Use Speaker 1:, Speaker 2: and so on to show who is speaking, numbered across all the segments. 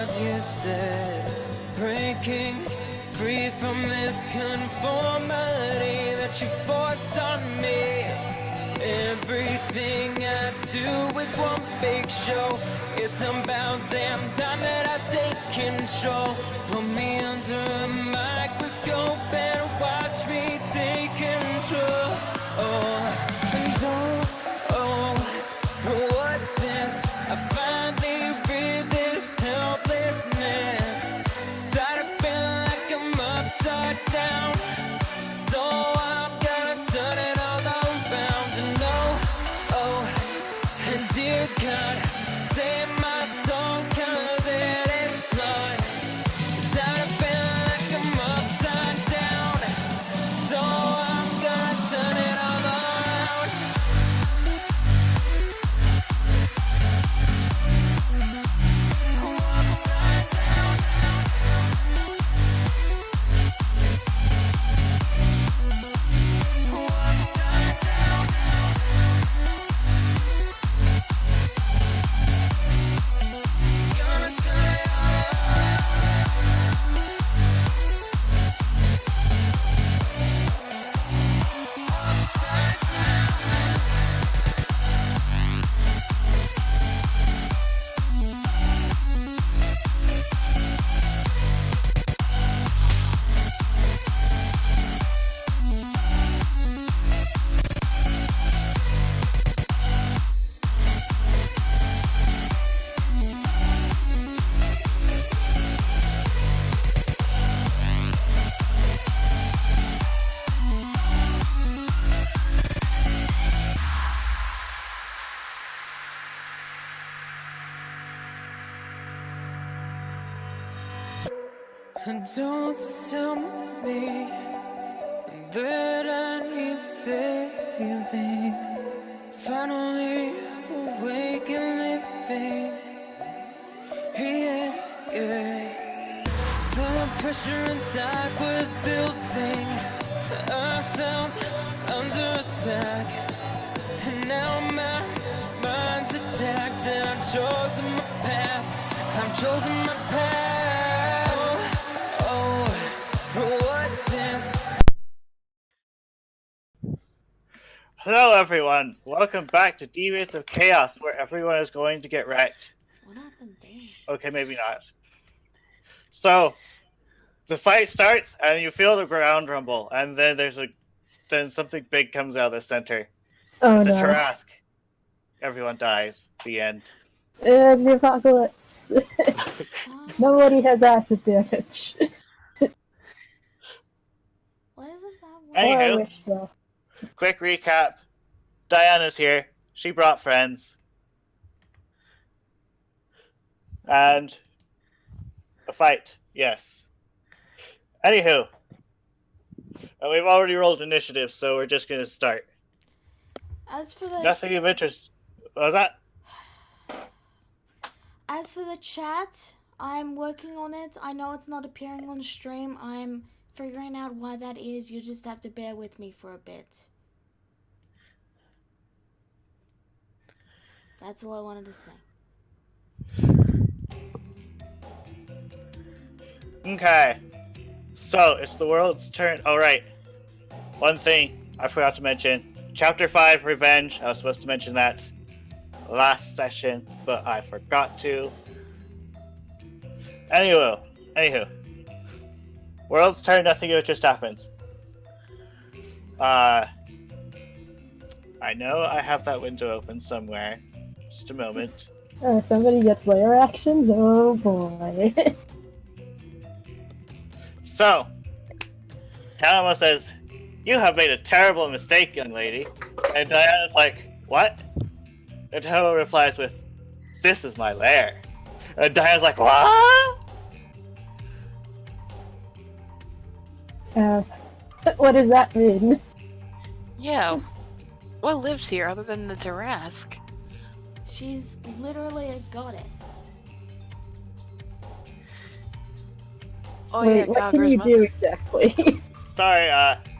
Speaker 1: As you said, breaking free from this conformity that you force on me. Everything I do is one big show. It's about damn time that I take control. Put me under a microscope and watch me take control. What's this? I finally read this helplessness. Tired of feeling like I'm upside down. So I'm gonna turn it all around. And dear God, save my soul, 'cause it is flawed. Tired of feeling like I'm upside down. So I'm gonna turn it all around. And don't tell me that I need saving. Finally awake and living. Yeah. The pressure inside was building. I felt under attack. And now my mind's attacked. And I've chosen my path. I've chosen my path.
Speaker 2: Hello everyone, welcome back to Deviants of Chaos, where everyone is going to get wrecked.
Speaker 3: What happened there?
Speaker 2: Okay, maybe not. So, the fight starts, and you feel the ground rumble, and then then something big comes out of the center.
Speaker 4: Oh
Speaker 2: it's a
Speaker 4: no.
Speaker 2: Tarrasque. Everyone dies. The end.
Speaker 4: It's the apocalypse. Nobody has acid damage.
Speaker 3: Why isn't that one?
Speaker 4: Or I
Speaker 2: Anywho,
Speaker 4: wish so.
Speaker 2: quick recap. Diana's here. She brought friends. And a fight. Yes. Anywho. We've already rolled initiative, so we're just going to start.
Speaker 3: As for the
Speaker 2: Nothing of interest. What was that?
Speaker 3: As for the chat, I'm working on it. I know it's not appearing on stream. I'm figuring out why that is. You just have to bear with me for a bit. That's all I wanted to say.
Speaker 2: Okay. So, it's the world's turn. Oh, right. One thing I forgot to mention. Chapter 5, Revenge. I was supposed to mention that last session, but I forgot to. Anywho. World's turn, nothing good just happens. I know I have that window open somewhere. Just a moment.
Speaker 4: Oh, somebody gets layer actions? Oh boy.
Speaker 2: So, Talamo says, "You have made a terrible mistake, young lady." And Diana's like, "What?" And Talamo replies with, "This is my lair." And Diana's like, "What?"
Speaker 4: What does that mean?
Speaker 5: Yeah. What lives here other than the Tarrasque?
Speaker 3: She's literally a goddess.
Speaker 5: Oh
Speaker 4: Wait,
Speaker 5: yeah,
Speaker 4: what
Speaker 5: God,
Speaker 4: can
Speaker 5: where's
Speaker 4: you
Speaker 5: my...
Speaker 4: do exactly?
Speaker 2: Sorry,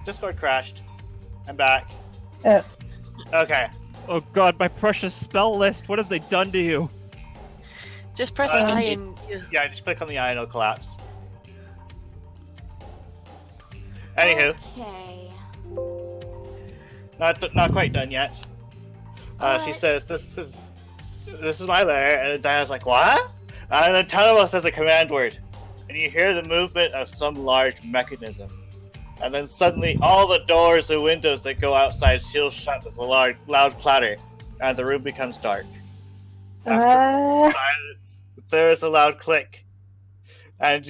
Speaker 2: Discord crashed. I'm back.
Speaker 4: Oh.
Speaker 2: Okay.
Speaker 6: Oh god, my precious spell list, what have they done to you?
Speaker 5: Just press I and...
Speaker 2: Yeah, just click on the eye and it'll collapse. Anywho,
Speaker 3: Okay.
Speaker 2: not quite done yet. She
Speaker 3: Alright.
Speaker 2: says, "This is my lair," and Diana's like, "What?" And then Tanamo says a command word, and you hear the movement of some large mechanism. And then suddenly, all the doors and windows that go outside shield shut with a loud clatter, and the room becomes dark. After silence, there is a loud click, and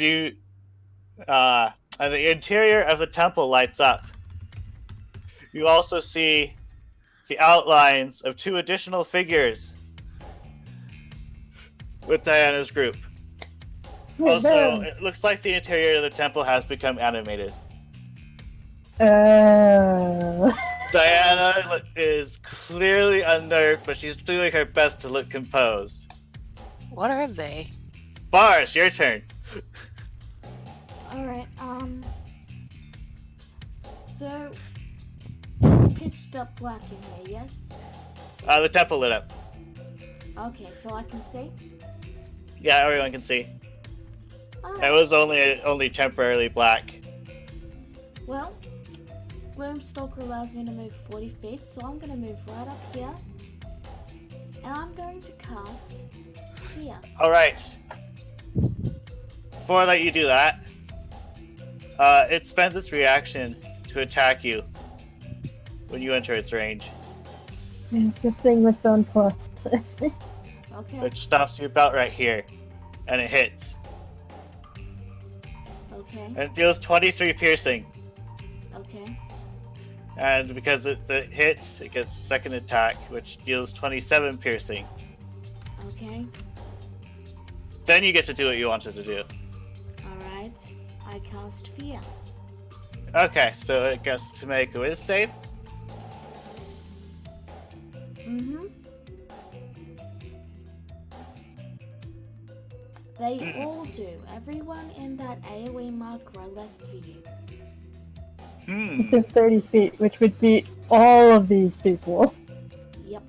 Speaker 2: and the interior of the temple lights up. You also see the outlines of 2 additional figures with Diana's group. Also, it looks like the interior of the temple has become animated. Diana is clearly unnerved, but she's doing her best to look composed.
Speaker 5: What are they?
Speaker 2: Bars, your turn.
Speaker 3: Alright, so it's pitched up black in here, yes?
Speaker 2: The temple lit up.
Speaker 3: Okay, so I can see?
Speaker 2: Yeah, everyone can see.
Speaker 3: Alright.
Speaker 2: It was only temporarily black.
Speaker 3: Well, Gloomstalker allows me to move 40 feet, so I'm going to move right up here. And I'm going to cast here.
Speaker 2: Alright. Before I let you do that, it spends its reaction to attack you when you enter its range.
Speaker 4: It's a thing with Bone Plus.
Speaker 3: Okay.
Speaker 2: Which stops you about right here. And it hits.
Speaker 3: Okay.
Speaker 2: And it deals 23 piercing.
Speaker 3: Okay.
Speaker 2: And because it hits, it gets second attack, which deals 27 piercing.
Speaker 3: Okay.
Speaker 2: Then you get to do what you wanted to do.
Speaker 3: Alright. I cast Fear.
Speaker 2: Okay, so it gets to make a Wiz save.
Speaker 3: Mm-hmm. They all do. Everyone in that AoE marker I left for you.
Speaker 4: Within 30 feet, which would be all of these people.
Speaker 3: Yep.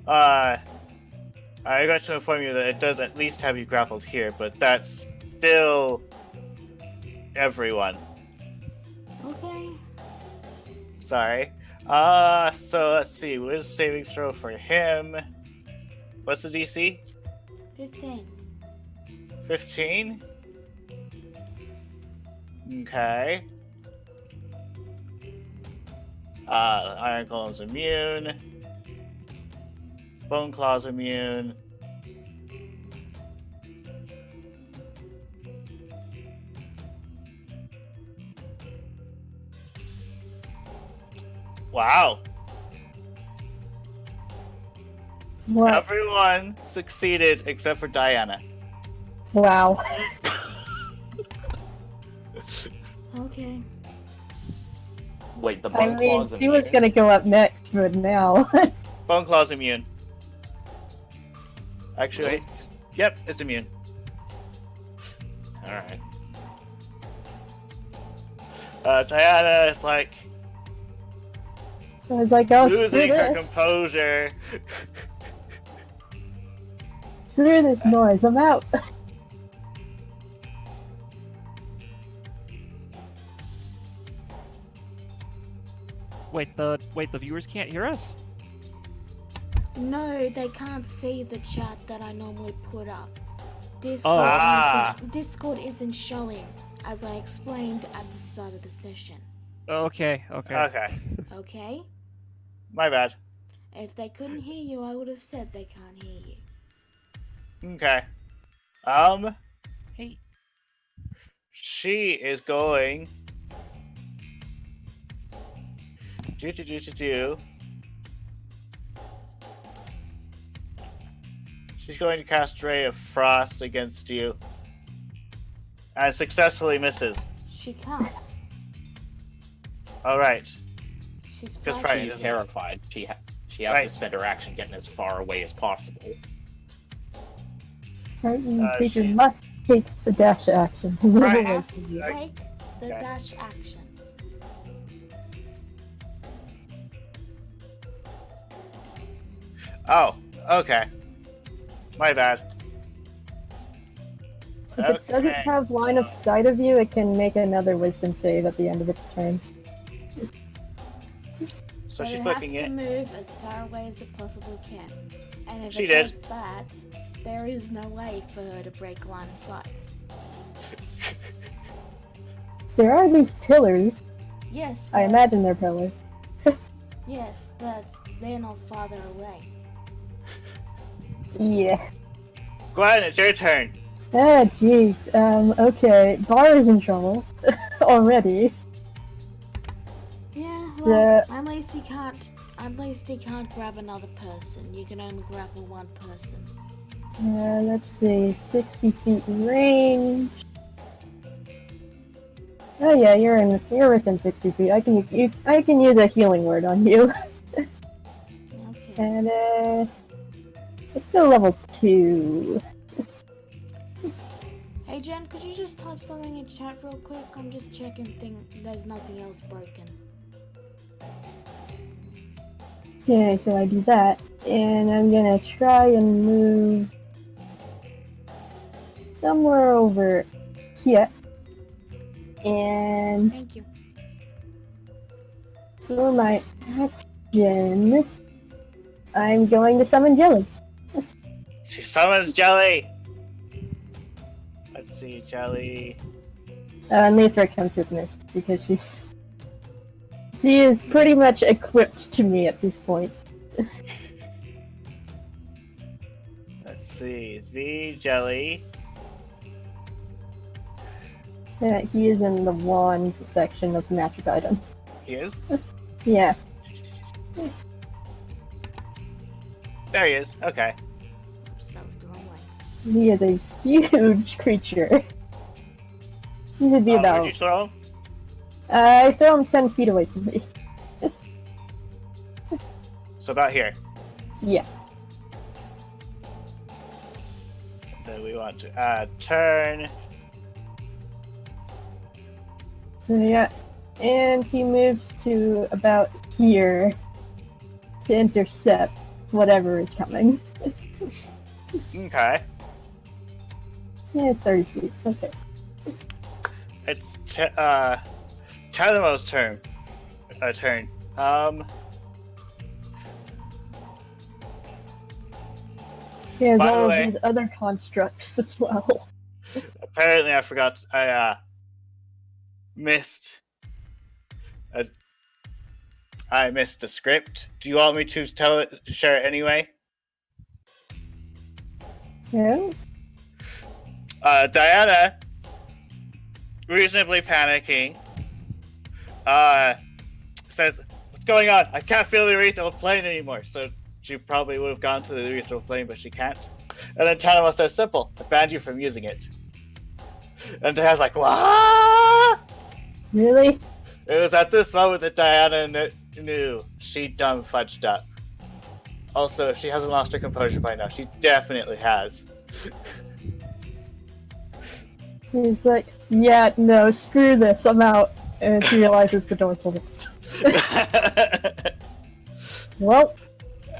Speaker 2: I got to inform you that it does at least have you grappled here, but that's still everyone.
Speaker 3: Okay.
Speaker 2: Sorry. So let's see. Wiz saving throw for him. What's the DC?
Speaker 3: 15.
Speaker 2: 15? Okay. Iron Golem's immune. Bone Claw's immune. Wow.
Speaker 4: What?
Speaker 2: Everyone succeeded except for Diana.
Speaker 4: Wow.
Speaker 3: Okay.
Speaker 6: Wait, the
Speaker 4: I
Speaker 6: bone
Speaker 4: mean,
Speaker 6: claws
Speaker 4: she was gonna go up next, but now.
Speaker 2: Bone Claw's immune. Actually,
Speaker 6: Really?
Speaker 2: Yep, it's immune.
Speaker 6: Alright.
Speaker 2: Diana is like
Speaker 4: I was like, oh, screw
Speaker 2: losing her
Speaker 4: this.
Speaker 2: composure.
Speaker 4: Screw this noise, I'm out.
Speaker 7: Wait, the viewers can't hear us?
Speaker 3: No, they can't see the chat that I normally put up. Discord, Discord isn't showing, as I explained at the start of the session.
Speaker 7: Okay.
Speaker 2: Okay,
Speaker 3: Okay?
Speaker 2: my bad.
Speaker 3: If they couldn't hear you, I would have said they can't hear you.
Speaker 2: Okay.
Speaker 7: Hey.
Speaker 2: She is going do. She's going to cast Ray of Frost against you. And successfully misses.
Speaker 3: She can't.
Speaker 2: Alright.
Speaker 3: She's
Speaker 2: Just
Speaker 3: frightened.
Speaker 2: right.
Speaker 6: She's terrified. She has
Speaker 2: Right.
Speaker 6: to spend her action getting as far away as possible.
Speaker 4: Frightened
Speaker 2: she-
Speaker 4: creature must take the dash action.
Speaker 2: Right.
Speaker 3: Has to
Speaker 2: Right.
Speaker 3: take the
Speaker 2: Okay.
Speaker 3: dash action.
Speaker 2: Oh, okay. My bad.
Speaker 4: If it doesn't have line of sight of you, it can make another wisdom save at the end of its turn.
Speaker 2: So
Speaker 3: But
Speaker 2: she's
Speaker 3: it
Speaker 2: booking
Speaker 3: has to
Speaker 2: it.
Speaker 3: move as far away as it possibly can. And if
Speaker 2: She
Speaker 3: it
Speaker 2: did.
Speaker 3: does that, there is no way for her to break line of sight.
Speaker 4: There are these pillars.
Speaker 3: Yes,
Speaker 4: I
Speaker 3: but-
Speaker 4: imagine they're pillars.
Speaker 3: Yes, but they're not farther away.
Speaker 4: Yeah.
Speaker 2: Gwen, it's your turn.
Speaker 4: Ah, jeez. Okay. Bar is in trouble. Already.
Speaker 3: Yeah,
Speaker 4: Yeah.
Speaker 3: well, at least he can't grab another person. You can only grapple one person.
Speaker 4: Let's see. 60 feet range. Oh yeah, you're within 60 feet. I can use a healing word on you.
Speaker 3: Okay.
Speaker 4: And let's go level 2.
Speaker 3: Hey Jen, could you just type something in chat real quick? I'm just checking there's nothing else broken.
Speaker 4: Okay, so I do that, and I'm gonna try and move somewhere over here. And
Speaker 3: Thank you.
Speaker 4: for my action, I'm going to summon Jelly.
Speaker 2: She summons Jelly. Let's see, Jelly.
Speaker 4: And Leithra comes with me because she is pretty much equipped to me at this point.
Speaker 2: Let's see, the Jelly.
Speaker 4: He is in the wands section of the magic item.
Speaker 2: He is.
Speaker 4: Yeah.
Speaker 2: There he is. Okay.
Speaker 3: Oops, that was the wrong way.
Speaker 4: He is a huge creature. He should be
Speaker 2: Where'd
Speaker 4: about.
Speaker 2: you throw him?
Speaker 4: I throw him 10 feet away from me.
Speaker 2: So about here.
Speaker 4: Yeah.
Speaker 2: Then we want to add turn.
Speaker 4: So yeah. And he moves to about here to intercept whatever is coming.
Speaker 2: Okay.
Speaker 4: Yeah, it's 30 feet. Okay.
Speaker 2: It's Tanamo's turn.
Speaker 4: He has
Speaker 2: By the
Speaker 4: all
Speaker 2: way-
Speaker 4: of these other constructs as well.
Speaker 2: Apparently I forgot. Missed. I missed the script. Do you want me to share it anyway?
Speaker 4: Yeah.
Speaker 2: Diana, reasonably panicking, says, "What's going on? I can't feel the ethereal plane anymore." So she probably would have gone to the ethereal plane, but she can't. And then Tanama says, "Simple. I banned you from using it." And Diana's like, "What?"
Speaker 4: Really?
Speaker 2: It was at this moment that Diana knew she dumb fudged up. Also, if she hasn't lost her composure by now, she definitely has.
Speaker 4: He's like, yeah, no, screw this, I'm out. And she realizes the door's locked. Well,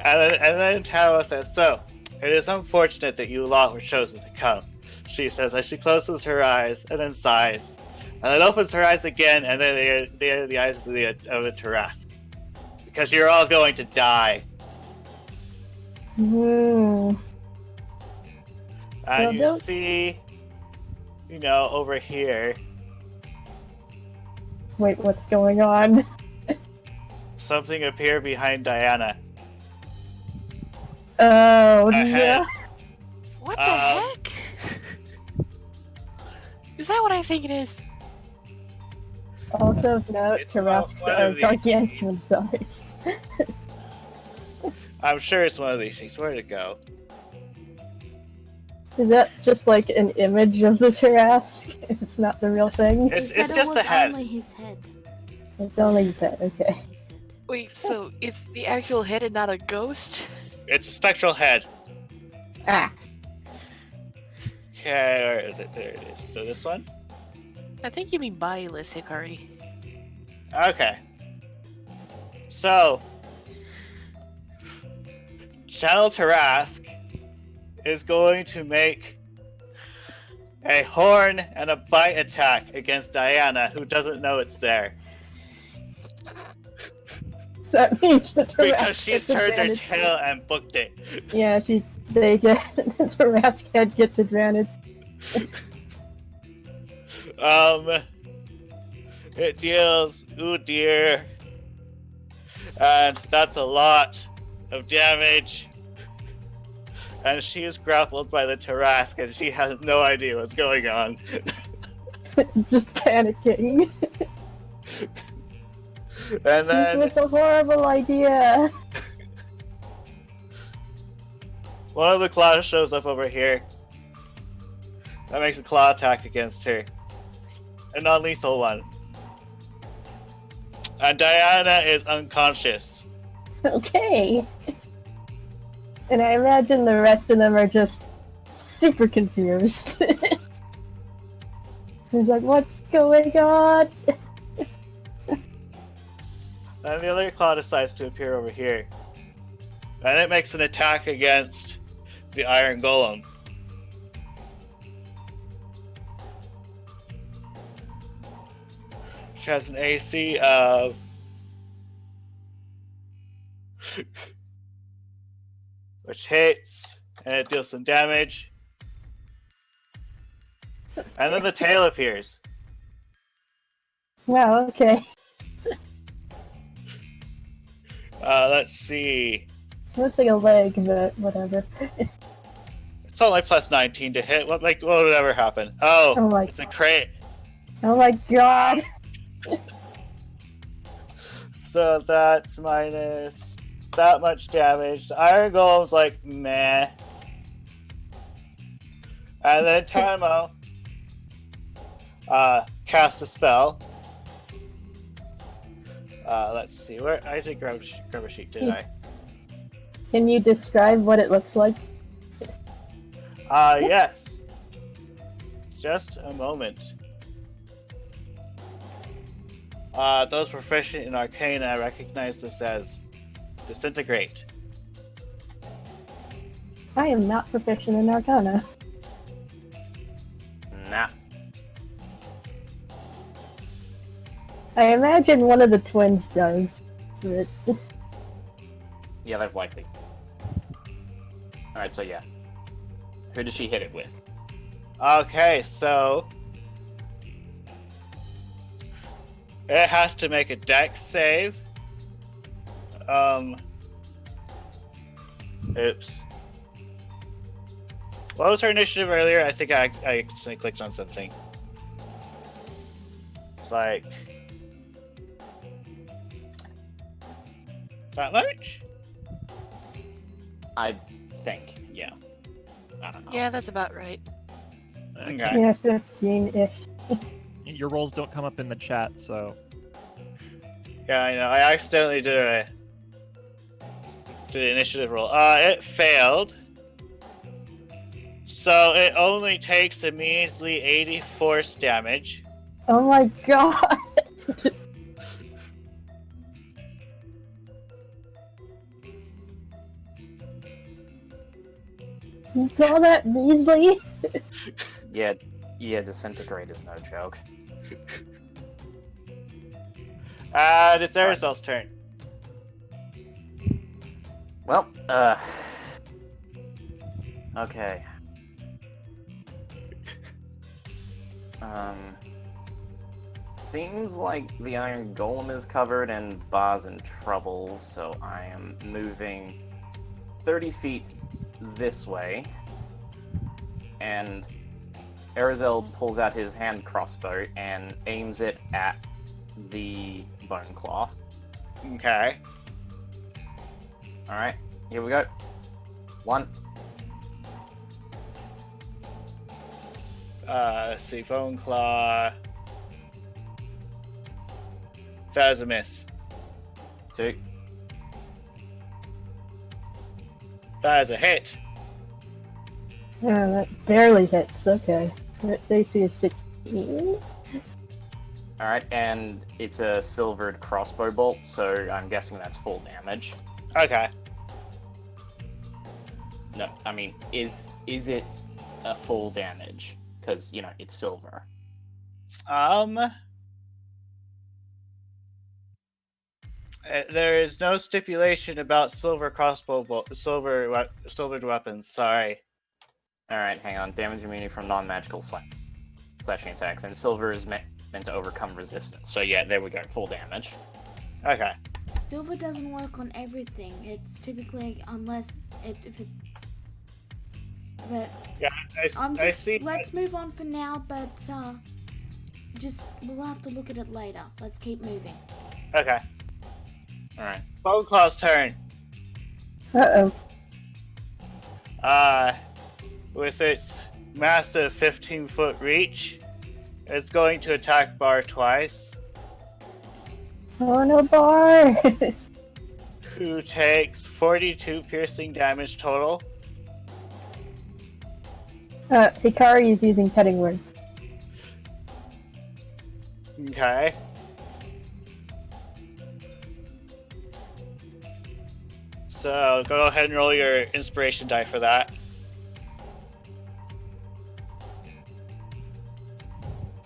Speaker 2: And then Tao says, "So, it is unfortunate that you lot were chosen to come," she says as she closes her eyes and then sighs. And then opens her eyes again, and then they are the eyes of a Tarask. Because you're all going to die.
Speaker 4: hmm.
Speaker 2: And
Speaker 4: Well,
Speaker 2: you
Speaker 4: don't-
Speaker 2: see, over here,
Speaker 4: Wait, what's going on?
Speaker 2: something appear behind Diana.
Speaker 4: Oh,
Speaker 2: Ahead.
Speaker 4: no.
Speaker 5: What the heck? Is that what I think it is?
Speaker 4: Also of note,
Speaker 2: It's
Speaker 4: Tarasks
Speaker 2: one
Speaker 4: are
Speaker 2: of the-
Speaker 4: gargantuan sized.
Speaker 2: I'm sure it's one of these things. Where'd it go?
Speaker 4: Is that just like an image of the Tarask? It's not the real thing?
Speaker 2: It's
Speaker 3: He said
Speaker 2: just
Speaker 3: it
Speaker 2: the
Speaker 3: was
Speaker 2: head.
Speaker 3: only his head.
Speaker 4: It's only his head, okay.
Speaker 3: He said.
Speaker 5: Wait, so it's the actual head and not a ghost?
Speaker 2: It's a spectral head.
Speaker 4: Ah.
Speaker 2: Okay, where is it? There it is. So this one?
Speaker 5: I think you mean bodiless, Hikari.
Speaker 2: Okay. So, Channel Tarask is going to make a horn and a bite attack against Diana, who doesn't know it's there.
Speaker 4: That means the Tarrasque
Speaker 2: Because she's
Speaker 4: gets
Speaker 2: turned her
Speaker 4: advantage.
Speaker 2: tail and booked it.
Speaker 4: Yeah, they get the Tarrasque head gets advantage.
Speaker 2: It deals, ooh dear, and that's a lot of damage. And she is grappled by the Tarrasque, and she has no idea what's going on.
Speaker 4: Just panicking.
Speaker 2: And then
Speaker 4: With a horrible idea.
Speaker 2: one of the claws shows up over here. That makes a claw attack against her. A non-lethal one. And Diana is unconscious.
Speaker 4: Okay. And I imagine the rest of them are just super confused. He's like, what's going on?
Speaker 2: And the other claw decides to appear over here. And it makes an attack against the Iron Golem. Which has an AC of... which hits, and it deals some damage. And then the tail appears.
Speaker 4: Wow, okay.
Speaker 2: Let's see.
Speaker 4: Looks like a leg, but whatever.
Speaker 2: It's only plus 19 to hit. What would ever happen? Oh,
Speaker 4: Oh my-
Speaker 2: it's a crit.
Speaker 4: Oh my god!
Speaker 2: So that's minus that much damage. The Iron Golem's like, meh. And then Tanamo casts a spell. Let's see. Where I did grab a sheet, didn't I?
Speaker 4: Can you describe what it looks like?
Speaker 2: Yes. Just a moment. Those proficient in Arcana recognize this as Disintegrate.
Speaker 4: I am not proficient in Arcana.
Speaker 6: Nah.
Speaker 4: I imagine one of the twins does. But...
Speaker 6: Yeah, that's likely. Alright, so yeah. Who does she hit it with?
Speaker 2: Okay, so it has to make a dex save. Oops. What was her initiative earlier? I think I accidentally clicked on something. It's like that much?
Speaker 6: I think, yeah. I don't know.
Speaker 5: Yeah, that's about right.
Speaker 2: Okay.
Speaker 4: Yeah, 15-ish.
Speaker 7: Your rolls don't come up in the chat, so
Speaker 2: Yeah, I know. I accidentally did an initiative roll. It failed. So it only takes a measly 80 force damage.
Speaker 4: Oh my god! You call that measly?
Speaker 6: Yeah, Disintegrate is no joke.
Speaker 2: And it's Arizel's turn.
Speaker 6: Well, okay. Seems like the Iron Golem is covered and Ba's in trouble, so I am moving 30 feet this way. And Arizel pulls out his hand crossbow and aims it at the Bone Claw.
Speaker 2: Okay.
Speaker 6: Alright, here we go. 1.
Speaker 2: Let's see. Bone Claw. That is a miss.
Speaker 6: 2.
Speaker 2: That is a hit.
Speaker 4: Yeah, that barely hits, okay. Its AC is 16.
Speaker 6: Alright, and it's a silvered crossbow bolt, so I'm guessing that's full damage.
Speaker 2: Okay.
Speaker 6: No, I mean, is it a full damage? Because, you know, it's silver.
Speaker 2: There is no stipulation about silver silvered weapons. Sorry.
Speaker 6: Alright, hang on. Damage immunity from non-magical slashing attacks. And silver is meant to overcome resistance. So yeah, there we go. Full damage.
Speaker 2: Okay.
Speaker 3: Silver doesn't work on everything. It's typically, unless if it. But
Speaker 2: Yeah, I see.
Speaker 3: Let's move on for now, but we'll have to look at it later. Let's keep moving.
Speaker 2: Okay.
Speaker 6: Alright.
Speaker 2: Bone Claw's turn.
Speaker 4: Uh-oh.
Speaker 2: With its massive 15-foot reach, it's going to attack Bar twice,
Speaker 4: Oh no, Bar!
Speaker 2: who takes 42 piercing damage total.
Speaker 4: Hikari is using petting words.
Speaker 2: Okay. So go ahead and roll your inspiration die for that.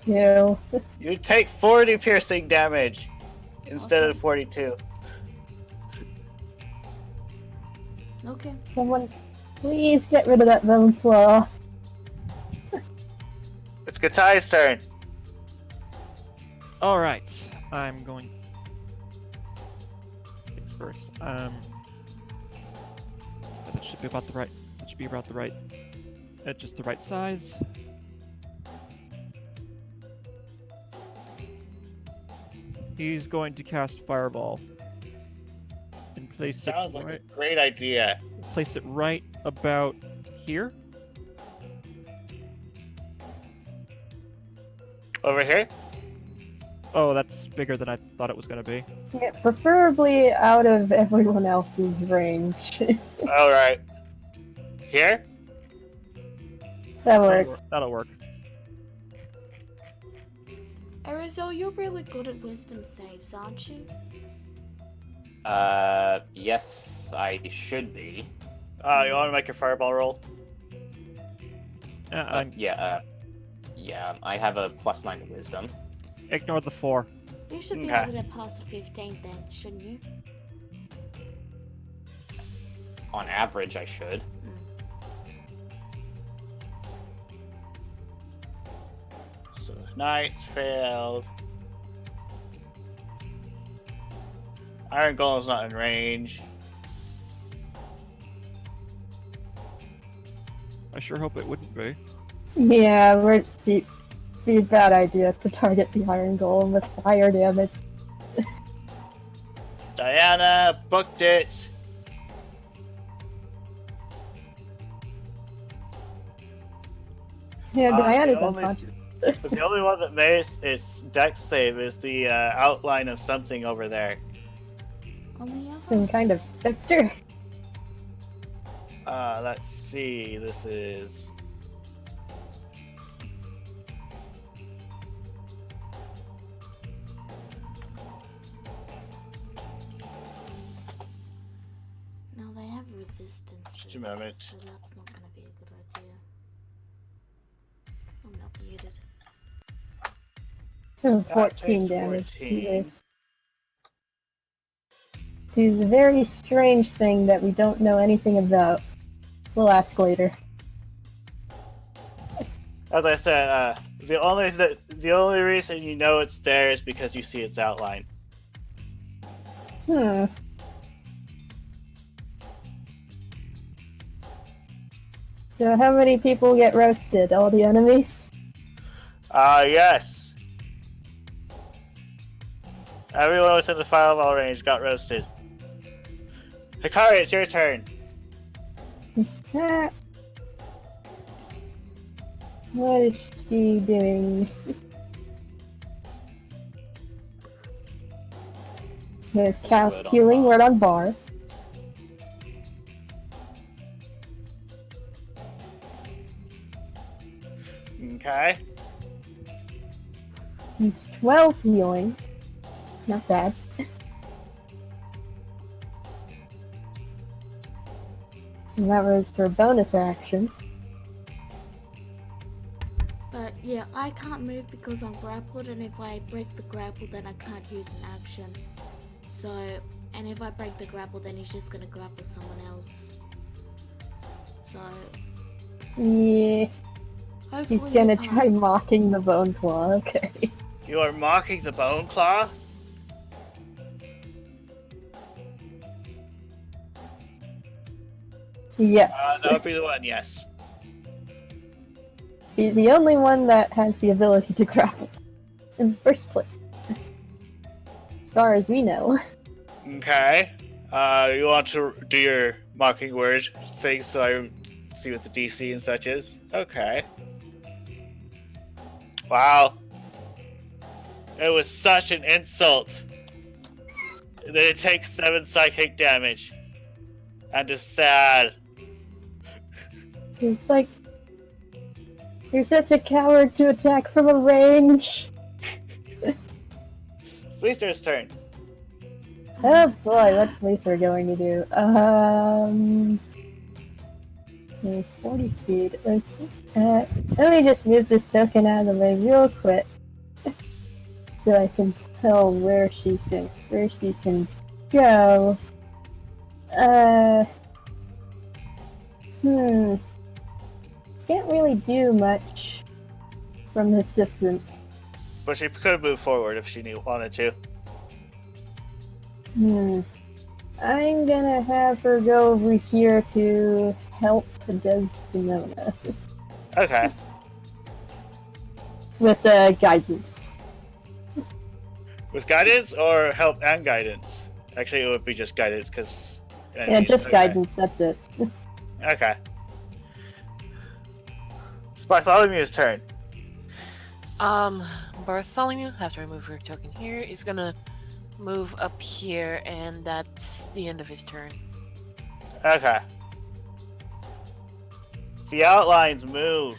Speaker 4: 2.
Speaker 2: You take 40 piercing damage instead of 42.
Speaker 3: Okay.
Speaker 4: Someone, please get rid of that bone claw.
Speaker 2: It's Katai's turn.
Speaker 7: All right, I'm going. Things first. That should be about the right. That should be about the right. Just the right size. He's going to cast Fireball and place
Speaker 2: Sounds
Speaker 7: it
Speaker 2: like
Speaker 7: right.
Speaker 2: a great idea.
Speaker 7: Place it right about here.
Speaker 2: Over here?
Speaker 7: Oh, that's bigger than I thought it was going to be.
Speaker 4: Yeah, preferably out of everyone else's range.
Speaker 2: Alright. Here?
Speaker 4: That works.
Speaker 7: That'll work.
Speaker 3: Arizal, you're really good at wisdom saves, aren't you?
Speaker 6: Yes, I should be.
Speaker 2: You want to make your fireball roll?
Speaker 6: Yeah, I have a +9 to wisdom.
Speaker 7: Ignore the 4.
Speaker 3: You should be
Speaker 2: Okay.
Speaker 3: able to pass a 15 then, shouldn't you?
Speaker 6: On average, I should.
Speaker 2: So Knights failed. Iron Golem's not in range.
Speaker 7: I sure hope it wouldn't be.
Speaker 4: Yeah, it'd be a bad idea to target the Iron Golem with fire damage.
Speaker 2: Diana booked it.
Speaker 4: Yeah, Diana's
Speaker 2: the only-
Speaker 4: unconscious.
Speaker 2: But the only one that makes its dex save is the outline of something over there.
Speaker 3: On the other?
Speaker 4: Some kind of specter.
Speaker 2: Let's see. This is.
Speaker 3: No, they have resistance.
Speaker 2: Just a moment.
Speaker 3: So that's not going to be a good idea. I'm not muted.
Speaker 4: Oh,
Speaker 2: That
Speaker 4: 14
Speaker 2: takes
Speaker 4: damage.
Speaker 2: 14.
Speaker 4: She's a very strange thing that we don't know anything about. We'll ask later.
Speaker 2: As I said, the only reason you know it's there is because you see its outline.
Speaker 4: Hmm. So how many people get roasted? All the enemies?
Speaker 2: Yes. Everyone within the fireball range got roasted. Hikari, it's your turn.
Speaker 4: Ah. What is she doing? There's cast healing word on bar.
Speaker 2: Okay.
Speaker 4: He's 12 healing. Not bad. And that was her bonus action.
Speaker 3: But yeah, I can't move because I'm grappled, and if I break the grapple, then I can't use an action. So, and if I break the grapple, then he's just gonna grapple someone else. So,
Speaker 4: Yeah,
Speaker 3: hopefully
Speaker 4: he's gonna
Speaker 3: he
Speaker 4: try
Speaker 3: pass.
Speaker 4: mocking the Bone Claw, okay.
Speaker 2: You are mocking the Bone Claw?
Speaker 4: Yes.
Speaker 2: That would be the one, yes.
Speaker 4: He's the only one that has the ability to grapple in the first place. As far as we know.
Speaker 2: Okay. You want to do your mocking word thing so I see what the DC and such is? Okay. Wow. It was such an insult that it takes 7 psychic damage. I'm just sad.
Speaker 4: He's like, you're such a coward to attack from a range.
Speaker 2: Sleester's turn.
Speaker 4: Oh boy, what's Leaper going to do? He's 40 speed. Let me just move this token out of the way real quick. So I can tell where she can go. Can't really do much from this distance.
Speaker 2: But she could move forward if she wanted to.
Speaker 4: I'm gonna have her go over here to help Desdemona.
Speaker 2: Okay.
Speaker 4: With guidance.
Speaker 2: With guidance or help and guidance? Actually, it would be just guidance because.
Speaker 4: Yeah, just guidance, that's it.
Speaker 2: Okay. It's Bartholomew's turn.
Speaker 5: Bartholomew, after I move her token here, is gonna move up here, and that's the end of his turn.
Speaker 2: Okay. The outlines move.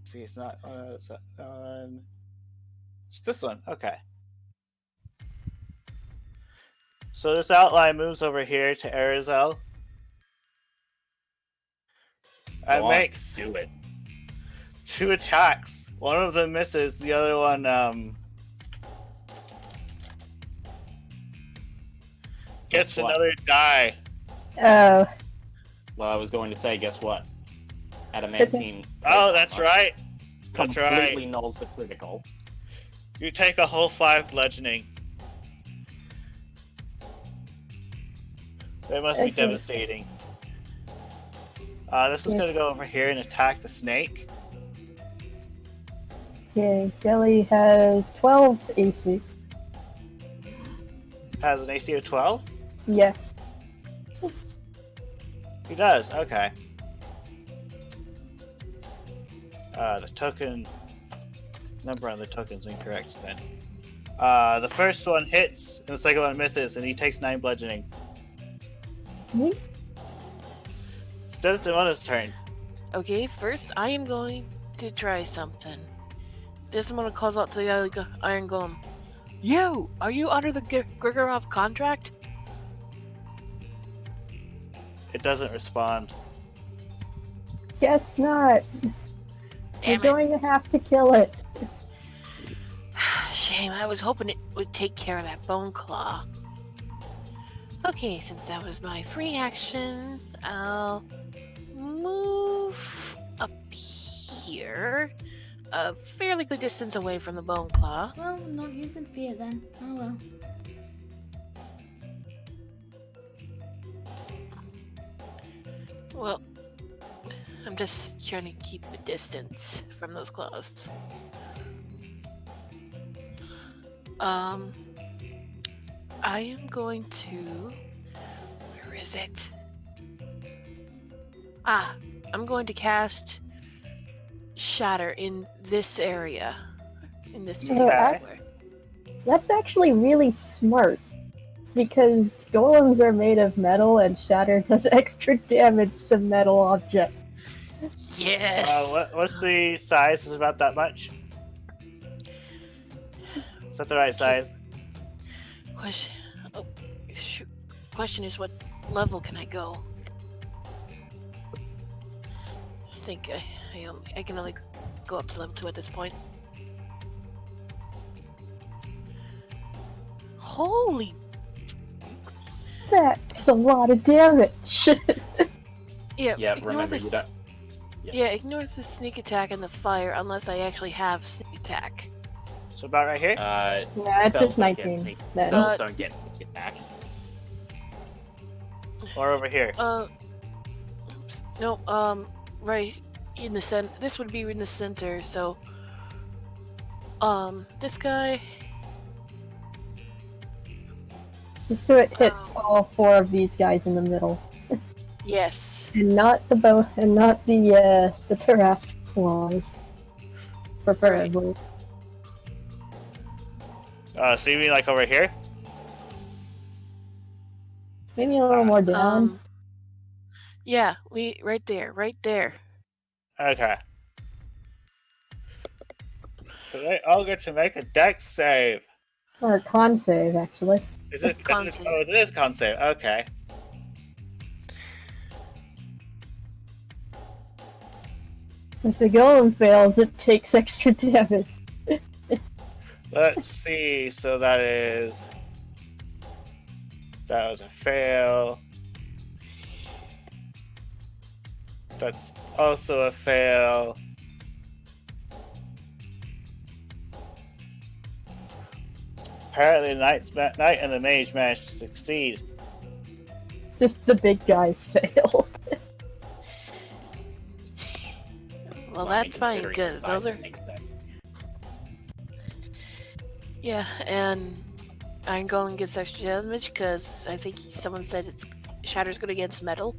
Speaker 2: See, it's not. It's this one. Okay. So this outline moves over here to Arizel. It makes
Speaker 6: Do it.
Speaker 2: 2 attacks. One of them misses. The other one gets
Speaker 6: Guess what?
Speaker 2: another die.
Speaker 4: Oh,
Speaker 6: Well, I was going to say, guess what? Adamantine.
Speaker 2: Oh, that's right. That's
Speaker 6: completely
Speaker 2: right.
Speaker 6: nulls the critical.
Speaker 2: You take a whole 5 bludgeoning. That must be
Speaker 4: Okay.
Speaker 2: devastating. This is going to go over here and attack the snake.
Speaker 4: okay. Jelly has 12 AC.
Speaker 2: Has an AC of 12?
Speaker 4: Yes.
Speaker 2: He does, okay. The token number on the token's incorrect then. The first one hits, and the second one misses, and he takes 9 bludgeoning.
Speaker 4: Mhm.
Speaker 2: It's Desdemona's turn.
Speaker 5: Okay, first I am going to try something. Desdemona calls out to the Iron Golem. You! Are you under the Grigorov contract?
Speaker 2: It doesn't respond.
Speaker 4: Guess not.
Speaker 5: Damn
Speaker 4: We're going to have to kill it.
Speaker 5: Shame, I was hoping it would take care of that bone claw. Okay, since that was my free action, I'll move up here. A fairly good distance away from the bone claw.
Speaker 3: Well, not using fear then. Oh well.
Speaker 5: Well, I'm just trying to keep a distance from those claws. I am going to... Where is it? I'm going to cast Shatter in this area. In this particular
Speaker 4: Okay.
Speaker 5: square.
Speaker 4: That's actually really smart. Because golems are made of metal and shatter does extra damage to metal objects.
Speaker 5: Yes!
Speaker 2: What's the size? Is it about that much? Is that the right size?
Speaker 5: Question. Oh, shoot. question is, what level can I go? I think I can only go up to level 2 at this point. Holy!
Speaker 4: That's a lot of damage.
Speaker 5: Yeah,
Speaker 6: Yeah,
Speaker 5: ignore
Speaker 6: remember
Speaker 5: this.
Speaker 6: you don't.
Speaker 5: Yeah, ignore the sneak attack and the fire unless I actually have sneak attack.
Speaker 2: So about right here?
Speaker 4: Nah, it's
Speaker 6: Spells
Speaker 4: just
Speaker 6: don't get
Speaker 4: 19.
Speaker 6: sneak-
Speaker 4: Then.
Speaker 6: Spells don't get sneak attack.
Speaker 2: Or over here?
Speaker 5: Oops. No, right in the center. This would be in the center, so. This guy.
Speaker 4: Just so it hits all 4 of these guys in the middle.
Speaker 5: Yes.
Speaker 4: And not the bow, and not the thoracic claws. Preferably.
Speaker 2: So you mean like over here?
Speaker 4: Maybe a little more down.
Speaker 5: Yeah, right there, right there.
Speaker 2: Okay. So they all get to make a dex save.
Speaker 4: Or a con save, actually.
Speaker 2: Is it?
Speaker 5: Con
Speaker 2: Is it
Speaker 5: save.
Speaker 2: oh, it is con save. Okay.
Speaker 4: If the golem fails, it takes extra damage.
Speaker 2: Let's see. So that was a fail. That's also a fail. Apparently, the knight and the mage managed to succeed.
Speaker 4: Just the big guys failed.
Speaker 5: Well,
Speaker 6: Well, I mean,
Speaker 5: that's fine,
Speaker 6: considering
Speaker 5: because
Speaker 6: the size
Speaker 5: those are.
Speaker 6: it makes sense.
Speaker 5: Yeah, and Iron Golem gets extra damage because I think someone said it's Shatter's good against metal.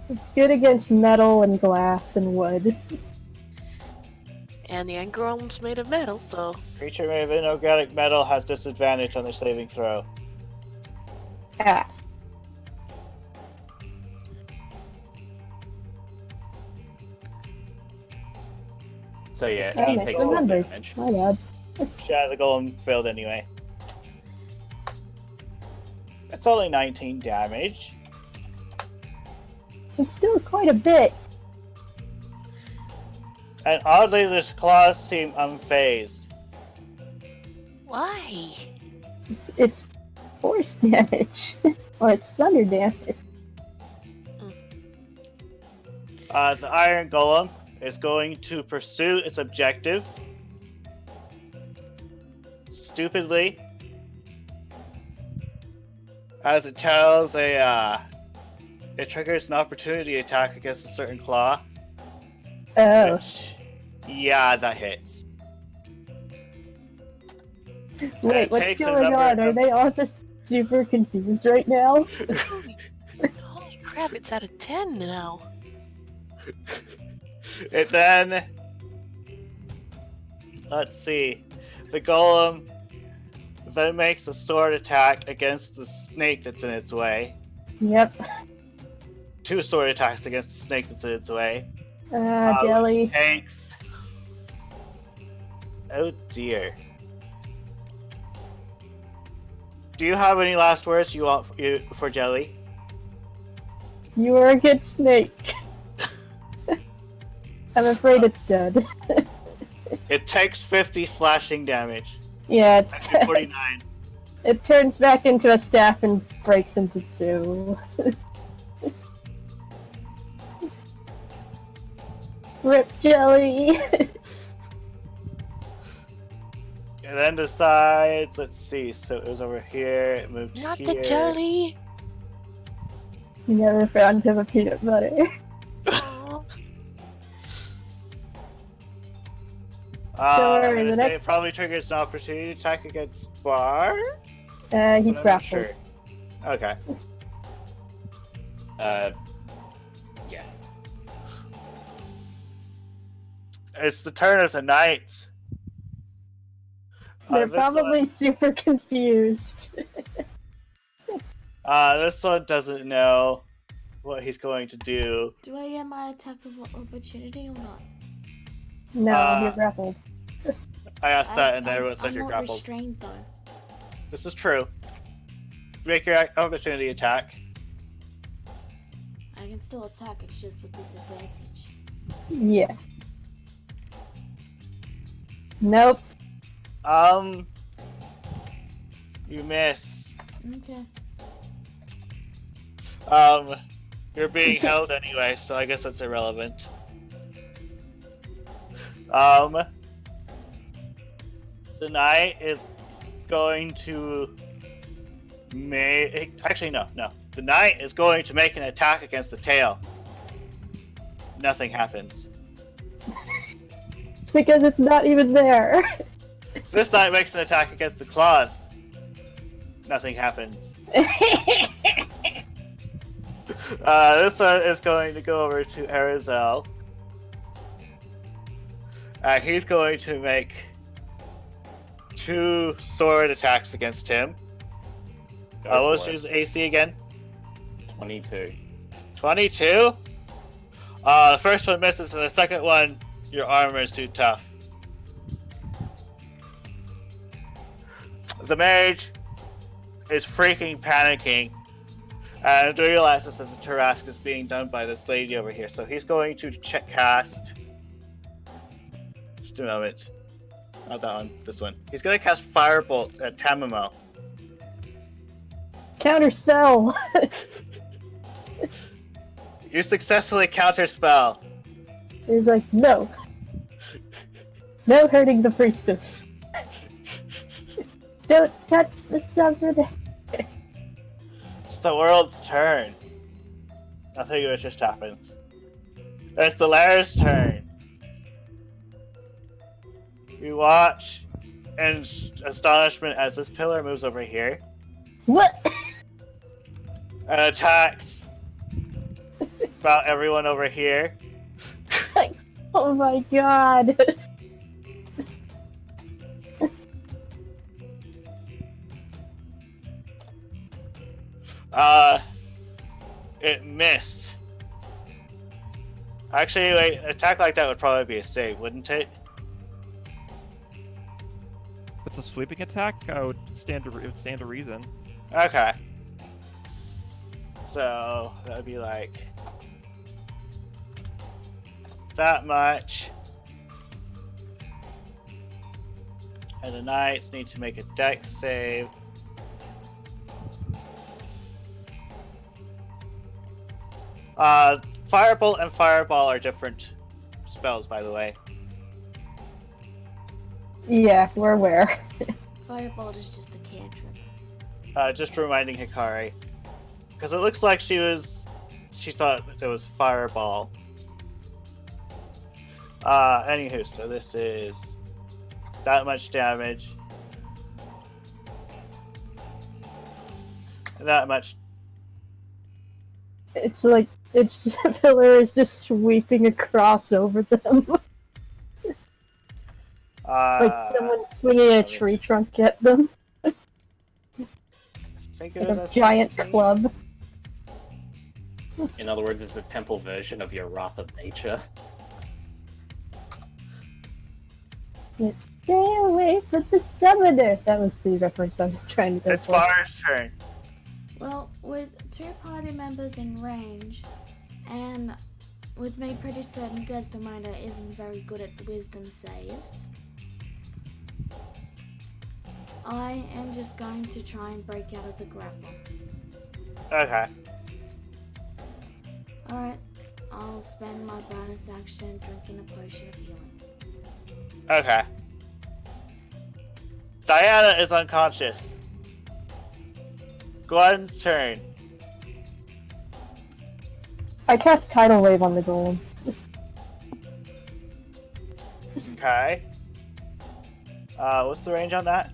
Speaker 4: It's good against metal and glass and wood.
Speaker 5: And the Iron Golem's made of metal, so.
Speaker 2: Creature made of inorganic metal has disadvantage on their saving throw.
Speaker 4: Ah.
Speaker 6: So yeah,
Speaker 4: I
Speaker 6: he takes 4
Speaker 4: misremembered.
Speaker 6: damage.
Speaker 4: My bad.
Speaker 2: Yeah, the golem failed anyway. That's only 19 damage.
Speaker 4: It's still quite a bit.
Speaker 2: And oddly, the claws seem unfazed.
Speaker 5: Why?
Speaker 4: It's force damage. Or it's thunder damage.
Speaker 2: The Iron Golem is going to pursue its objective. Stupidly. As it tells it triggers an opportunity attack against a certain claw.
Speaker 4: Oh.
Speaker 2: Which, yeah, that hits.
Speaker 4: Wait,
Speaker 2: it
Speaker 4: what's
Speaker 2: takes a
Speaker 4: going
Speaker 2: number
Speaker 4: on? Are
Speaker 2: of-
Speaker 4: they all just super confused right now?
Speaker 5: Holy crap, it's out of 10 now.
Speaker 2: It then... Let's see. The golem then makes a sword attack against the snake that's in its way.
Speaker 4: Yep.
Speaker 2: 2 sword attacks against the snake that's in its way. Which
Speaker 4: Jelly.
Speaker 2: takes... Oh dear. Do you have any last words you want for Jelly?
Speaker 4: You are a good snake. I'm afraid it's dead.
Speaker 2: It takes 50 slashing damage.
Speaker 4: Yeah,
Speaker 2: That's 49.
Speaker 4: it turns back into a staff and breaks into 2. Rip Jelly!
Speaker 2: And then decides, let's see, so it was over here, it moved
Speaker 5: Not
Speaker 2: here.
Speaker 5: the jelly!
Speaker 4: You never found him a peanut butter.
Speaker 5: Aw.
Speaker 4: Don't worry,
Speaker 2: I'm
Speaker 4: the
Speaker 2: gonna say
Speaker 4: next-
Speaker 2: it probably triggers an opportunity attack against Bar?
Speaker 4: He's
Speaker 2: But I'm not
Speaker 4: grappled.
Speaker 2: sure. Okay.
Speaker 6: Yeah.
Speaker 2: It's the turn of the knights.
Speaker 4: They're
Speaker 2: This
Speaker 4: probably super confused.
Speaker 2: This one doesn't know what he's going to do.
Speaker 3: Do I get my attack of opportunity or not?
Speaker 4: No, you're grappled.
Speaker 2: I asked that and everyone said
Speaker 3: I'm
Speaker 2: you're
Speaker 3: not
Speaker 2: grappled.
Speaker 3: restrained though.
Speaker 2: This is true. make your opportunity attack.
Speaker 3: I can still attack, it's just with disadvantage.
Speaker 4: Yeah. Nope.
Speaker 2: You miss.
Speaker 3: Okay.
Speaker 2: You're being held anyway, so I guess that's irrelevant. The knight is going to actually, no. The knight is going to make an attack against the tail. Nothing happens.
Speaker 4: Because it's not even there.
Speaker 2: This knight makes an attack against the claws. Nothing happens. This one is going to go over to Arizel. He's going to make 2 sword attacks against him. What was his AC again?
Speaker 6: 22.
Speaker 2: 22? The first one misses, and the second one, your armor is too tough. The mage is freaking panicking and realizes that the Tarrasque is being done by this lady over here. So he's going to cast. Just a moment. Not that one, this one. He's going to cast Firebolt at Tamamo.
Speaker 4: Counterspell.
Speaker 2: You successfully counterspell.
Speaker 4: He's like, no. No hurting the priestess. Don't touch the summoner.
Speaker 2: It's the world's turn. Nothing of it just happens. It's the Lair's turn. You watch in astonishment as this pillar moves over here
Speaker 4: What?
Speaker 2: and attacks about everyone over here.
Speaker 4: Oh my god.
Speaker 2: It missed. Actually, wait, an attack like that would probably be a save, wouldn't it?
Speaker 7: If it's a sweeping attack, it would stand to reason.
Speaker 2: Okay. So, that would be like that much. And the knights need to make a dex save. Firebolt and Fireball are different spells, by the way.
Speaker 4: Yeah, we're aware.
Speaker 3: Firebolt is just a cantrip.
Speaker 2: Just reminding Hikari. Because it looks like she thought it was Fireball. Anywho, so this is that much damage. And that much.
Speaker 4: It's like, it's just, the pillar is just sweeping across over them. Like someone swinging a tree trunk at them.
Speaker 2: I think it
Speaker 4: Like
Speaker 2: was
Speaker 4: a giant
Speaker 2: 16.
Speaker 4: club.
Speaker 6: In other words, it's the temple version of your Wrath of Nature.
Speaker 4: Stay away from the summoner! That was the reference I was trying to go
Speaker 2: It's
Speaker 4: for.
Speaker 2: Bar's turn.
Speaker 3: Well, with 2 party members in range, and with me pretty certain Desdemona isn't very good at wisdom saves, I am just going to try and break out of the grapple.
Speaker 2: Okay.
Speaker 3: Alright, I'll spend my bonus action drinking a potion of healing.
Speaker 2: Okay. Diana is unconscious. Gwen's turn.
Speaker 4: I cast Tidal Wave on the golem.
Speaker 2: Okay. What's the range on that?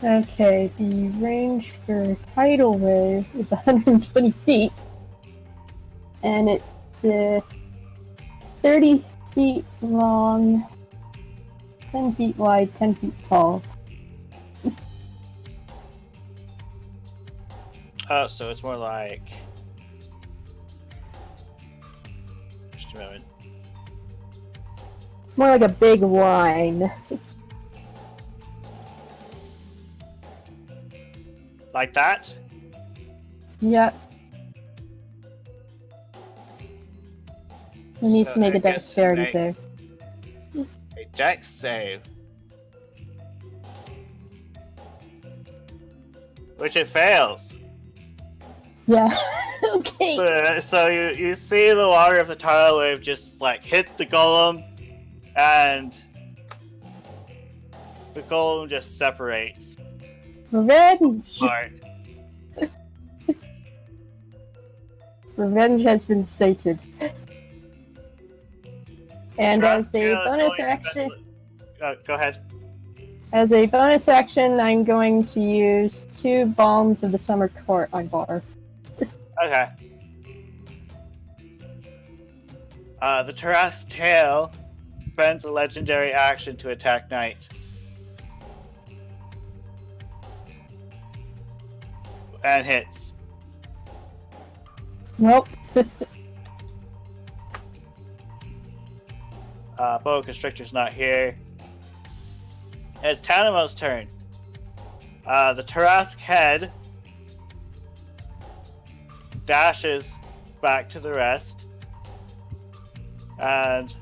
Speaker 4: Okay, the range for Tidal Wave is 120 feet. And it's 30 feet long, 10 feet wide, 10 feet tall.
Speaker 2: Oh, so it's more like. Just a moment.
Speaker 4: More like a big line.
Speaker 2: Like that?
Speaker 4: Yep. He needs
Speaker 2: So
Speaker 4: to make a
Speaker 2: it gets to
Speaker 4: dexterity
Speaker 2: make
Speaker 4: save.
Speaker 2: a dex save. Which it fails.
Speaker 4: Yeah. Okay.
Speaker 2: So you see the water of the tidal wave just like hit the golem, and the golem just separates
Speaker 4: Revenge.
Speaker 2: apart.
Speaker 4: Revenge has been sated. And as a
Speaker 2: Terrestrial is
Speaker 4: bonus
Speaker 2: going to
Speaker 4: action,
Speaker 2: go ahead.
Speaker 4: I'm going to use 2 Balms of the Summer Court on Bar.
Speaker 2: Okay. The Terrace Tail spends a legendary action to attack Knight. And hits.
Speaker 4: Nope.
Speaker 2: Boa Constrictor's not here. It's Tanamo's turn. The Tarrasque head dashes back to the rest. And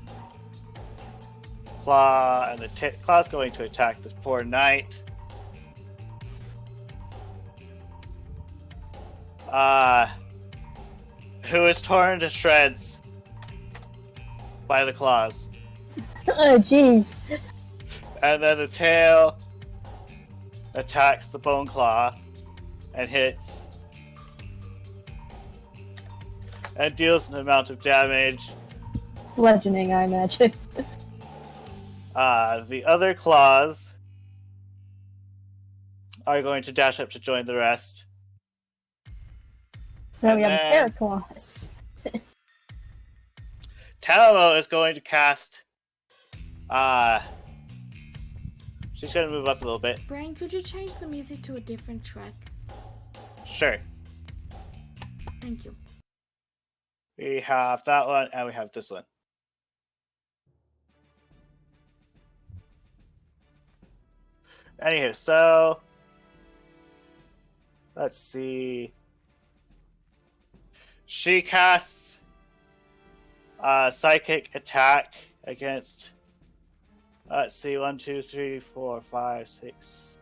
Speaker 2: Claw, and the Claw's going to attack this poor knight. Who is torn to shreds by the claws.
Speaker 4: Oh, jeez.
Speaker 2: And then the tail attacks the bone claw and hits. And deals an amount of damage.
Speaker 4: Bludgeoning, I imagine.
Speaker 2: The other claws are going to dash up to join the rest.
Speaker 4: Now we
Speaker 2: And
Speaker 4: have a
Speaker 2: then-
Speaker 4: pair of claws.
Speaker 2: Talamo is going to cast. She's going to move up a little bit.
Speaker 3: Brain, could you change the music to a different track?
Speaker 2: Sure.
Speaker 3: Thank you.
Speaker 2: We have that one, and we have this one. Anywho, so let's see. She casts psychic attack against. Let's see, 1, 2, 3, 4, 5, 6.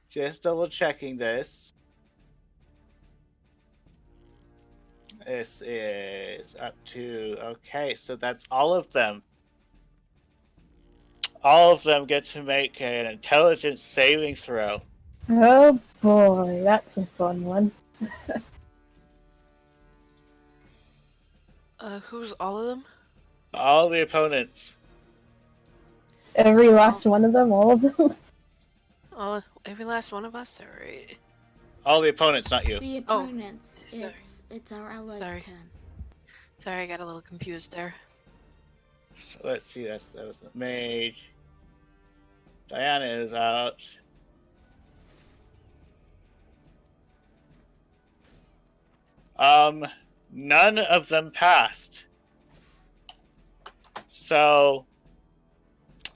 Speaker 2: Just double checking this. This is up to. Okay, so that's all of them. All of them get to make an intelligence saving throw.
Speaker 4: Oh boy, that's a fun one.
Speaker 5: Who's all of them?
Speaker 2: All the opponents.
Speaker 4: Every last one of them, all of them.
Speaker 5: Oh, every last one of us? Alright.
Speaker 2: All the opponents, not you.
Speaker 3: The opponents.
Speaker 5: sorry.
Speaker 3: It's our allies'
Speaker 5: Sorry.
Speaker 3: turn.
Speaker 5: Sorry, I got a little confused there.
Speaker 2: So let's see, that was the mage. Diana is out. None of them passed. So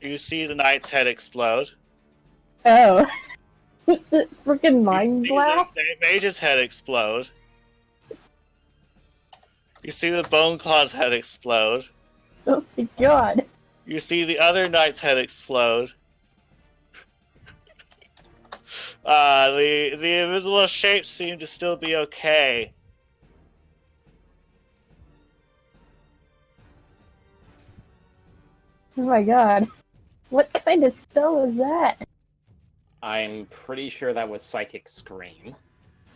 Speaker 2: you see the knight's head explode.
Speaker 4: Oh. What's the freaking
Speaker 2: You
Speaker 4: mind
Speaker 2: see
Speaker 4: blast?
Speaker 2: the mage's head explode. You see the bone claw's head explode.
Speaker 4: Oh my god.
Speaker 2: You see the other knight's head explode. The invisible shapes seem to still be okay.
Speaker 4: Oh my god. What kind of spell is that?
Speaker 6: I'm pretty sure that was Psychic Scream.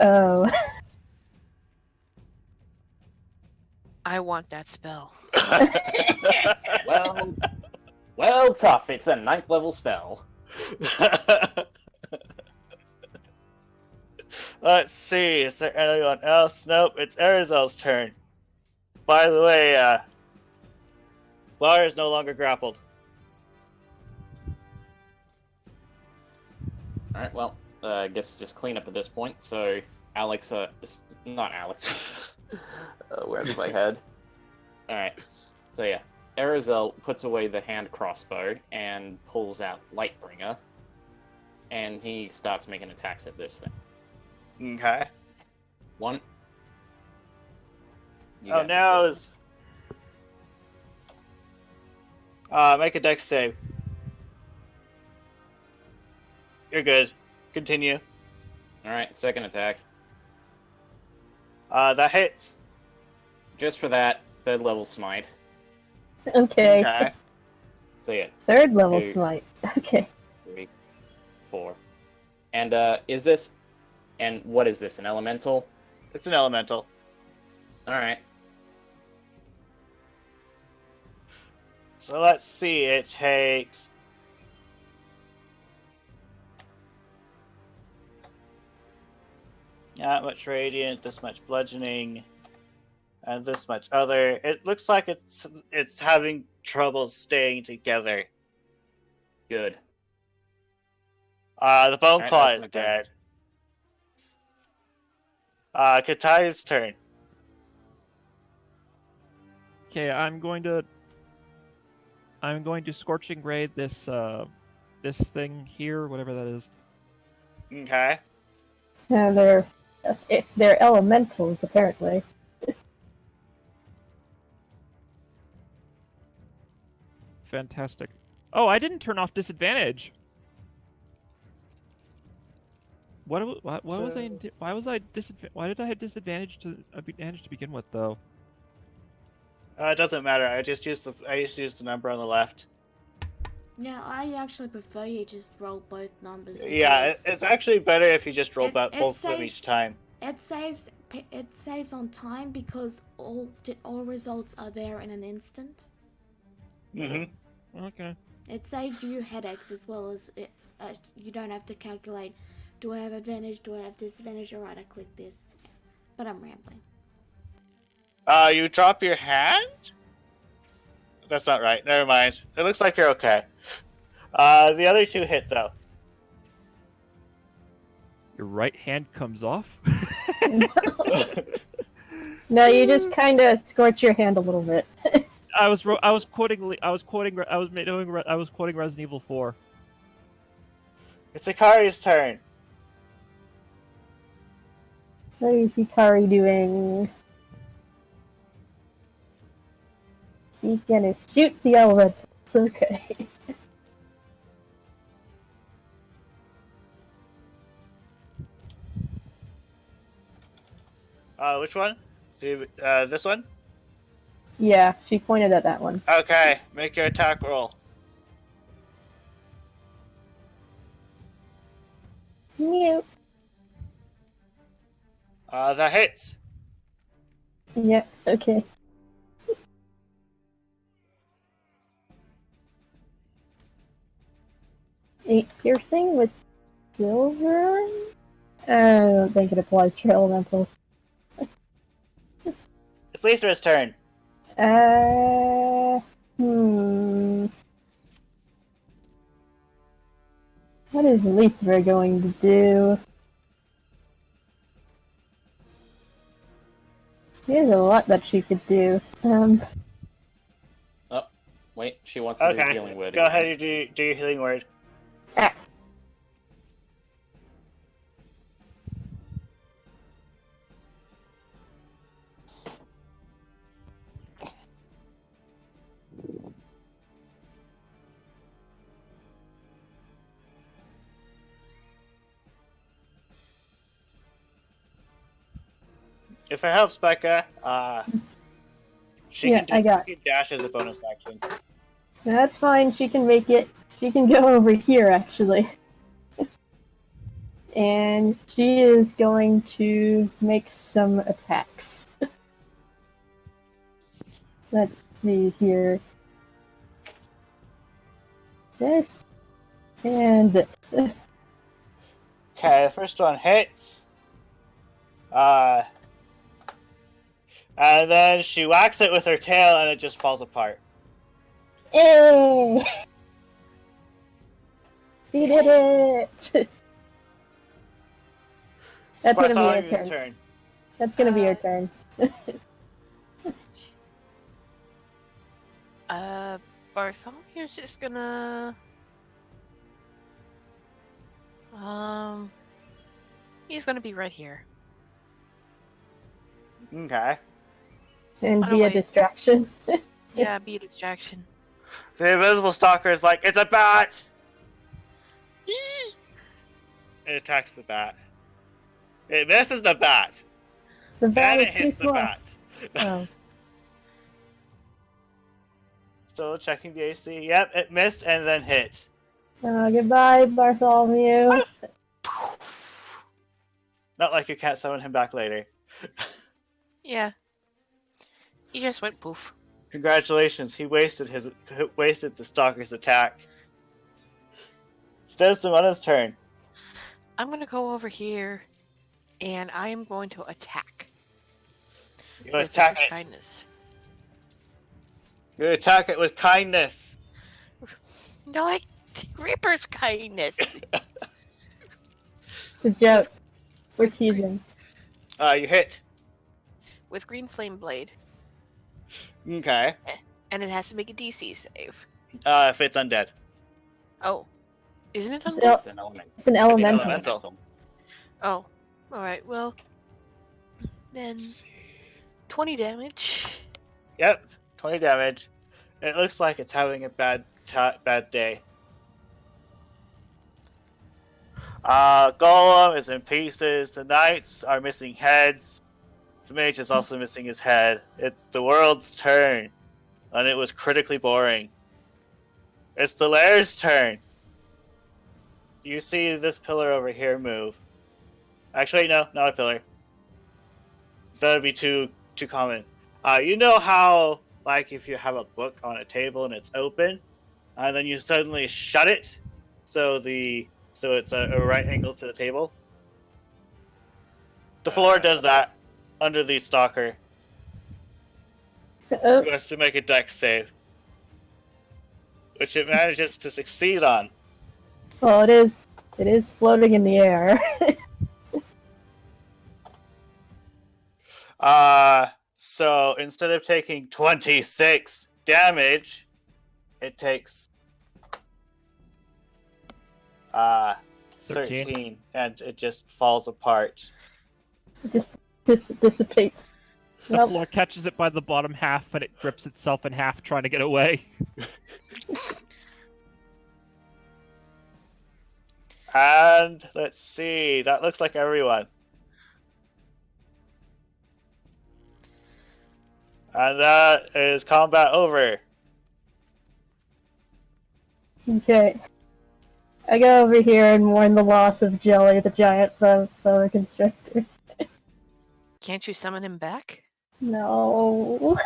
Speaker 4: Oh.
Speaker 5: I want that spell.
Speaker 6: Well, tough. It's a 9th level spell.
Speaker 2: Let's see, is there anyone else? Nope, it's Arizel's turn. By the way, Bar is no longer grappled.
Speaker 6: Alright, well, I guess just clean up at this point. So, Alex, not Alex. Where's my head? Alright, so yeah. Arizel puts away the hand crossbow and pulls out Lightbringer and he starts making attacks at this thing.
Speaker 2: Okay.
Speaker 6: 1. You
Speaker 2: Oh
Speaker 6: got
Speaker 2: no! Make a dex save. You're good. Continue.
Speaker 6: Alright, second attack.
Speaker 2: That hits.
Speaker 6: Just for that, 3rd level smite.
Speaker 4: Okay.
Speaker 2: Okay.
Speaker 6: So yeah,
Speaker 4: 3rd level
Speaker 6: Two.
Speaker 4: smite. Okay.
Speaker 6: 3, 4. And is this... And what is this, an elemental?
Speaker 2: It's an elemental.
Speaker 6: Alright.
Speaker 2: So let's see. It takes. Not much radiant, this much bludgeoning, and this much other. It looks like it's having trouble staying together.
Speaker 6: Good.
Speaker 2: The bone
Speaker 6: Alright,
Speaker 2: claw
Speaker 6: that's
Speaker 2: is
Speaker 6: my turn.
Speaker 2: dead. Katai's turn.
Speaker 7: Okay, I'm going to scorching ray this this thing here, whatever that is.
Speaker 2: Okay.
Speaker 4: Yeah, they're elementals apparently.
Speaker 7: Fantastic. Oh, I didn't turn off disadvantage. Why was I? Why was I Why did I have disadvantage to begin with, though?
Speaker 2: It doesn't matter. I just used the number on the left.
Speaker 3: Yeah, I actually prefer you just roll both numbers.
Speaker 2: Yeah,
Speaker 3: because
Speaker 2: it's actually better if you just roll
Speaker 3: It-
Speaker 2: both
Speaker 3: it
Speaker 2: of them
Speaker 3: saves-
Speaker 2: each time.
Speaker 3: It saves on time because all results are there in an instant.
Speaker 2: Mm-hmm.
Speaker 7: Okay.
Speaker 3: It saves you headaches as well as you don't have to calculate. Do I have advantage? Do I have disadvantage? Alright, I click this. But I'm rambling.
Speaker 2: You drop your hand? That's not right. Never mind. It looks like you're okay. The other two hit, though.
Speaker 7: Your right hand comes off.
Speaker 4: No, you just kind of scorch your hand a little bit.
Speaker 7: I was quoting Resident Evil 4.
Speaker 2: It's Ikari's turn.
Speaker 4: What is Hikari doing? He's gonna shoot the elementals. Okay.
Speaker 2: Which one? See, this one?
Speaker 4: Yeah, she pointed at that one.
Speaker 2: Okay, make your attack roll.
Speaker 4: Meow.
Speaker 2: That hits.
Speaker 4: Yeah, okay. 8 piercing with silver? I don't think it applies to elementals.
Speaker 2: It's Lethra's turn.
Speaker 4: What is Lethra going to do? There's a lot that she could do.
Speaker 6: Oh, wait, she wants to do
Speaker 2: Okay,
Speaker 6: healing word.
Speaker 2: go
Speaker 6: again.
Speaker 2: ahead and do your healing word.
Speaker 4: Ah.
Speaker 2: If it helps, Becca, she
Speaker 4: Yeah, I got
Speaker 2: she can dash as a bonus action.
Speaker 4: That's fine, she can make it. She can go over here, actually. And she is going to make some attacks. Let's see here. This and this.
Speaker 2: Okay, the first one hits. And then she whacks it with her tail and it just falls apart.
Speaker 4: Hey! She did it! That's gonna be your
Speaker 2: Bartholomew's
Speaker 4: turn. That's gonna be your turn.
Speaker 5: Bartholomew's just gonna He's gonna be right here.
Speaker 2: Okay.
Speaker 4: And
Speaker 5: Oh,
Speaker 4: be a
Speaker 5: wait.
Speaker 4: distraction.
Speaker 5: Yeah, be a distraction.
Speaker 2: The invisible stalker is like, it's a bat! It attacks the bat. It misses the bat.
Speaker 4: The bat
Speaker 2: Then it
Speaker 4: is too
Speaker 2: hits the
Speaker 4: small.
Speaker 2: bat.
Speaker 4: Oh.
Speaker 2: Still checking the AC. Yep, it missed and then hit.
Speaker 4: Goodbye, Bartholomew.
Speaker 2: Not like you can't summon him back later.
Speaker 5: Yeah. He just went poof.
Speaker 2: Congratulations, he wasted the stalker's attack. It's Desdemona's turn.
Speaker 5: I'm gonna go over here, and I am going to attack.
Speaker 2: You
Speaker 5: with
Speaker 2: attack
Speaker 5: Reaper's
Speaker 2: it.
Speaker 5: Kindness.
Speaker 2: You attack it with kindness.
Speaker 5: No, Reaper's Kindness.
Speaker 4: It's a joke. We're teasing.
Speaker 2: You hit.
Speaker 5: With Green Flame Blade.
Speaker 2: Okay.
Speaker 5: And it has to make a DC save.
Speaker 2: If it's undead.
Speaker 5: Oh. Isn't it
Speaker 4: It's,
Speaker 5: undead?
Speaker 6: It's an element.
Speaker 4: it's an elemental.
Speaker 2: elemental.
Speaker 5: Oh. Alright, well. Then 20 damage.
Speaker 2: Yep, 20 damage. It looks like it's having a bad day. Golem is in pieces. The knights are missing heads. The mage is also missing his head. It's the world's turn, and it was critically boring. It's the lair's turn. You see this pillar over here move. Actually, no, not a pillar. That would be too common. You know how, like, if you have a book on a table and it's open, and then you suddenly shut it, so it's a right angle to the table? The floor does that under the stalker,
Speaker 4: Oh,
Speaker 2: who has to make a dex save, which it manages to succeed on.
Speaker 4: well, it is floating in the air.
Speaker 2: So instead of taking 26 damage, it takes 13, and it just falls apart.
Speaker 4: It just dissipates.
Speaker 7: The
Speaker 4: Nope.
Speaker 7: floor catches it by the bottom half, and it rips itself in half, trying to get away.
Speaker 2: And let's see, that looks like everyone. And that is combat over.
Speaker 4: Okay. I go over here and mourn the loss of Jelly, the giant boa constrictor.
Speaker 5: Can't you summon him back?
Speaker 4: No.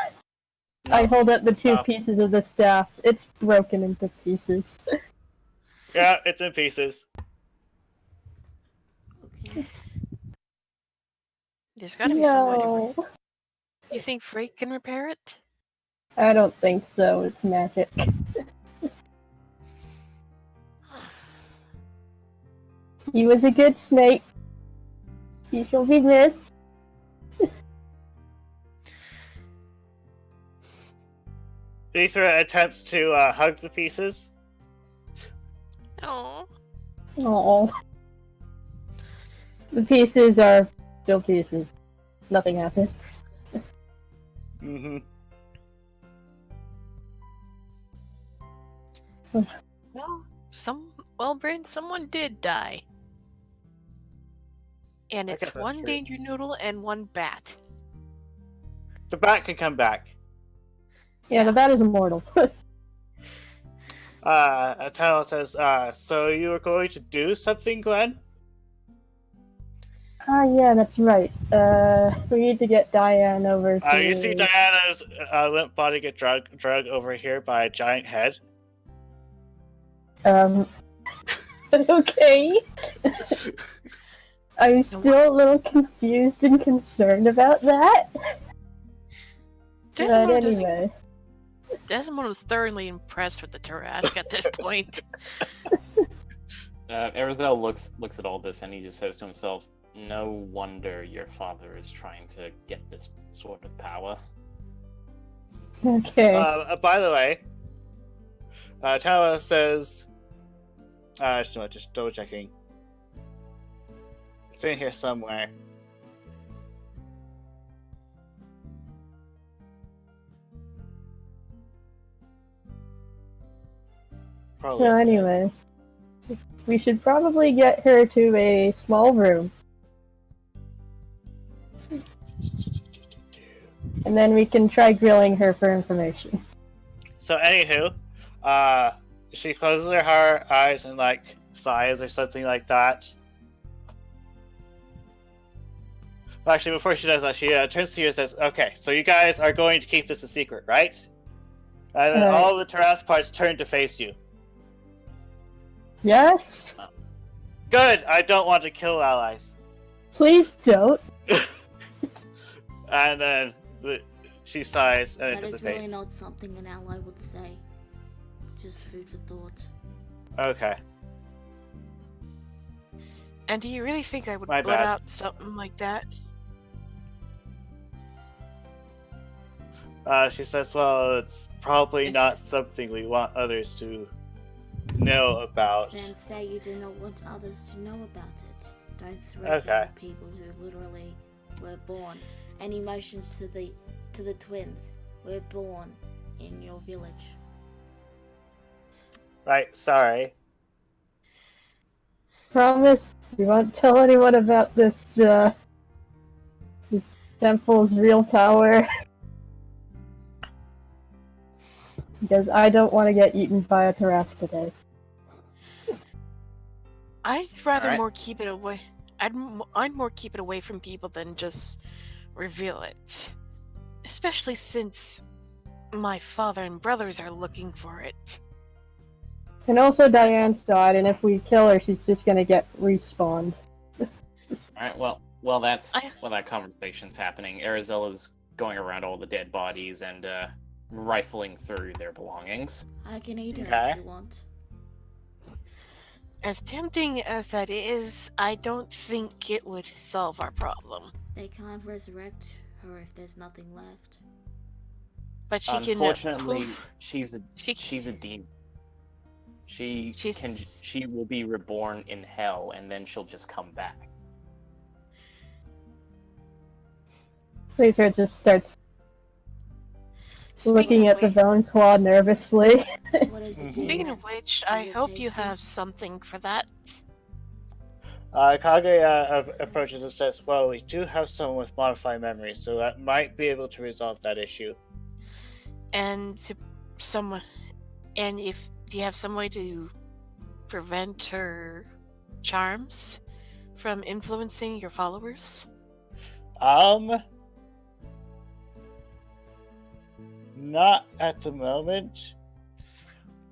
Speaker 6: No,
Speaker 4: I hold up the two
Speaker 6: stop.
Speaker 4: pieces of the staff. It's broken into pieces.
Speaker 2: Yeah, it's in pieces.
Speaker 3: Okay.
Speaker 5: There's gotta be some way.
Speaker 4: No.
Speaker 5: You think Frake can repair it?
Speaker 4: I don't think so. It's magic. He was a good snake. He shall be missed.
Speaker 2: Aethra attempts to hug the pieces.
Speaker 5: Oh.
Speaker 4: Oh. The pieces are still pieces. Nothing happens.
Speaker 2: Mm-hmm.
Speaker 5: Well, Bryn, someone did die. And
Speaker 2: I
Speaker 5: it's
Speaker 2: guess that's
Speaker 5: one
Speaker 2: true.
Speaker 5: danger noodle and one bat.
Speaker 2: The bat can come back.
Speaker 4: Yeah, the bat is immortal.
Speaker 2: Tano says, so you were going to do something, Gwen?
Speaker 4: Yeah, that's right. We need to get Diane over to...
Speaker 2: You see Diana's limp body get drug over here by a giant head.
Speaker 4: Okay. I'm still a little confused and concerned about that. But anyway.
Speaker 5: Desmond was thoroughly impressed with the Tarrasque at this point.
Speaker 6: Arizel looks at all this and he just says to himself, "No wonder your father is trying to get this sort of power."
Speaker 4: Okay.
Speaker 2: By the way, Tano says, just double checking. It's in here somewhere. Probably.
Speaker 4: So anyways, we should probably get her to a small room. And then we can try grilling her for information.
Speaker 2: So anywho, she closes her eyes and like sighs or something like that. Actually, before she does that, she turns to you and says, "Okay, so you guys are going to keep this a secret, right?" And then all of the terrace parts turn to face you.
Speaker 4: Yes?
Speaker 2: Good. I don't want to kill allies.
Speaker 4: Please don't.
Speaker 2: And then she sighs and
Speaker 3: That is
Speaker 2: anticipates.
Speaker 3: really not something an ally would say. Just food for thought.
Speaker 2: Okay.
Speaker 5: And do you really think I would
Speaker 2: My
Speaker 5: let
Speaker 2: bad.
Speaker 5: out something like that?
Speaker 2: She says, "Well, it's probably not something we want others to know about."
Speaker 3: Then say you do not want others to know about it. Don't threaten
Speaker 2: Okay.
Speaker 3: the people who literally were born. And emotions to the twins were born in your village.
Speaker 2: Right. Sorry.
Speaker 4: Promise you won't tell anyone about this, this temple's real power. Because I don't want to get eaten by a Tarrasque.
Speaker 5: I'd rather
Speaker 6: Alright.
Speaker 5: more keep it away. I'd more keep it away from people than just reveal it. Especially since my father and brothers are looking for it.
Speaker 4: And also Diane's died, and if we kill her, she's just gonna get respawned.
Speaker 6: Alright, well, that's while that conversation's happening. Arizella's going around all the dead bodies and rifling through their belongings.
Speaker 3: I can eat it
Speaker 2: Okay.
Speaker 3: if you want.
Speaker 5: As tempting as that is, I don't think it would solve our problem.
Speaker 3: They can't resurrect her if there's nothing left.
Speaker 5: But she can.
Speaker 6: Unfortunately,
Speaker 5: poof.
Speaker 6: she's a demon. She will be reborn in hell, and then she'll just come back.
Speaker 4: Later just starts looking at the bone claw nervously.
Speaker 3: What is it?
Speaker 5: Speaking of which, I hope you have something for that.
Speaker 2: Kage approaches and says, "Well, we do have someone with modified memory, so that might be able to resolve that issue."
Speaker 5: And if do you have some way to prevent her charms from influencing your followers?
Speaker 2: Not at the moment.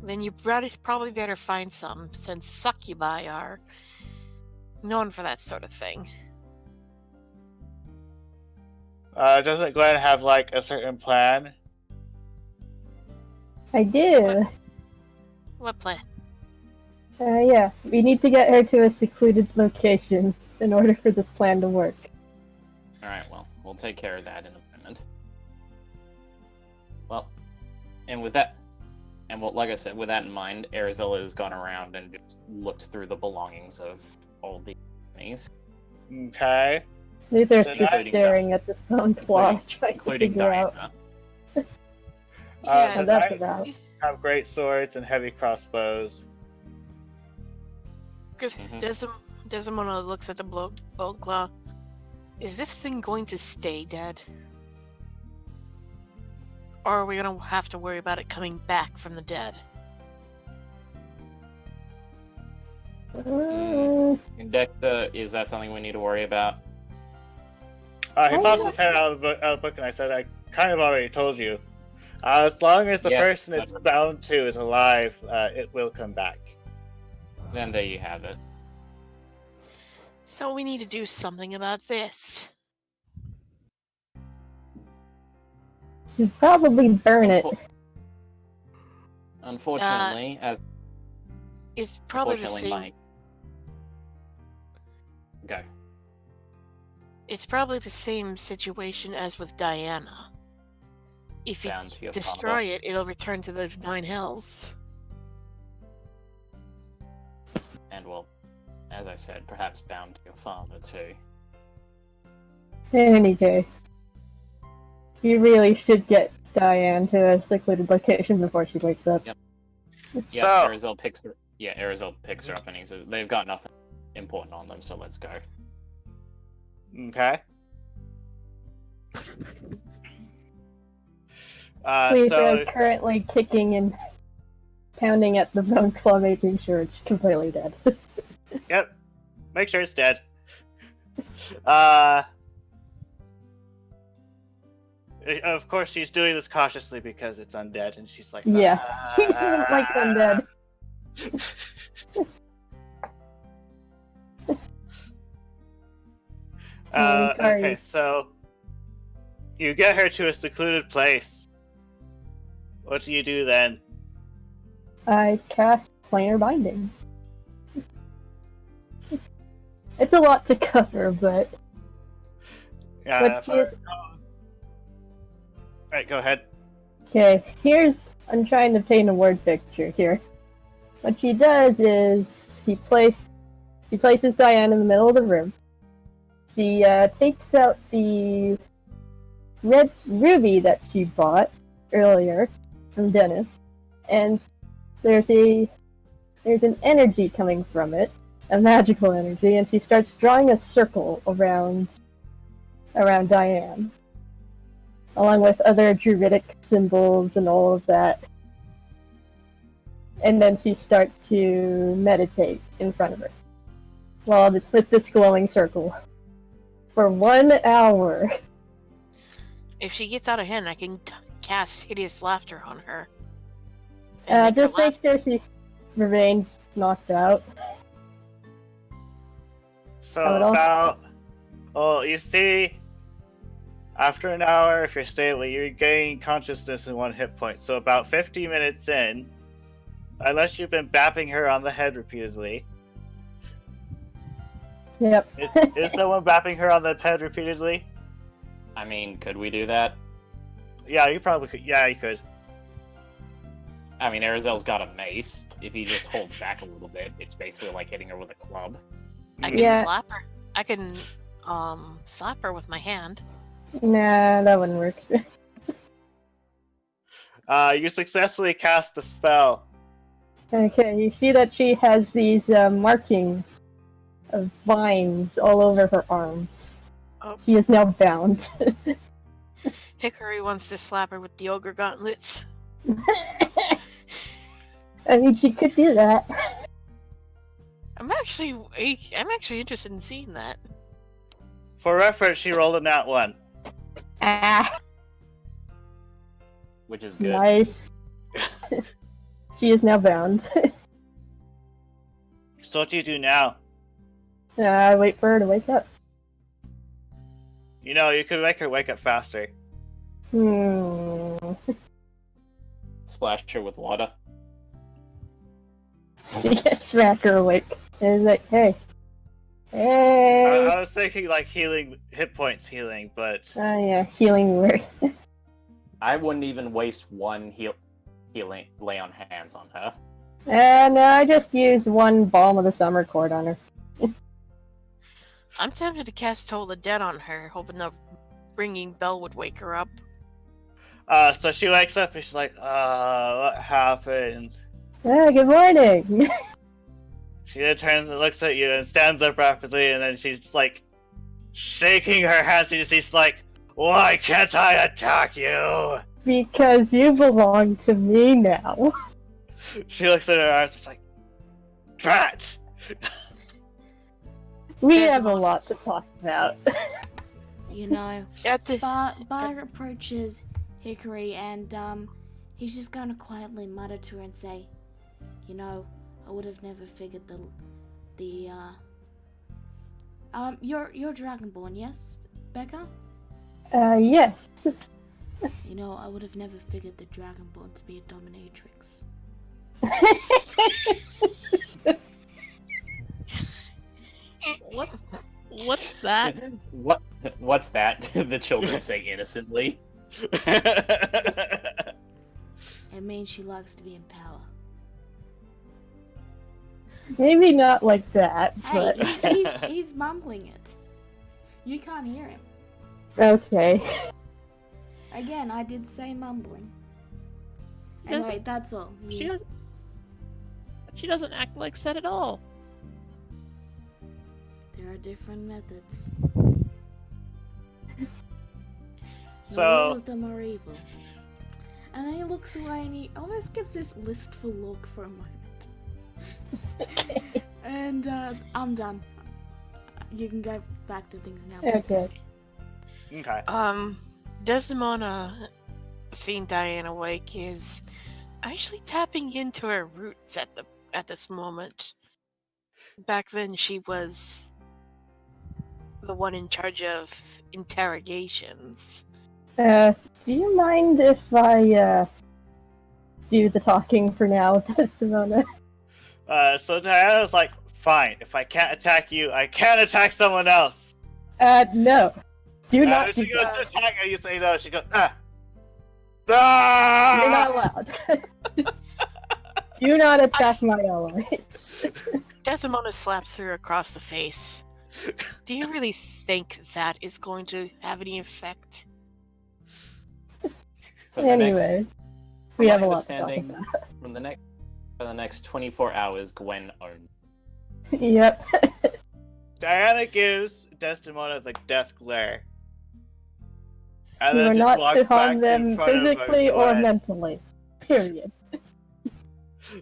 Speaker 5: Then you probably better find some, since succubi are known for that sort of thing.
Speaker 2: Doesn't Glenn have like a certain plan?
Speaker 4: I do.
Speaker 5: What plan?
Speaker 4: Yeah, we need to get her to a secluded location in order for this plan to work.
Speaker 6: Alright, well, we'll take care of that in a moment. Well, and with that, like I said, with that in mind, Arizella has gone around and just looked through the belongings of all the enemies,
Speaker 2: Okay.
Speaker 4: They're
Speaker 2: Then
Speaker 4: just
Speaker 2: I-
Speaker 4: staring at this bone claw, trying to
Speaker 6: including
Speaker 4: figure out
Speaker 6: Diana.
Speaker 5: Yeah,
Speaker 4: what that's
Speaker 2: I
Speaker 4: about.
Speaker 2: have great swords and heavy crossbows.
Speaker 5: Because
Speaker 6: Mhm.
Speaker 5: Desdemona looks at the bone claw. Is this thing going to stay dead? Or are we gonna have to worry about it coming back from the dead?
Speaker 6: Indecta, is that something we need to worry about?
Speaker 2: He pops his head out of the book, and I said, "I kind of already told you. As long as the
Speaker 6: Yes,
Speaker 2: person it's
Speaker 6: that's-
Speaker 2: bound to is alive, it will come back."
Speaker 6: Then there you have it.
Speaker 5: So we need to do something about this.
Speaker 4: You probably burn it.
Speaker 6: Unfortunately,
Speaker 5: It's probably the same.
Speaker 6: my... Go.
Speaker 5: It's probably the same situation as with Diana. If you
Speaker 6: Down to your
Speaker 5: destroy
Speaker 6: father.
Speaker 5: it, it'll return to the Nine Hells.
Speaker 6: And as I said, perhaps bound to your father too.
Speaker 4: In any case, you really should get Diane to a secluded location before she wakes up.
Speaker 6: Yep.
Speaker 2: So-
Speaker 6: Yeah, Arizal picks her. Yeah, Arizal picks her up and he says, "They've got nothing important on them, so let's go."
Speaker 2: Okay.
Speaker 4: Lisa is currently kicking and pounding at the bone claw, making sure it's completely dead.
Speaker 2: Yep. Make sure it's dead. Of course, she's doing this cautiously because it's undead, and she's like,
Speaker 4: Yeah, she doesn't like undead.
Speaker 2: Okay, so you get her to a secluded place. What do you do then?
Speaker 4: I cast Planar Binding. It's a lot to cover, but
Speaker 2: Alright, go ahead.
Speaker 4: okay. I'm trying to paint a word picture here. What she does is she places Diane in the middle of the room. She takes out the red ruby that she bought earlier from Dennis, and there's an energy coming from it, a magical energy, and she starts drawing a circle around Diane, along with other druidic symbols and all of that. And then she starts to meditate in front of her, with this glowing circle, for 1 hour.
Speaker 5: If she gets out of hand, I can cast Hideous Laughter on her. And make her
Speaker 4: Just make
Speaker 5: laugh.
Speaker 4: sure she remains knocked out.
Speaker 2: So
Speaker 4: I would also-
Speaker 2: well, you see, after an hour, if you're stable, you regain consciousness in 1 hit point. So about 50 minutes in, unless you've been bapping her on the head repeatedly.
Speaker 4: Yep.
Speaker 2: Is someone bapping her on the head repeatedly?
Speaker 6: I mean, could we do that?
Speaker 2: Yeah, you probably could. Yeah, you could.
Speaker 6: I mean, Arizal's got a mace. If he just holds back a little bit, it's basically like hitting her with a club.
Speaker 5: I can
Speaker 4: Yeah.
Speaker 5: slap her. I can slap her with my hand.
Speaker 4: Nah, that wouldn't work.
Speaker 2: You successfully cast the spell.
Speaker 4: Okay, you see that she has these markings of vines all over her arms.
Speaker 5: Oh.
Speaker 4: She is now bound.
Speaker 5: Hickory wants to slap her with the ogre gauntlets.
Speaker 4: I mean, she could do that.
Speaker 5: I'm actually interested in seeing that.
Speaker 2: For reference, she rolled a nat 1.
Speaker 4: Ah,
Speaker 6: Which is good.
Speaker 4: nice. She is now bound.
Speaker 2: So what do you do now?
Speaker 4: I wait for her to wake up.
Speaker 2: You know, you could make her wake up faster.
Speaker 6: Splash her with water.
Speaker 4: Smack her awake. And it's like, hey.
Speaker 2: I was thinking like healing, hit points healing, but
Speaker 4: Yeah, healing word.
Speaker 6: I wouldn't even waste one healing lay on hands on her.
Speaker 4: No, I just used 1 Balm of the Summer Cord on her.
Speaker 5: I'm tempted to cast Toll the Dead on her, hoping the ringing bell would wake her up.
Speaker 2: so she wakes up and she's like, what happened?
Speaker 4: Good morning.
Speaker 2: She then turns and looks at you and stands up rapidly, and then she's like shaking her hands. She's like, why can't I attack you?
Speaker 4: Because you belong to me now.
Speaker 2: She looks at her arms. She's like, drat.
Speaker 4: We
Speaker 5: There's
Speaker 4: have a
Speaker 5: one.
Speaker 4: lot to talk about.
Speaker 3: You know,
Speaker 5: At the-
Speaker 3: Bar approaches Hickory and he's just going to quietly mutter to her and say, you know, I would have never figured you're Dragonborn, yes, Becca?
Speaker 4: Yes.
Speaker 3: You know, I would have never figured the Dragonborn to be a dominatrix.
Speaker 5: What's that?
Speaker 6: What's that? The children say innocently.
Speaker 3: It means she likes to be in power.
Speaker 4: Maybe not like that,
Speaker 3: Hey,
Speaker 4: but
Speaker 3: he's mumbling it. You can't hear him.
Speaker 4: okay.
Speaker 3: Again, I did say mumbling.
Speaker 7: She doesn't-
Speaker 3: Anyway, that's all.
Speaker 7: She doesn't act like Set at all.
Speaker 3: There are different methods. Not all
Speaker 2: So,
Speaker 3: of them are evil. And then he looks away and he almost gets this listful look for a moment. And I'm done. You can go back to things now.
Speaker 4: Okay.
Speaker 2: okay.
Speaker 5: Desdemona, seeing Diana awake, is actually tapping into her roots at this moment. Back then, she was the one in charge of interrogations.
Speaker 4: Do you mind if I do the talking for now, Desdemona?
Speaker 2: So Diana's like, fine, if I can't attack you, I can attack someone else.
Speaker 4: No. Do
Speaker 2: And
Speaker 4: not
Speaker 2: when
Speaker 4: do
Speaker 2: she goes
Speaker 4: that.
Speaker 2: to attack and you say no, she goes,
Speaker 4: You're
Speaker 2: ah!
Speaker 4: not allowed. Do not attack my allies.
Speaker 5: Desdemona slaps her across the face. Do you really think that is going to have any effect?
Speaker 6: For the
Speaker 4: Anyway, we
Speaker 6: my
Speaker 4: have a lot to talk
Speaker 6: understanding,
Speaker 4: about.
Speaker 6: For the next 24 hours, Gwen owns.
Speaker 4: Yep.
Speaker 2: Diana gives Desdemona the death glare. And
Speaker 4: You
Speaker 2: then
Speaker 4: are
Speaker 2: just
Speaker 4: not
Speaker 2: walks
Speaker 4: to harm
Speaker 2: back in
Speaker 4: them
Speaker 2: front of her,
Speaker 4: physically
Speaker 2: go
Speaker 4: or
Speaker 2: ahead.
Speaker 4: mentally. Period.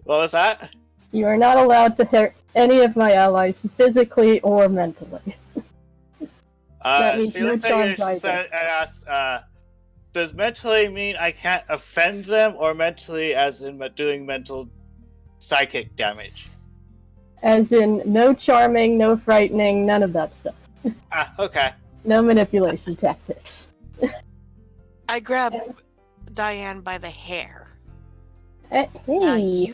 Speaker 2: What was that?
Speaker 4: You are not allowed to hurt any of my allies physically or mentally. That means
Speaker 2: She
Speaker 4: no
Speaker 2: looks at you and
Speaker 4: charms
Speaker 2: she
Speaker 4: either.
Speaker 2: asks, does mentally mean I can't offend them, or mentally as in doing mental psychic damage?
Speaker 4: As in, no charming, no frightening, none of that stuff.
Speaker 2: Okay.
Speaker 4: No manipulation tactics.
Speaker 5: I grab Diane by the hair.
Speaker 4: Hey.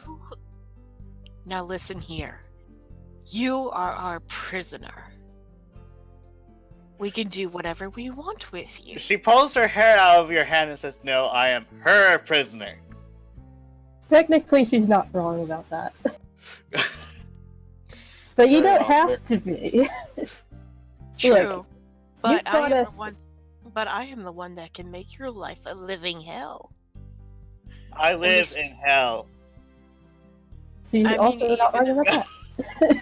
Speaker 5: Now listen here. You are our prisoner. We can do whatever we want with you.
Speaker 2: She pulls her hair out of your hand and says, no, I am her prisoner.
Speaker 4: Technically, she's not wrong about that. But you
Speaker 6: Very
Speaker 4: don't
Speaker 6: well,
Speaker 4: have to be.
Speaker 5: True. But I
Speaker 4: taught
Speaker 5: am
Speaker 4: us-
Speaker 5: the one I am the one that can make your life a living hell.
Speaker 2: I live
Speaker 5: this-
Speaker 2: in hell.
Speaker 4: She's
Speaker 5: I mean,
Speaker 4: also not wrong
Speaker 5: even
Speaker 4: about that.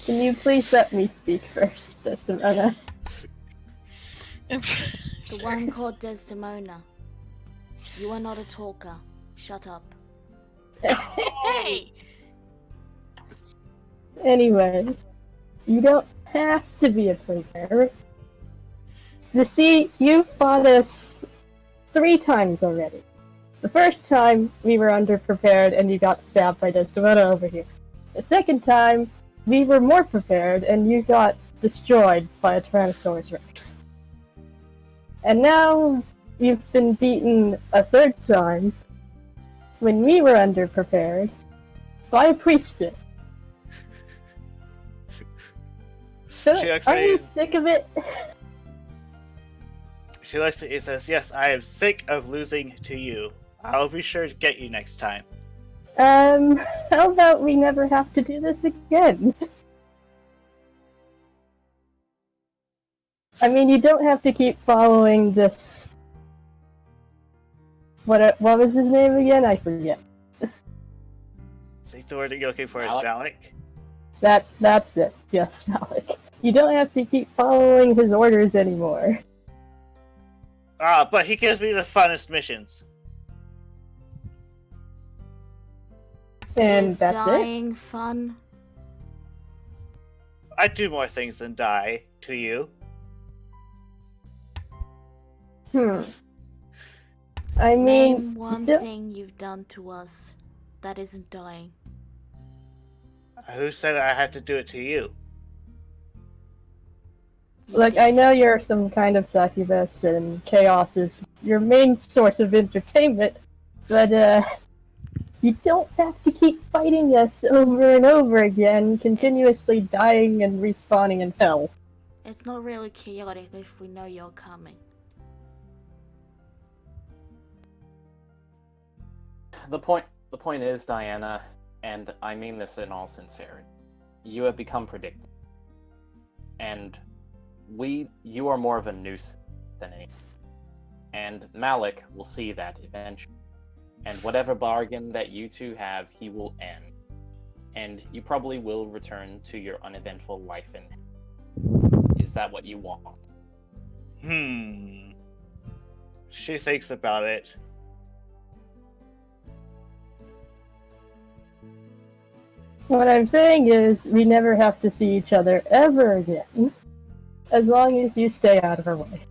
Speaker 4: Can you please let me speak first, Desdemona?
Speaker 3: The one called Desdemona. You are not a talker. Shut up.
Speaker 5: Hey!
Speaker 4: Anyway, you don't have to be a prisoner. You see, you fought us 3 times already. The first time, we were underprepared and you got stabbed by Desdemona over here. The second time, we were more prepared and you got destroyed by a Tyrannosaurus Rex. And now, you've been beaten a 3rd time, when we were underprepared, by a priestess. So,
Speaker 2: She looks
Speaker 4: are
Speaker 2: at
Speaker 4: you
Speaker 2: you.
Speaker 4: sick of it?
Speaker 2: She looks at you and says, yes, I am sick of losing to you. I'll be sure to get you next time.
Speaker 4: How about we never have to do this again? I mean, you don't have to keep following this... What was his name again? I forget.
Speaker 2: See the word that you're looking for is
Speaker 6: Malik?
Speaker 2: Malik.
Speaker 4: That's it. Yes, Malik. You don't have to keep following his orders anymore.
Speaker 2: But he gives me the funnest missions.
Speaker 4: And
Speaker 3: Is
Speaker 4: that's it?
Speaker 3: dying fun?
Speaker 2: I do more things than die to you.
Speaker 4: I mean,
Speaker 3: Name one
Speaker 4: you-
Speaker 3: thing you've done to us that isn't dying.
Speaker 2: Who said I had to do it to you?
Speaker 3: You
Speaker 4: Look,
Speaker 3: did.
Speaker 4: I know you're some kind of succubus and chaos is your main source of entertainment, but you don't have to keep fighting us over and over again, continuously dying and respawning in hell.
Speaker 3: It's not really chaotic if we know you're coming.
Speaker 6: The point is, Diana, and I mean this in all sincerity. You have become predictable. And you are more of a nuisance than anything. And Malik will see that eventually. And whatever bargain that you two have, he will end. And you probably will return to your uneventful life in hell. Is that what you want?
Speaker 2: She thinks about it.
Speaker 4: What I'm saying is, we never have to see each other ever again. As long as you stay out of her way.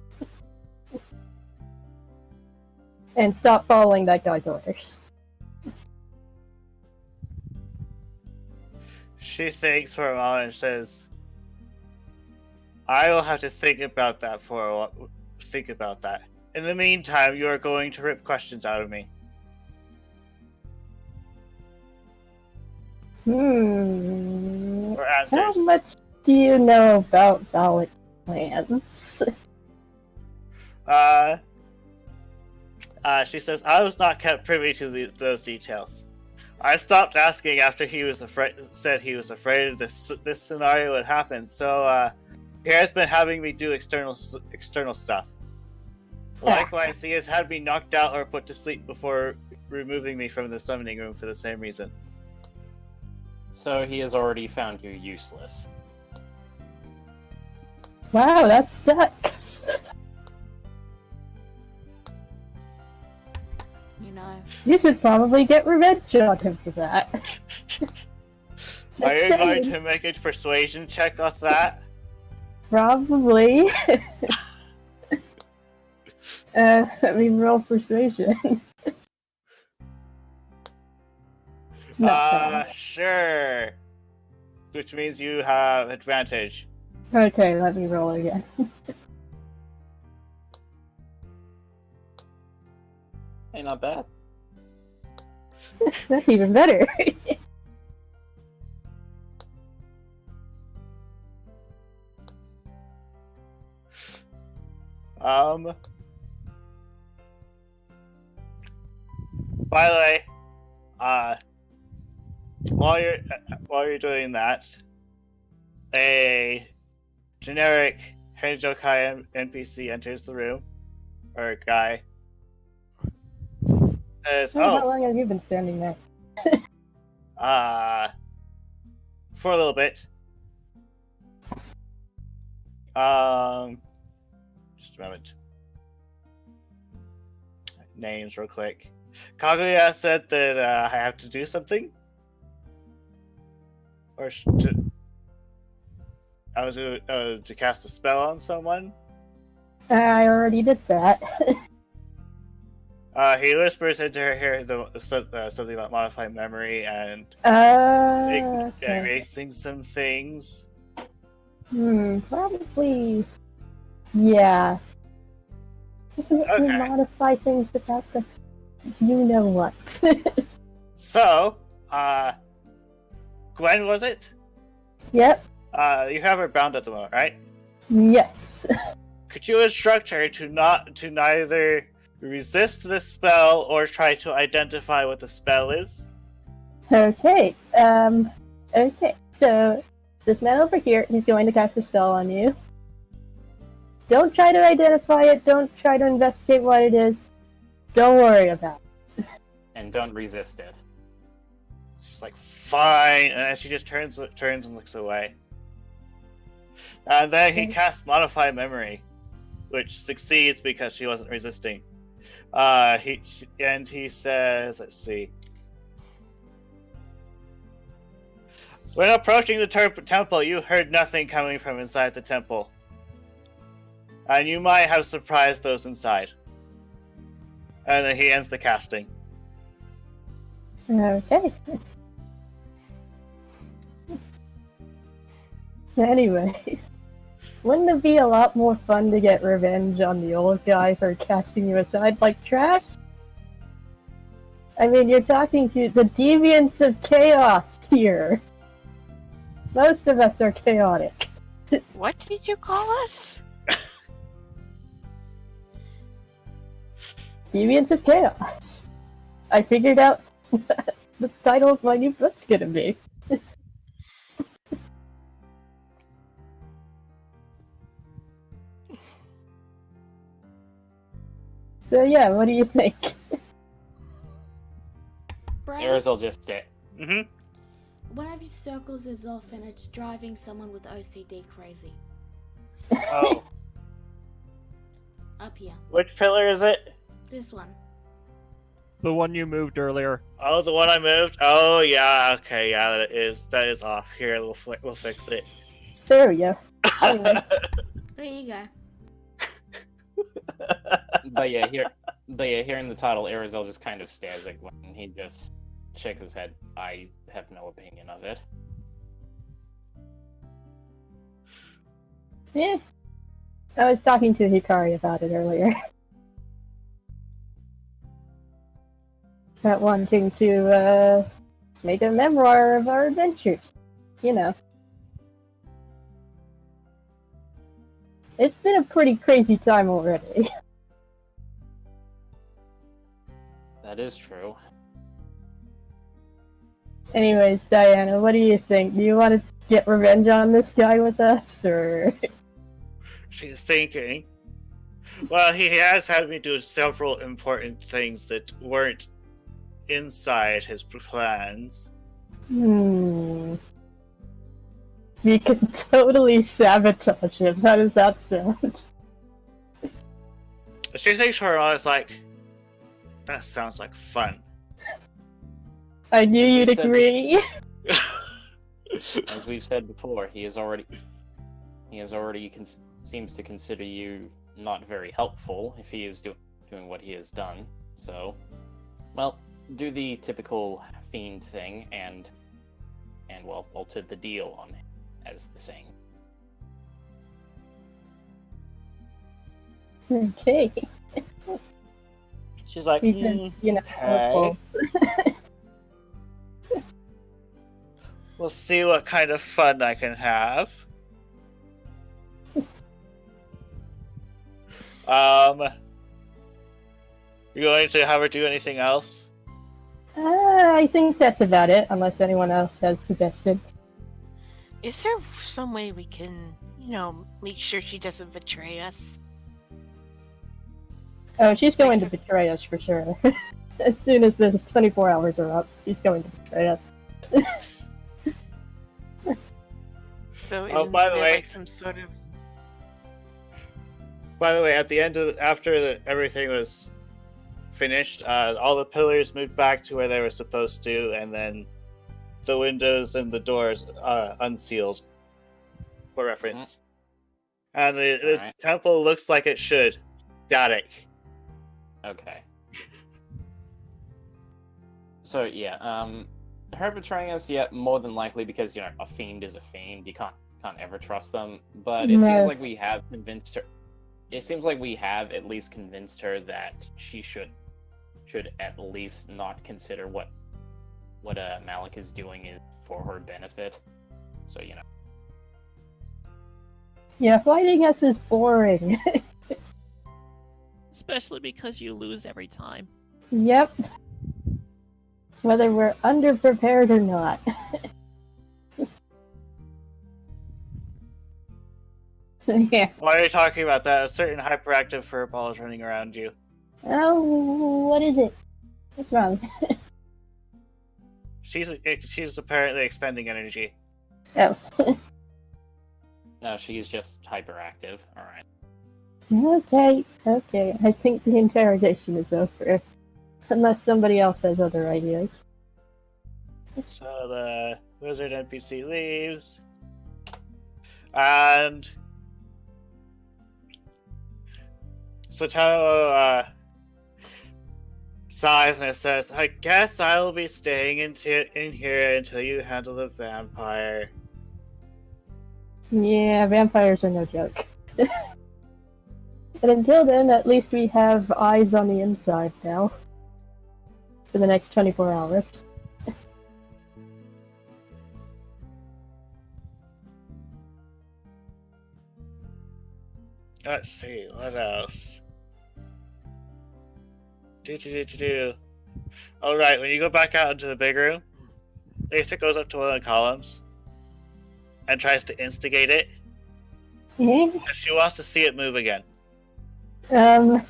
Speaker 4: And stop following that guy's orders.
Speaker 2: She thinks for a moment and says, I will have to think about that for a while. Think about that. In the meantime, you are going to rip questions out of me. Or answers.
Speaker 4: How much do you know about Valak plans?
Speaker 2: She says, I was not kept privy to those details. I stopped asking after he was said he was afraid of this scenario would happen, so he has been having me do external stuff. Likewise, he has had me knocked out or put to sleep before removing me from the summoning room for the same reason.
Speaker 6: So he has already found you useless.
Speaker 4: Wow, that sucks.
Speaker 3: You know.
Speaker 4: You should probably get revenge on him for that.
Speaker 2: Are you going to make a persuasion check off that?
Speaker 4: Probably. Let me roll persuasion. It's not bad.
Speaker 2: Sure. Which means you have advantage.
Speaker 4: Okay, let me roll again.
Speaker 6: Hey, not bad.
Speaker 4: That's even better.
Speaker 2: By the way, while you're doing that, a generic Henjokai NPC enters the room, or a guy. Says,
Speaker 4: How long have you been standing there?
Speaker 2: for a little bit. Just a moment. Names real quick. Kaguya said that I have to do something. Or I was to cast a spell on someone.
Speaker 4: I already did that.
Speaker 2: He whispers into her ear something about modifying memory and erasing some things.
Speaker 4: Probably. Yeah. Doesn't really
Speaker 2: Okay.
Speaker 4: modify things about the. You know what?
Speaker 2: So, Gwen, was it?
Speaker 4: Yep.
Speaker 2: You have her bound at the moment, right?
Speaker 4: Yes.
Speaker 2: Could you instruct her to neither resist the spell or try to identify what the spell is?
Speaker 4: Okay. Okay. So, this man over here, he's going to cast a spell on you. Don't try to identify it. Don't try to investigate what it is. Don't worry about it.
Speaker 6: And don't resist it.
Speaker 2: She's like, fine, and then she just turns and looks away. And then he casts Modify Memory, which succeeds because she wasn't resisting. He says, let's see. When approaching the temple, you heard nothing coming from inside the temple. And you might have surprised those inside. And then he ends the casting.
Speaker 4: Okay. Anyways, wouldn't it be a lot more fun to get revenge on the old guy for casting you aside like trash? I mean, you're talking to the Deviants of Chaos here. Most of us are chaotic.
Speaker 5: What did you call us?
Speaker 4: Deviants of Chaos. I figured out the title of my new book's gonna be. So yeah, what do you think?
Speaker 3: Brian,
Speaker 6: Arizal just sit.
Speaker 2: Mm-hmm.
Speaker 3: one of your circles is off and it's driving someone with OCD crazy.
Speaker 2: Oh,
Speaker 3: Up here.
Speaker 2: which pillar is it?
Speaker 3: This one.
Speaker 7: The one you moved earlier.
Speaker 2: Oh, the one I moved? Oh, yeah, okay, yeah, that is off. Here, we'll fix it.
Speaker 4: There we go. Anyway.
Speaker 3: There you go.
Speaker 6: But yeah, hearing the title, Arizal just kind of stares at Gwen, and he just shakes his head. I have no opinion of it.
Speaker 4: Yeah. I was talking to Hikari about it earlier. About wanting to, make a memoir of our adventures. You know. It's been a pretty crazy time already.
Speaker 6: That is true.
Speaker 4: Anyways, Diana, what do you think? Do you want to get revenge on this guy with us, or...?
Speaker 2: She's thinking. Well, he has had me do several important things that weren't inside his plans.
Speaker 4: We could totally sabotage him. How does that sound?
Speaker 2: She thinks for a while, it's like, that sounds like fun.
Speaker 4: I knew you'd
Speaker 6: Said-
Speaker 4: agree.
Speaker 6: As we've said before, he has already seems to consider you not very helpful if he is doing what he has done. So, well, do the typical fiend thing and well, alter the deal on him, as the saying.
Speaker 4: Okay.
Speaker 2: She's like,
Speaker 4: We can, you know,
Speaker 2: okay. We'll see what kind of fun I can have. You going to have her do anything else?
Speaker 4: I think that's about it, unless anyone else has suggestions.
Speaker 5: Is there some way we can, make sure she doesn't betray us?
Speaker 4: Oh, she's going to
Speaker 5: Thanks.
Speaker 4: betray us for sure. As soon as the 24 hours are up, she's going to betray us.
Speaker 5: So
Speaker 2: Oh,
Speaker 5: isn't
Speaker 2: by the
Speaker 5: there
Speaker 2: way-
Speaker 5: like some sort of...
Speaker 2: By the way, at the end of everything was finished, all the pillars moved back to where they were supposed to, and then the windows and the doors unsealed for reference. And the
Speaker 6: Alright.
Speaker 2: temple looks like it should. Static.
Speaker 6: Okay. So yeah, her betraying us, yeah, more than likely because a fiend is a fiend. You can't ever trust them. But it
Speaker 4: No.
Speaker 6: seems like we have convinced her. It seems like we have at least convinced her that she should at least not consider what Malik is doing is for her benefit. So
Speaker 4: Yeah, fighting us is boring.
Speaker 7: Especially because you lose every time.
Speaker 4: Yep. Whether we're underprepared or not. Yeah.
Speaker 2: Why are you talking about that? A certain hyperactive furball is running around you.
Speaker 4: Oh, what is it? What's wrong?
Speaker 2: She's apparently expending energy.
Speaker 4: Oh.
Speaker 6: no, she's just hyperactive. All right.
Speaker 4: Okay. I think the interrogation is over. Unless somebody else has other ideas.
Speaker 2: So the wizard NPC leaves. And Satano sighs and says, I guess I'll be staying in here until you handle the vampire.
Speaker 4: Yeah, vampires are no joke. But until then, at least we have eyes on the inside now. For the next 24 hours.
Speaker 2: Let's see, what else? Alright, when you go back out into the big room, Aether goes up to one of the columns and tries to instigate it.
Speaker 4: Eh?
Speaker 2: And she wants to see it move again.
Speaker 6: That's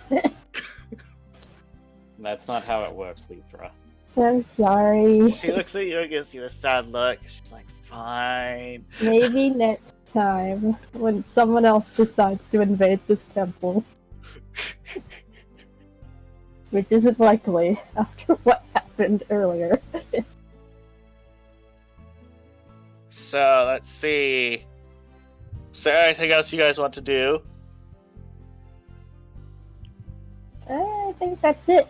Speaker 6: not how it works, Lithra.
Speaker 4: I'm sorry.
Speaker 2: She looks at you and gives you a sad look. She's like, fine.
Speaker 4: Maybe next time, when someone else decides to invade this temple. Which isn't likely, after what happened earlier.
Speaker 2: So, let's see. Is there anything else you guys want to do?
Speaker 4: I think that's it.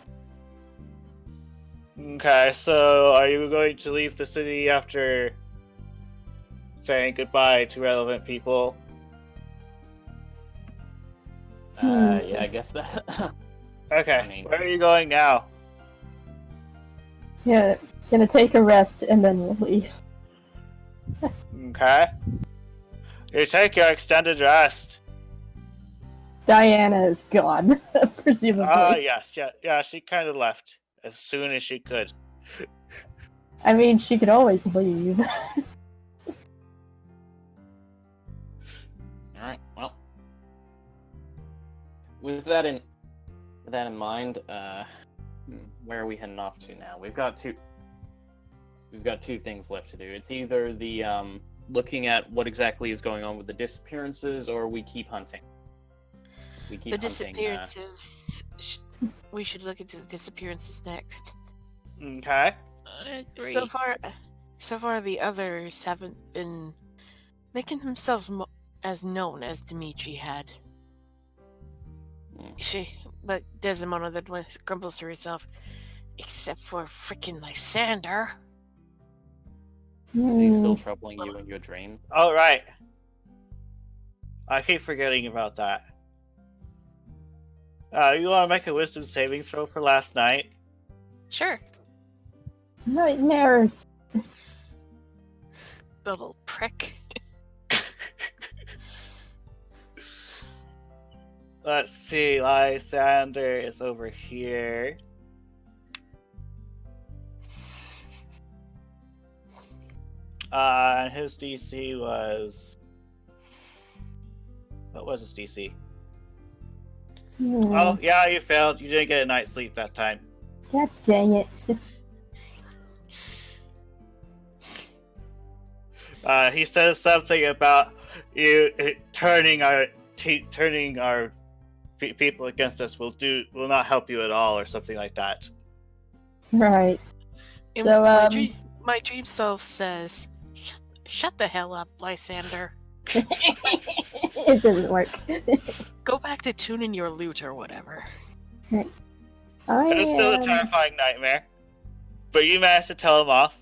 Speaker 2: Okay, so are you going to leave the city after saying goodbye to relevant people?
Speaker 6: Yeah, I guess that.
Speaker 2: Okay,
Speaker 6: I mean-
Speaker 2: where are you going now?
Speaker 4: Yeah, gonna take a rest and then we'll leave.
Speaker 2: Okay. You take your extended rest.
Speaker 4: Diana is gone, presumably.
Speaker 2: Yes, yeah, she kind of left as soon as she could.
Speaker 4: I mean, she could always leave.
Speaker 6: Alright, well. With that in mind, where are we heading off to now? We've got two things left to do. It's either the looking at what exactly is going on with the disappearances, or we keep hunting. We keep
Speaker 5: The
Speaker 6: hunting,
Speaker 5: disappearances. We should look into the disappearances next.
Speaker 2: Okay.
Speaker 7: I agree.
Speaker 5: So far, the others haven't been making themselves as known as Dimitri had. But Desdemona then grumbles to herself, except for frickin' Lysander.
Speaker 6: Is he still troubling you in your dreams?
Speaker 2: All right. I keep forgetting about that. You want to make a wisdom saving throw for last night?
Speaker 5: Sure.
Speaker 4: Nightmares.
Speaker 5: The little prick.
Speaker 2: Let's see. Lysander is over here. His DC was... What was his DC? Oh, yeah, you failed. You didn't get a night's sleep that time.
Speaker 4: God dang it.
Speaker 2: He says something about you turning our people against us will not help you at all, or something like that.
Speaker 4: Right.
Speaker 5: And
Speaker 4: So,
Speaker 5: my dream self says, "Shut the hell up, Lysander.
Speaker 4: It doesn't work.
Speaker 5: Go back to tuning your lute or whatever."
Speaker 2: It's still a terrifying nightmare, but you managed to tell him off.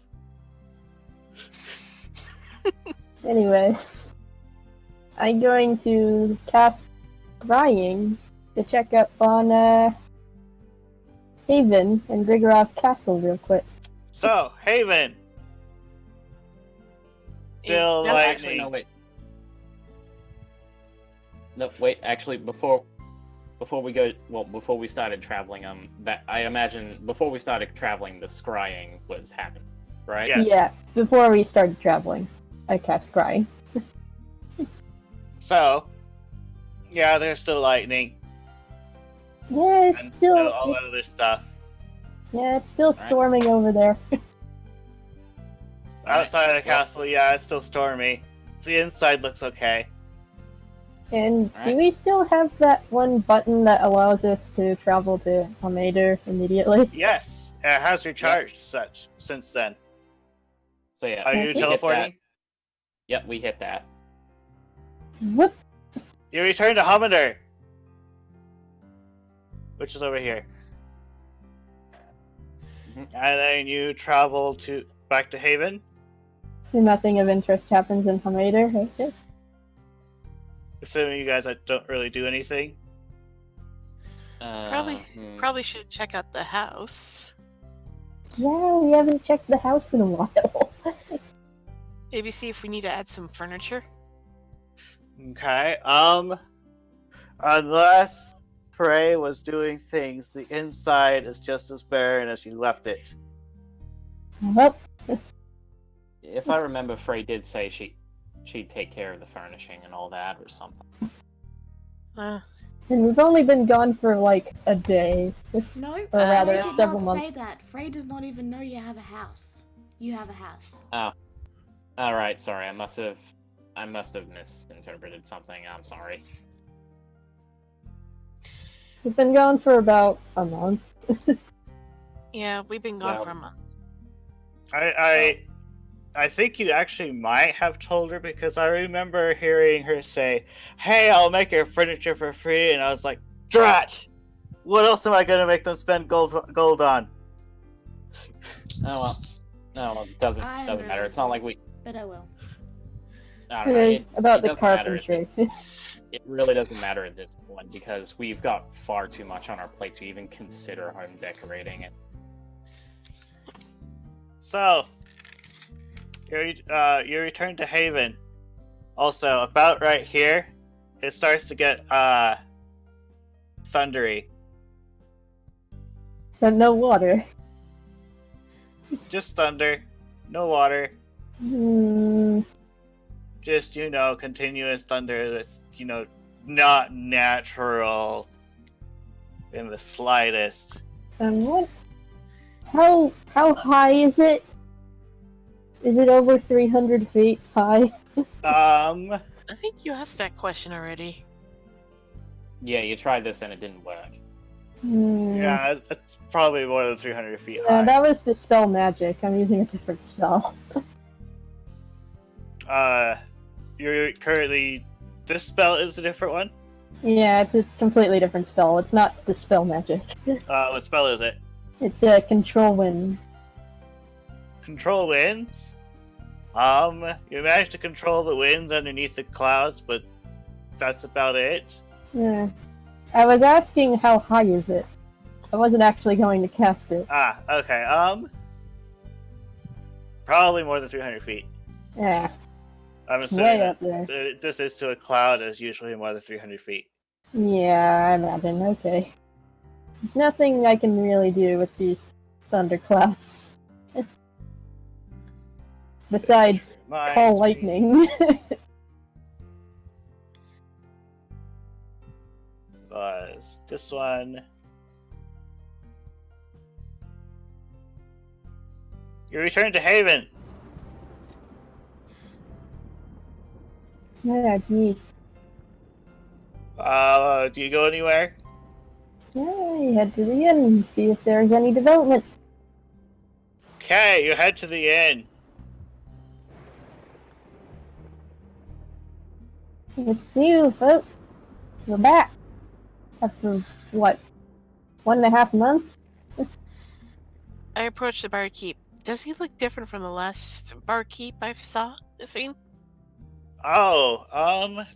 Speaker 4: Anyways, I'm going to cast Scrying to check up on Haven and Grigorov Castle real quick.
Speaker 2: So, Haven. Still
Speaker 5: No,
Speaker 2: lightning.
Speaker 6: Actually, no, wait. No, wait. Actually, before we started traveling, I imagine before we started traveling, the scrying was happening, right?
Speaker 2: Yes.
Speaker 4: Yeah, before we started traveling, I cast Scrying.
Speaker 2: So, yeah, there's still lightning
Speaker 4: Yeah, it's
Speaker 2: and
Speaker 4: still
Speaker 2: all that other stuff.
Speaker 4: yeah, it's still storming over there.
Speaker 2: Outside of the castle, yeah, it's still stormy. The inside looks okay.
Speaker 4: And do
Speaker 6: Alright.
Speaker 4: we still have that one button that allows us to travel to Almeida immediately?
Speaker 2: Yes, it has recharged since then.
Speaker 6: So yeah,
Speaker 2: Are
Speaker 6: we
Speaker 2: you
Speaker 6: hit that.
Speaker 2: teleporting?
Speaker 6: Yep, we hit that.
Speaker 4: What?
Speaker 2: You return to Humminor, which is over here.
Speaker 6: Mhm.
Speaker 2: And then you travel back to Haven.
Speaker 4: Nothing of interest happens in Almeida, okay?
Speaker 2: Assuming you guys don't really do anything.
Speaker 5: Probably should check out the house.
Speaker 4: Yeah, we haven't checked the house in a while.
Speaker 5: Maybe see if we need to add some furniture.
Speaker 2: Okay. Unless Frey was doing things, the inside is just as barren as you left it.
Speaker 4: Well,
Speaker 6: If I remember, Frey did say she'd take care of the furnishing and all that or something.
Speaker 4: and we've only been gone for like a day.
Speaker 3: No,
Speaker 4: Or rather,
Speaker 3: Frey did
Speaker 4: several
Speaker 3: not
Speaker 4: months.
Speaker 3: say that. Frey does not even know you have a house. You have a house.
Speaker 6: Oh. Alright, sorry, I must have misinterpreted something. I'm sorry.
Speaker 4: We've been gone for about a month.
Speaker 5: Yeah, we've been gone
Speaker 6: Yeah.
Speaker 5: for a month.
Speaker 2: I think you actually might have told her, because I remember hearing her say, "Hey, I'll make your furniture for free," and I was like, "Drat! What else am I gonna make them spend gold on?"
Speaker 6: Oh well. No, well, it doesn't
Speaker 3: I
Speaker 6: matter. It's not like we.
Speaker 3: But I will.
Speaker 6: I don't know.
Speaker 4: It is about
Speaker 6: it
Speaker 4: the
Speaker 6: doesn't matter.
Speaker 4: carpentry.
Speaker 6: It really doesn't matter at this point because we've got far too much on our plate to even consider home decorating it.
Speaker 2: So, you return to Haven. Also, about right here, it starts to get thundery.
Speaker 4: But no water.
Speaker 2: Just thunder, no water.
Speaker 4: Hmm.
Speaker 2: Just, continuous thunder that's, not natural in the slightest.
Speaker 4: What? How high is it? Is it over 300 feet high?
Speaker 5: I think you asked that question already.
Speaker 6: Yeah, you tried this and it didn't work.
Speaker 2: Yeah, it's probably more than 300 feet
Speaker 4: No,
Speaker 2: high.
Speaker 4: that was Dispel Magic. I'm using a different spell.
Speaker 2: You're currently... This spell is a different one?
Speaker 4: Yeah, it's a completely different spell. It's not Dispel Magic.
Speaker 2: What spell is it?
Speaker 4: It's a Control Wind.
Speaker 2: Control winds? You managed to control the winds underneath the clouds, but that's about it.
Speaker 4: Yeah. I was asking how high is it. I wasn't actually going to cast it.
Speaker 2: Okay, probably more than 300 feet.
Speaker 4: Yeah,
Speaker 2: I'm assuming
Speaker 4: way
Speaker 2: that
Speaker 4: up there.
Speaker 2: this is to a cloud is usually more than 300 feet.
Speaker 4: Yeah, I imagine. Okay. There's nothing I can really do with these thunderclouds. Besides
Speaker 2: Reminds
Speaker 4: call
Speaker 2: me-
Speaker 4: lightning.
Speaker 2: Was this one? You return to Haven.
Speaker 4: Yeah, geez.
Speaker 2: Do you go anywhere?
Speaker 4: Yeah, you head to the inn and see if there's any development.
Speaker 2: Okay, you head to the inn.
Speaker 4: It's new, folks. We're back. After, what, 1.5 months?
Speaker 5: I approached the barkeep. Does he look different from the last barkeep I've seen?
Speaker 2: Oh,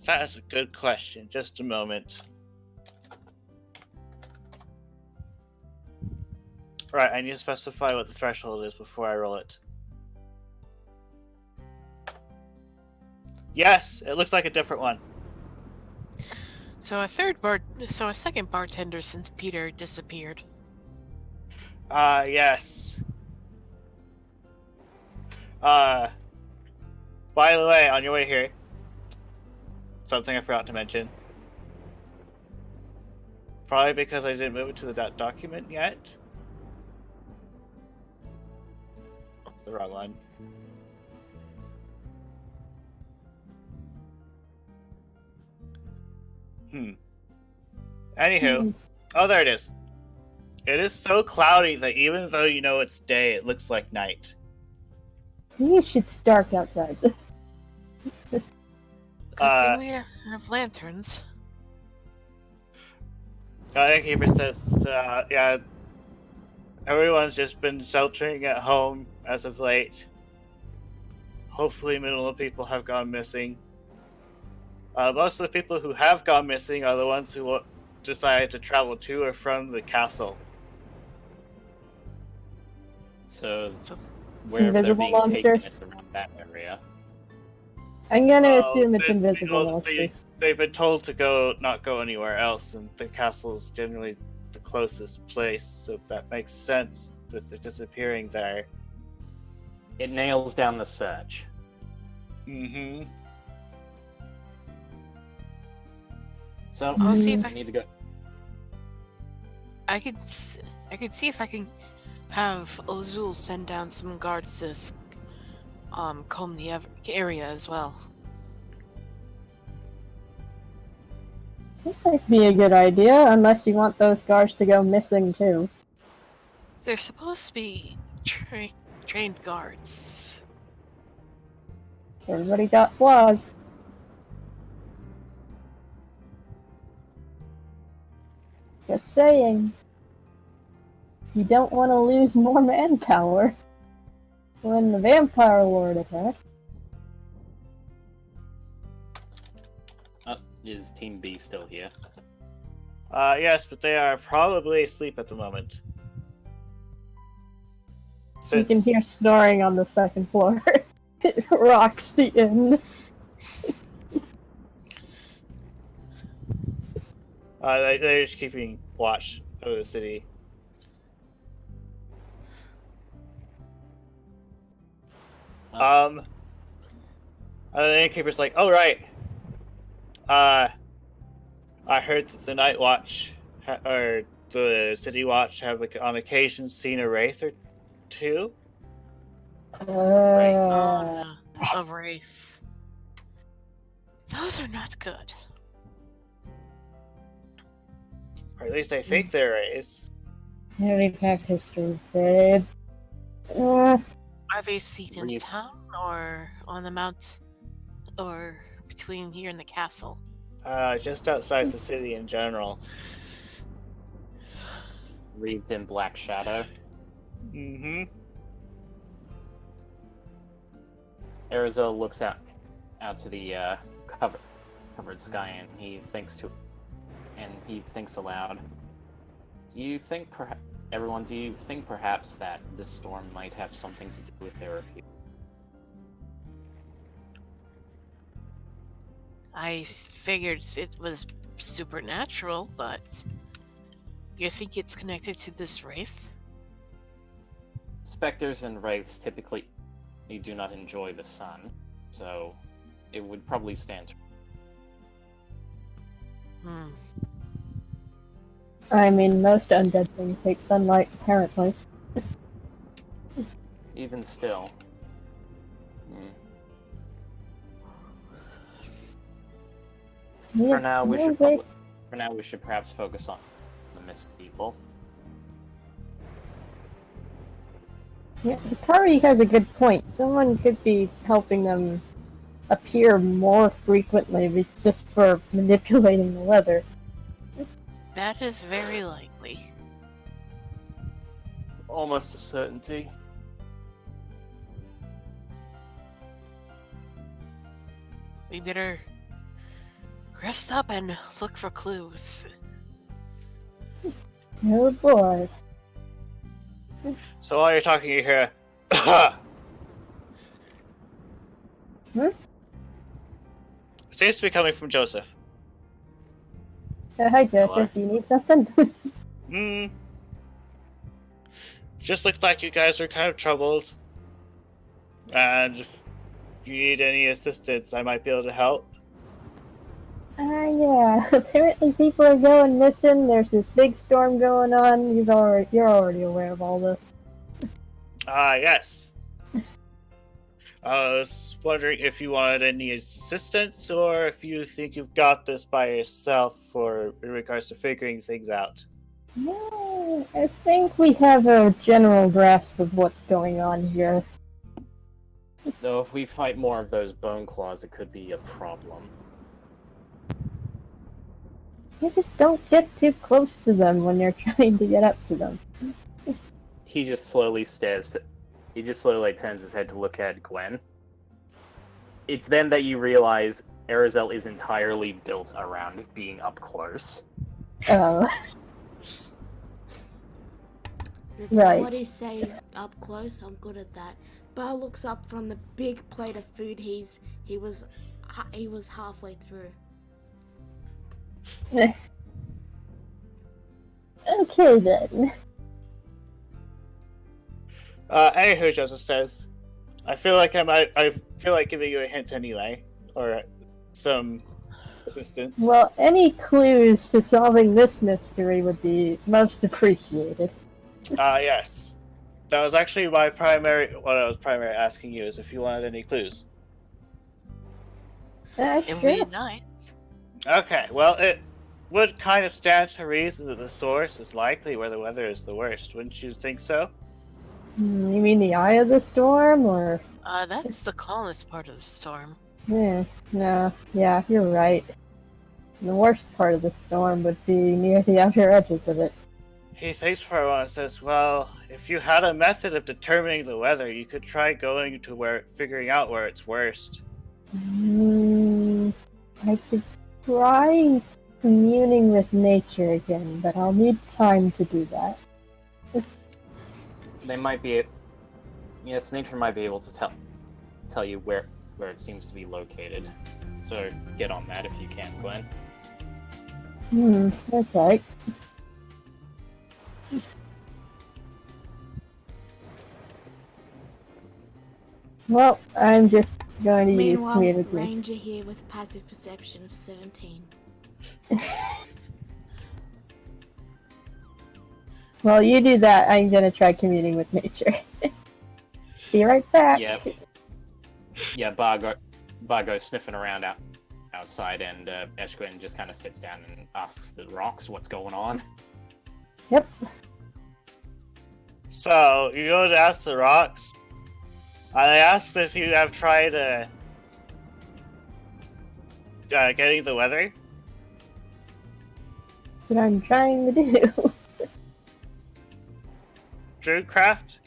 Speaker 2: that is a good question. Just a moment. Right, I need to specify what the threshold is before I roll it. Yes, it looks like a different one.
Speaker 5: So a second bartender since Peter disappeared.
Speaker 2: Yes. By the way, on your way here, something I forgot to mention. Probably because I didn't move it to that document yet. That's the wrong one. Anywho, oh, there it is. It is so cloudy that even though you know it's day, it looks like night.
Speaker 4: Maybe it's dark outside.
Speaker 5: Good thing we have lanterns.
Speaker 2: Innkeeper says, yeah, everyone's just been sheltering at home as of late. Hopefully minimal people have gone missing. Most of the people who have gone missing are the ones who decided to travel to or from the castle.
Speaker 6: So wherever they're
Speaker 4: Invisible
Speaker 6: being taken
Speaker 4: monsters?
Speaker 6: is around that area.
Speaker 4: I'm gonna
Speaker 2: Well,
Speaker 4: assume it's
Speaker 2: you
Speaker 4: invisible
Speaker 2: know,
Speaker 4: monsters.
Speaker 2: they've been told to not go anywhere else, and the castle is generally the closest place, so that makes sense with the disappearing there.
Speaker 6: It nails down the search.
Speaker 2: Mm-hmm.
Speaker 6: So
Speaker 5: I'll see if
Speaker 6: I need to go.
Speaker 5: I could see if I can have Ozul send down some guards to comb the area as well.
Speaker 4: That might be a good idea, unless you want those guards to go missing too.
Speaker 5: They're supposed to be trained guards.
Speaker 4: Everybody got flaws. Just saying. You don't want to lose more manpower when the vampire lord attacks.
Speaker 6: Is Team B still here?
Speaker 2: Yes, but they are probably asleep at the moment.
Speaker 4: You can hear snoring on the second floor. It rocks the inn.
Speaker 2: They're just keeping watch over the city. And the innkeeper's like, "Oh right, I heard that the Night Watch or the City Watch have on occasion seen a wraith or two."
Speaker 5: Oh no, a wraith. Those are not good.
Speaker 2: Or at least I think they're wraiths.
Speaker 4: Heavy pack history, babe.
Speaker 5: Are they seen in
Speaker 6: Wraith.
Speaker 5: town or on the mount, or between here and the castle?
Speaker 2: Just outside the city in general.
Speaker 6: Wreathed in black shadow.
Speaker 2: Mm-hmm.
Speaker 6: Arizona looks out to the covered sky, and he thinks aloud. Do you think perhaps that this storm might have something to do with their appeal?
Speaker 5: I figured it was supernatural, but you think it's connected to this wraith?
Speaker 6: Spectres and wraiths typically do not enjoy the sun, so it would probably stand to...
Speaker 4: I mean, most undead things hate sunlight, apparently.
Speaker 6: Even still. For now, we should perhaps focus on the missing people.
Speaker 4: Yeah, Hikari has a good point. Someone could be helping them appear more frequently just for manipulating the weather.
Speaker 5: That is very likely.
Speaker 6: Almost a certainty.
Speaker 5: We better rest up and look for clues.
Speaker 4: Oh boy.
Speaker 2: So while you're talking, you hear, seems to be coming from Joseph.
Speaker 4: Hi Joseph, do you need something?
Speaker 2: Just looked like you guys were kind of troubled. And if you need any assistance, I might be able to help.
Speaker 4: Yeah. Apparently people are going missing. There's this big storm going on. You're already aware of all this.
Speaker 2: Yes. I was wondering if you wanted any assistance, or if you think you've got this by yourself in regards to figuring things out.
Speaker 4: No, I think we have a general grasp of what's going on here.
Speaker 6: Though if we fight more of those bone claws, it could be a problem.
Speaker 4: You just don't get too close to them when you're trying to get up to them.
Speaker 6: He just slowly turns his head to look at Gwen. It's then that you realize Arizel is entirely built around being up close.
Speaker 4: Oh.
Speaker 3: Did
Speaker 4: Right.
Speaker 3: somebody say up close? I'm good at that. Bar looks up from the big plate of food he was halfway through.
Speaker 4: Okay then.
Speaker 2: Anywho, Joseph says, I feel like giving you a hint anyway, or some assistance.
Speaker 4: Well, any clues to solving this mystery would be most appreciated.
Speaker 2: Yes. That was actually what I was primarily asking you, is if you wanted any clues.
Speaker 5: And
Speaker 4: Sure.
Speaker 5: reunite.
Speaker 2: Okay, well, it would kind of stand to reason that the source is likely where the weather is the worst. Wouldn't you think so?
Speaker 4: You mean the eye of the storm, or?
Speaker 5: That's the calmest part of the storm.
Speaker 4: Yeah, you're right. The worst part of the storm would be near the outer edges of it.
Speaker 2: He thinks for a while and says, well, if you had a method of determining the weather, you could try going to figuring out where it's worst.
Speaker 4: I could try communing with nature again, but I'll need time to do that.
Speaker 6: They might be. Yes, nature might be able to tell you where it seems to be located. So get on that if you can, Glenn.
Speaker 4: That's right. Well, I'm just going to use
Speaker 3: Meanwhile,
Speaker 4: community.
Speaker 3: Ranger here with passive perception of 17.
Speaker 4: Well, you do that. I'm gonna try communing with nature. Be right back.
Speaker 6: Yeah, Bar goes sniffing around outside, and Eshquin just kind of sits down and asks the rocks what's going on.
Speaker 4: Yep.
Speaker 2: So, you go to ask the rocks. I asked if you have tried getting the weather.
Speaker 4: That's what I'm trying to do.
Speaker 2: Druidcraft?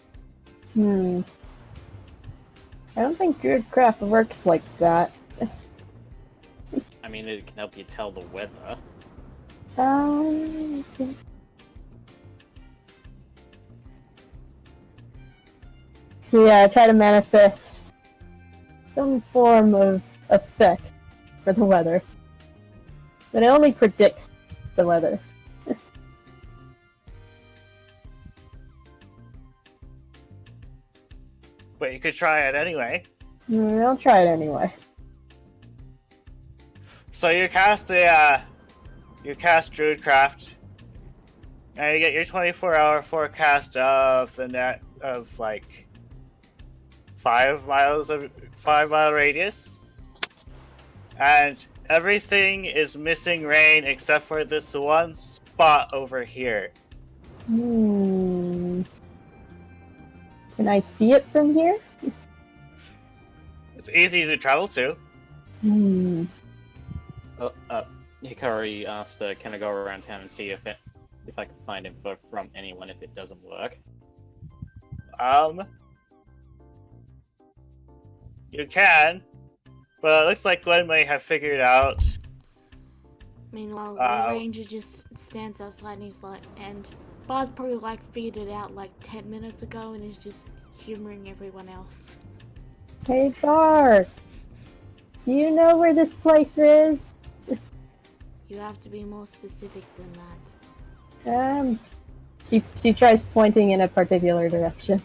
Speaker 4: I don't think Druidcraft works like that.
Speaker 6: I mean, it can help you tell the weather.
Speaker 4: Yeah, try to manifest some form of effect for the weather. But it only predicts the weather.
Speaker 2: But you could try it anyway.
Speaker 4: I'll try it anyway.
Speaker 2: So you cast Druidcraft, and you get your 24-hour forecast of the net of like 5 mile radius, and everything is missing rain except for this one spot over here.
Speaker 4: Can I see it from here?
Speaker 2: It's easy to travel to.
Speaker 6: Hikari asked, can I go around town and see if I can find info from anyone if it doesn't work?
Speaker 2: You can, but it looks like Gwen may have figured out.
Speaker 3: Meanwhile, the ranger just stands outside and he's like, and Bar's probably like figured it out like 10 minutes ago and is just humoring everyone else.
Speaker 4: Hey, Bar! Do you know where this place is?
Speaker 3: You have to be more specific than that.
Speaker 4: She tries pointing in a particular direction.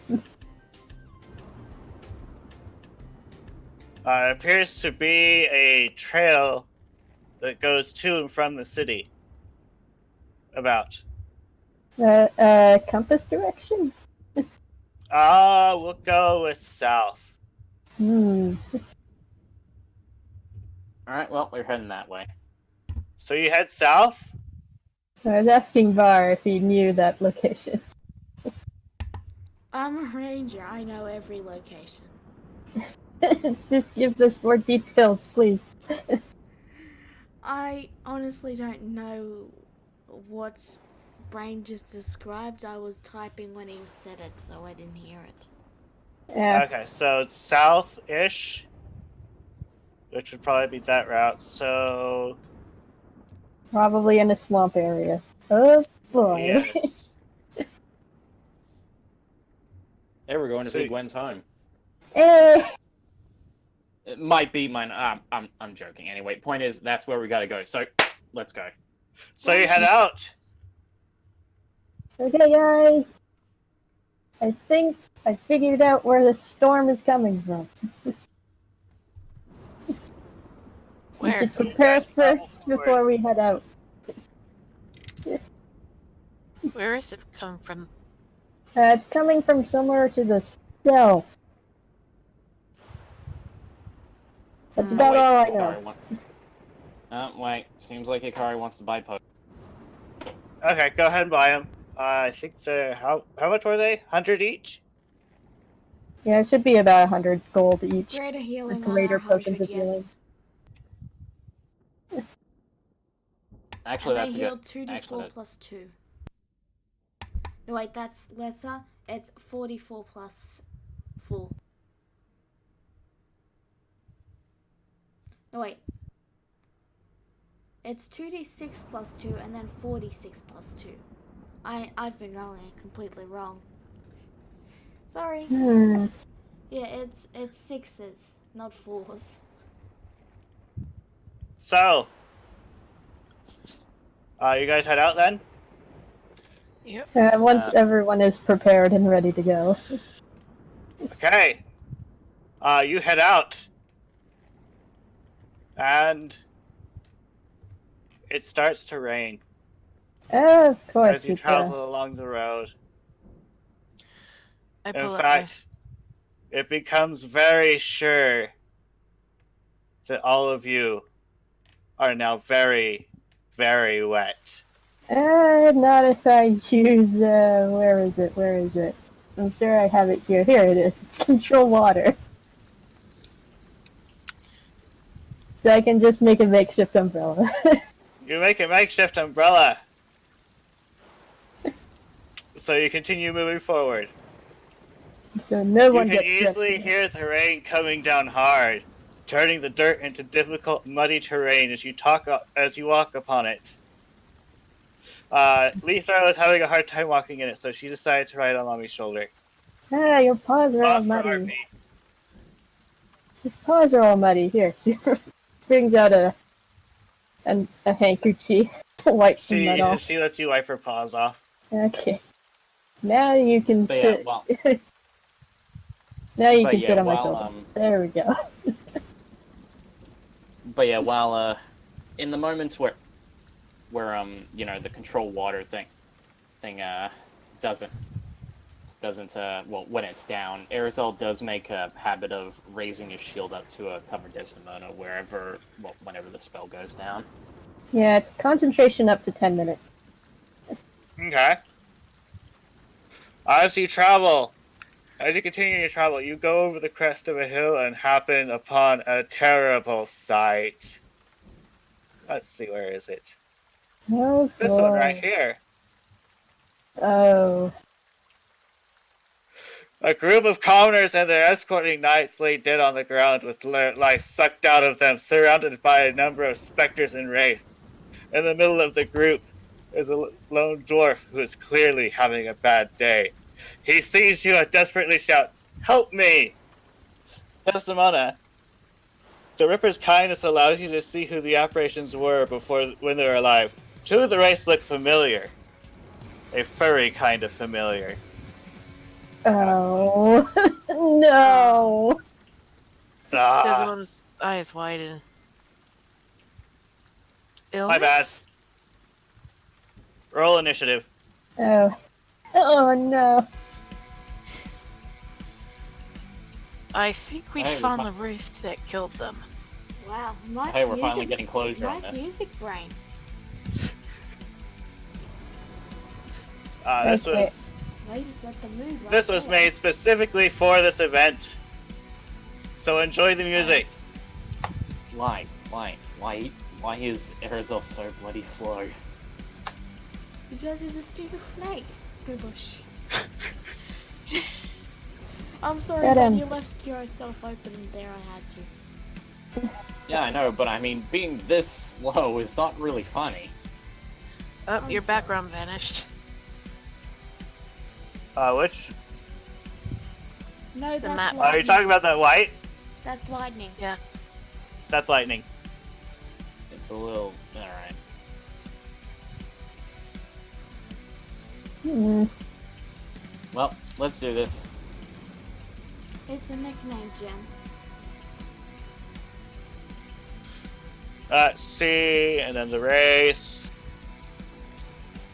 Speaker 2: It appears to be a trail that goes to and from the city. About.
Speaker 4: Compass direction?
Speaker 2: We'll go with south.
Speaker 6: Alright, well, we're heading that way.
Speaker 2: So you head south?
Speaker 4: I was asking Bar if he knew that location.
Speaker 3: I'm a ranger, I know every location.
Speaker 4: Just give us more details, please.
Speaker 3: I honestly don't know what Brain just described. I was typing when he said it, so I didn't hear it.
Speaker 4: Yeah.
Speaker 2: Okay, so it's south-ish, which would probably be that route, so...
Speaker 4: Probably in a swamp area. Oh boy.
Speaker 2: Yes.
Speaker 6: Hey, we're going to
Speaker 2: So-
Speaker 6: see Gwen's home.
Speaker 4: Eh,
Speaker 6: It might be mine. I'm joking. Anyway, point is that's where we gotta go. So let's go.
Speaker 2: So you head out.
Speaker 4: okay, guys. I think I figured out where the storm is coming from. We
Speaker 5: Where?
Speaker 4: should prepare first before we head out.
Speaker 5: Where is it come from?
Speaker 4: It's coming from somewhere to the south. That's about all I know.
Speaker 6: Wait. Seems like Hikari wants to buy potions.
Speaker 2: Okay, go ahead and buy them. I think they're how much were they? 100 each.
Speaker 4: Yeah, it should be about 100 gold each.
Speaker 3: Greater healing
Speaker 4: Greater
Speaker 3: on
Speaker 4: potions
Speaker 3: 100,
Speaker 4: of healing.
Speaker 3: yes.
Speaker 6: Actually,
Speaker 3: And
Speaker 6: that's
Speaker 3: they
Speaker 6: a
Speaker 3: heal
Speaker 6: good.
Speaker 3: 2d4
Speaker 6: Actually,
Speaker 3: plus 2. No, wait, that's lesser. It's 44 plus 4. No, wait. It's 2d6 plus 2 and then 4d6 plus 2. I've been rolling it completely wrong. Sorry. Yeah, it's 6s, not 4s.
Speaker 2: So, you guys head out then?
Speaker 5: Yep.
Speaker 4: Once everyone is prepared and ready to go.
Speaker 2: Okay. You head out. And it starts to rain
Speaker 4: Of course,
Speaker 2: as you
Speaker 4: it
Speaker 2: travel along the road.
Speaker 5: I
Speaker 2: In
Speaker 5: pull up
Speaker 2: fact, it becomes very sure that all of you are now very, very wet.
Speaker 4: not if I use, where is it? I'm sure I have it here. Here it is. It's control water. So I can just make a makeshift umbrella.
Speaker 2: You make a makeshift umbrella. So you continue moving forward.
Speaker 4: So no
Speaker 2: You
Speaker 4: one
Speaker 2: can
Speaker 4: gets
Speaker 2: easily
Speaker 4: sick.
Speaker 2: hear the rain coming down hard, turning the dirt into difficult, muddy terrain as you walk upon it. Lethra was having a hard time walking in it, so she decided to ride on Mommy's shoulder.
Speaker 4: Ah, your paws are all
Speaker 2: Pause for
Speaker 4: muddy.
Speaker 2: RP.
Speaker 4: Your paws are all muddy. Here, she brings out a handkerchief to wipe some mud off.
Speaker 2: She lets you wipe her paws off.
Speaker 4: Okay. Now you can
Speaker 6: But yeah,
Speaker 4: sit.
Speaker 6: well-
Speaker 4: Now you
Speaker 6: but
Speaker 4: can
Speaker 6: yeah,
Speaker 4: sit on my
Speaker 6: while,
Speaker 4: shoulder. There we go.
Speaker 6: But yeah, while in the moments where you know, the control water thing doesn't well, when it's down, Aerosol does make a habit of raising his shield up to a cover Desdemona whenever the spell goes down.
Speaker 4: Yeah, it's concentration up to 10 minutes.
Speaker 2: Okay. As you continue your travel, you go over the crest of a hill and happen upon a terrible sight. Let's see, where is it?
Speaker 4: Oh,
Speaker 2: This one right
Speaker 4: boy.
Speaker 2: here.
Speaker 4: Oh.
Speaker 2: A group of commoners and their escorting knights lay dead on the ground with life sucked out of them, surrounded by a number of specters and wraiths. In the middle of the group is a lone dwarf who is clearly having a bad day. He sees you and desperately shouts, "Help me!" Desdemona, the Ripper's kindness allows you to see who the apparitions were when they were alive. Two of the wraiths look familiar. A furry kind of familiar.
Speaker 4: Oh. No.
Speaker 5: Desdemona's eyes widen. Illness?
Speaker 2: My bad. Roll initiative.
Speaker 4: Oh. Oh, no.
Speaker 5: I think we
Speaker 6: Hey,
Speaker 5: found the wraith that killed them.
Speaker 3: Wow, nice
Speaker 6: Hey,
Speaker 3: music.
Speaker 6: we're finally getting closure on
Speaker 3: Nice
Speaker 6: this.
Speaker 3: music, brain.
Speaker 2: This
Speaker 4: Okay.
Speaker 2: was
Speaker 3: Way to set the mood. Right
Speaker 2: this was
Speaker 3: there.
Speaker 2: made specifically for this event. So enjoy the music.
Speaker 6: Why is Aerosol so bloody slow?
Speaker 3: Because he's a stupid snake. Goobush. I'm sorry
Speaker 4: Get
Speaker 3: that
Speaker 4: him.
Speaker 3: you left yourself open there. I had to.
Speaker 6: Yeah, I know, but I mean, being this slow is not really funny.
Speaker 5: Oh,
Speaker 3: I'm
Speaker 5: your
Speaker 3: sorry.
Speaker 5: background vanished.
Speaker 2: Which?
Speaker 3: No, that's
Speaker 5: map.
Speaker 3: lightning.
Speaker 2: Are you talking about that white?
Speaker 3: That's lightning.
Speaker 5: Yeah.
Speaker 2: That's lightning.
Speaker 6: It's a little. Alright. Well, let's do this.
Speaker 3: It's a nickname, Jim.
Speaker 2: C, and then the race.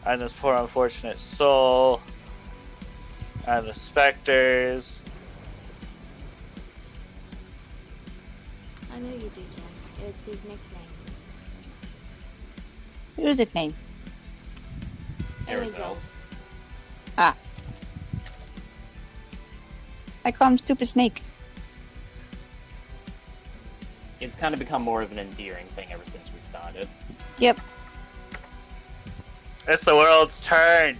Speaker 2: And this poor unfortunate soul. And the specters.
Speaker 3: I know you do, Jim. It's his nickname.
Speaker 8: Who's his name?
Speaker 6: Aerozols.
Speaker 8: Ah. I call him Stupid Snake.
Speaker 6: It's kind of become more of an endearing thing ever since we started.
Speaker 8: Yep.
Speaker 2: It's the world's turn.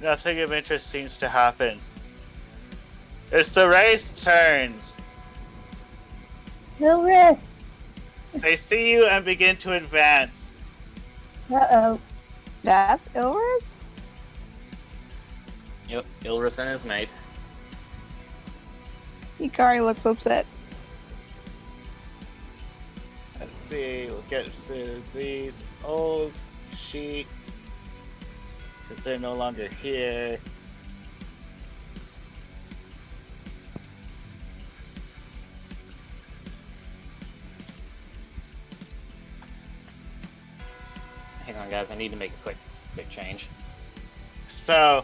Speaker 2: Nothing of interest seems to happen. It's the race turns.
Speaker 4: No risk.
Speaker 2: They see you and begin to advance.
Speaker 4: Uh-oh.
Speaker 8: That's Ilris?
Speaker 6: Yep, Ilris and his mate.
Speaker 8: Ikari looks upset.
Speaker 2: Let's see, we'll get to these old sheets. Because they're no longer here.
Speaker 6: Hang on, guys. I need to make a quick change.
Speaker 2: So,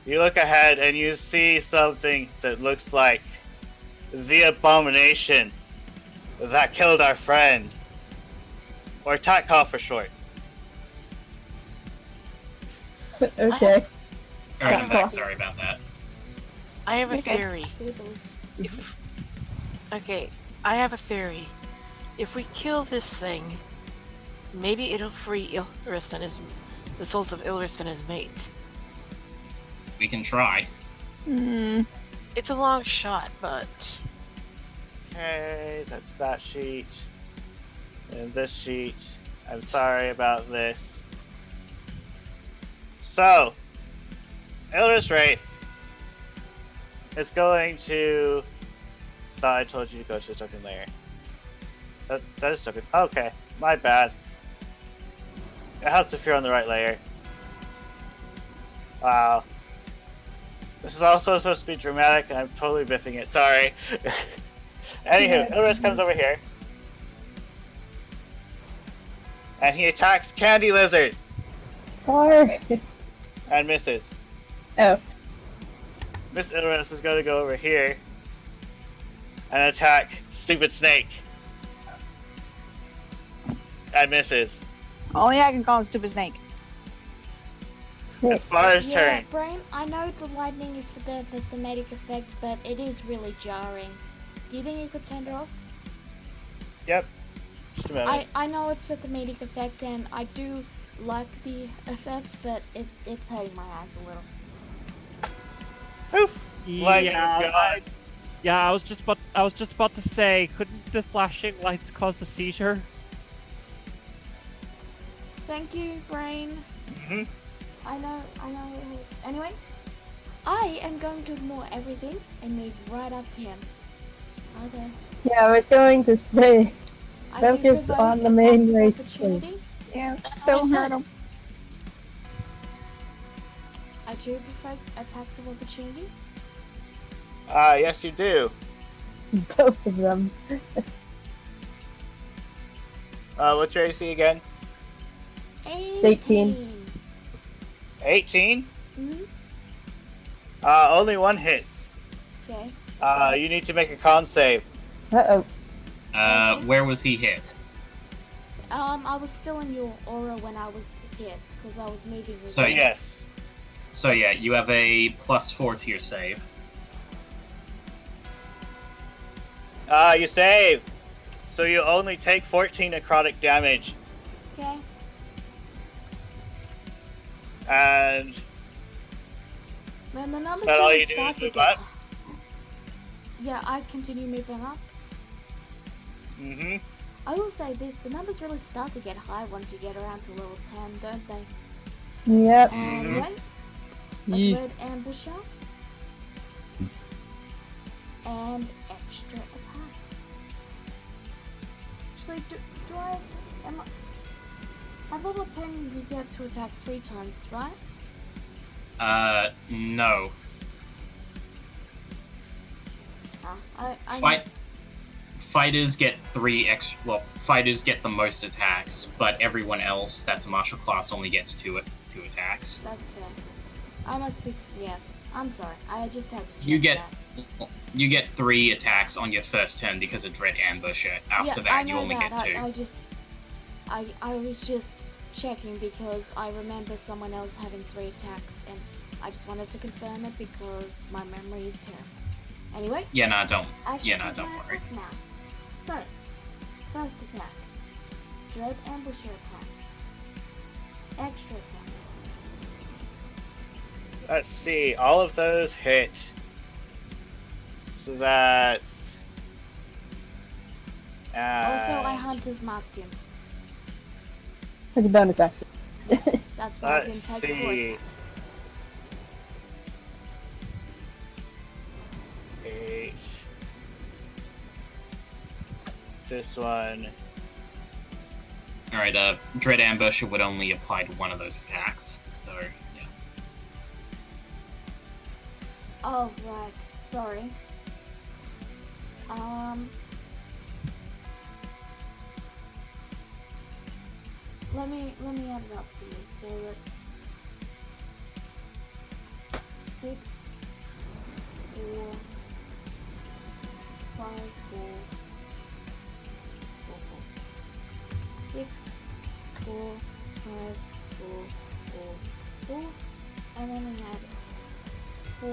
Speaker 2: you look ahead and you see something that looks like the abomination that killed our friend. Or Tatkov for short.
Speaker 4: Okay.
Speaker 6: Alright, I'm back. Sorry about that.
Speaker 5: I have a
Speaker 8: Okay.
Speaker 5: theory.
Speaker 3: Bubbles.
Speaker 5: Okay, I have a theory. If we kill this thing, maybe it'll free Ilris and the souls of Ilris and his mates.
Speaker 9: We can try.
Speaker 8: Hmm.
Speaker 5: It's a long shot, but
Speaker 2: Okay, that's that sheet. And this sheet. I'm sorry about this. So, Elder's Wraith is going to... Thought I told you to go to the token layer. That is token. Okay, my bad. It helps if you're on the right layer. Wow. This is also supposed to be dramatic, and I'm totally biffing it. Sorry. Anywho, Elris comes over here. And he attacks Candy Lizard.
Speaker 4: Far.
Speaker 2: And misses.
Speaker 4: Oh.
Speaker 2: Miss Ilris is going to go over here. And attack Stupid Snake. And misses.
Speaker 8: Only I can call him Stupid Snake.
Speaker 2: It's Bar's
Speaker 3: Yeah,
Speaker 2: turn.
Speaker 3: Brain, I know the lightning is for the thematic effect, but it is really jarring. Do you think you could turn it off?
Speaker 2: Yep. Just a moment.
Speaker 3: I know it's for thematic effect, and I do like the effects, but it's hurting my eyes a little.
Speaker 2: Poof! Lightning is gone.
Speaker 7: Yeah, I was just about to say, couldn't the flashing lights cause a seizure?
Speaker 3: Thank you, Brain.
Speaker 2: Mhm.
Speaker 3: I know. Anyway, I am going to ignore everything and move right up to him. Okay.
Speaker 4: Yeah, I was going to say,
Speaker 3: I do
Speaker 4: focus
Speaker 3: provoke
Speaker 4: on the main
Speaker 3: attacks of
Speaker 4: race.
Speaker 3: opportunity.
Speaker 8: Yeah,
Speaker 5: That's
Speaker 8: still
Speaker 5: what I
Speaker 8: hurt
Speaker 5: said.
Speaker 8: him.
Speaker 3: I do provoke attacks of opportunity.
Speaker 2: Yes you do.
Speaker 4: Both of them.
Speaker 2: What's your AC again?
Speaker 4: 18.
Speaker 2: 18?
Speaker 3: Mm-hmm.
Speaker 2: Only one hits.
Speaker 3: Okay.
Speaker 2: You need to make a con save.
Speaker 4: Uh-oh.
Speaker 9: Where was he hit?
Speaker 3: I was still in your aura when I was hit, because I was moving with
Speaker 9: So
Speaker 3: you.
Speaker 2: Yes.
Speaker 9: So yeah, you have a +4 to your save.
Speaker 2: You save. So you only take 14 necrotic damage.
Speaker 3: Okay.
Speaker 2: And
Speaker 3: When the numbers
Speaker 2: Is that all
Speaker 3: really
Speaker 2: you do,
Speaker 3: start to
Speaker 2: move
Speaker 3: get...
Speaker 2: up?
Speaker 3: Yeah, I continue moving up.
Speaker 2: mm-hmm.
Speaker 3: I will say this, the numbers really start to get high once you get around to level 10, don't they?
Speaker 4: Yep.
Speaker 2: Mhm.
Speaker 3: Anyway, a dread ambusher, and extra attack. Actually, do I? At level 10, you get to attack 3 times, right?
Speaker 9: No. Fighters get 3 extra. Well, fighters get the most attacks, but everyone else that's a martial class only gets two attacks.
Speaker 3: That's fair. I must be. Yeah. I'm sorry. I just had to check
Speaker 9: You get 3 attacks on your first turn because of Dread Ambusher. After that, you only get 2.
Speaker 3: I was just checking because I remember someone else having 3 attacks, and I just wanted to confirm it because my memory is terrible. Anyway.
Speaker 9: Don't worry.
Speaker 3: Now. So, first attack. Dread Ambusher attack. Extra attack.
Speaker 2: Let's see, all of those hit. So that's...
Speaker 3: Also, I Hunter's marked him.
Speaker 4: It's a bonus action.
Speaker 3: That's why I didn't
Speaker 2: Let's
Speaker 3: take 4
Speaker 2: see.
Speaker 3: attacks.
Speaker 2: 8. This one.
Speaker 9: Alright, Dread Ambusher would only apply to one of those attacks. So, yeah.
Speaker 3: Oh, right. Sorry. Let me add it up for you. So it's 6, 4, 5, 4, 6, 4, 5, 4, 4, 4, and then we add 4,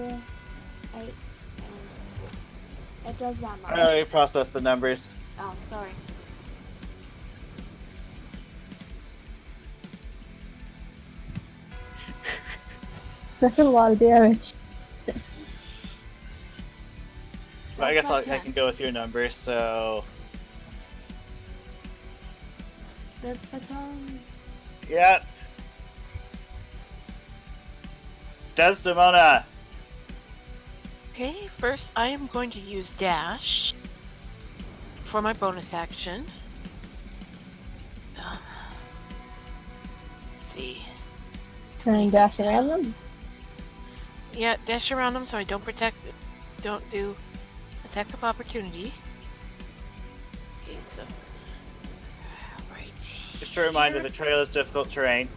Speaker 3: 8, and 4. It does that much.
Speaker 2: I already processed the numbers.
Speaker 3: Oh, sorry.
Speaker 4: That's a lot of damage.
Speaker 2: Well, I guess
Speaker 3: That's
Speaker 2: I
Speaker 3: my
Speaker 2: can go with your numbers, so...
Speaker 3: That's my turn.
Speaker 2: Yep. Desdemona!
Speaker 5: Okay, first I am going to use dash for my bonus action. Let's see.
Speaker 4: Try and dash around them.
Speaker 5: Yeah, dash around them so I don't do attack of opportunity. Okay, so right.
Speaker 2: Just a reminder, the trail is difficult terrain.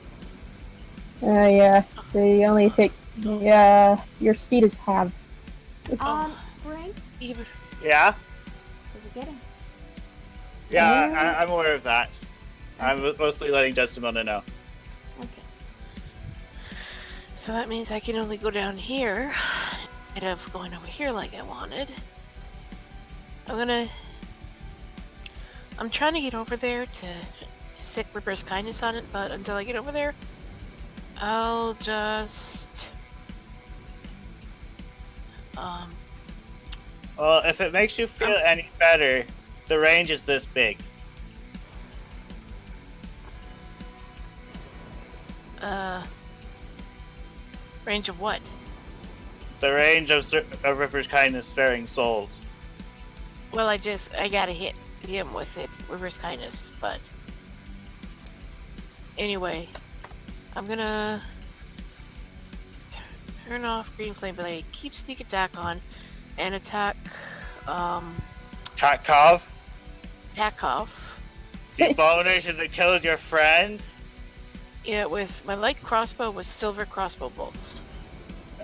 Speaker 4: Yeah. They only take. Yeah, your speed is halved.
Speaker 3: Brain,
Speaker 2: Yeah?
Speaker 3: what are we getting?
Speaker 2: Yeah, I'm aware of that. I'm mostly letting Desdemona know.
Speaker 3: Okay.
Speaker 5: So that means I can only go down here instead of going over here like I wanted. I'm trying to get over there to sick Ripper's kindness on it, but until I get over there, I'll just
Speaker 2: Well, if it makes you feel any better, the range is this big.
Speaker 5: Range of what?
Speaker 2: The range of Ripper's kindness sparing souls.
Speaker 5: Well, I gotta hit him with it, Ripper's kindness, but anyway, I'm gonna turn off Green Flame Blade, keep sneak attack on, and attack
Speaker 2: Takov?
Speaker 5: Takov.
Speaker 2: The abomination that killed your friend?
Speaker 5: Yeah, with my light crossbow with silver crossbow bolts.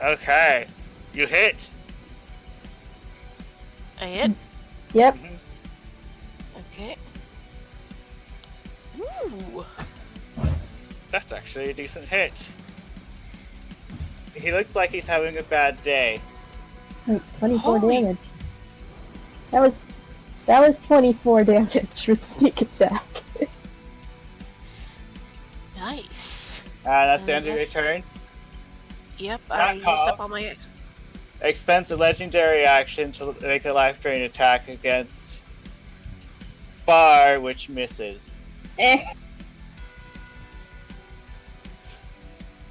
Speaker 2: Okay. You hit.
Speaker 5: I hit?
Speaker 4: Yep.
Speaker 5: Okay. Ooh.
Speaker 2: That's actually a decent hit. He looks like he's having a bad day.
Speaker 4: 24
Speaker 5: Holy-
Speaker 4: damage. That was 24 damage with sneak attack.
Speaker 5: Nice.
Speaker 2: That's the end of your turn.
Speaker 5: Yep, I used
Speaker 2: Takov.
Speaker 5: up all my actions.
Speaker 2: Expends a legendary action to make a life drain attack against Bar, which misses.
Speaker 4: Eh.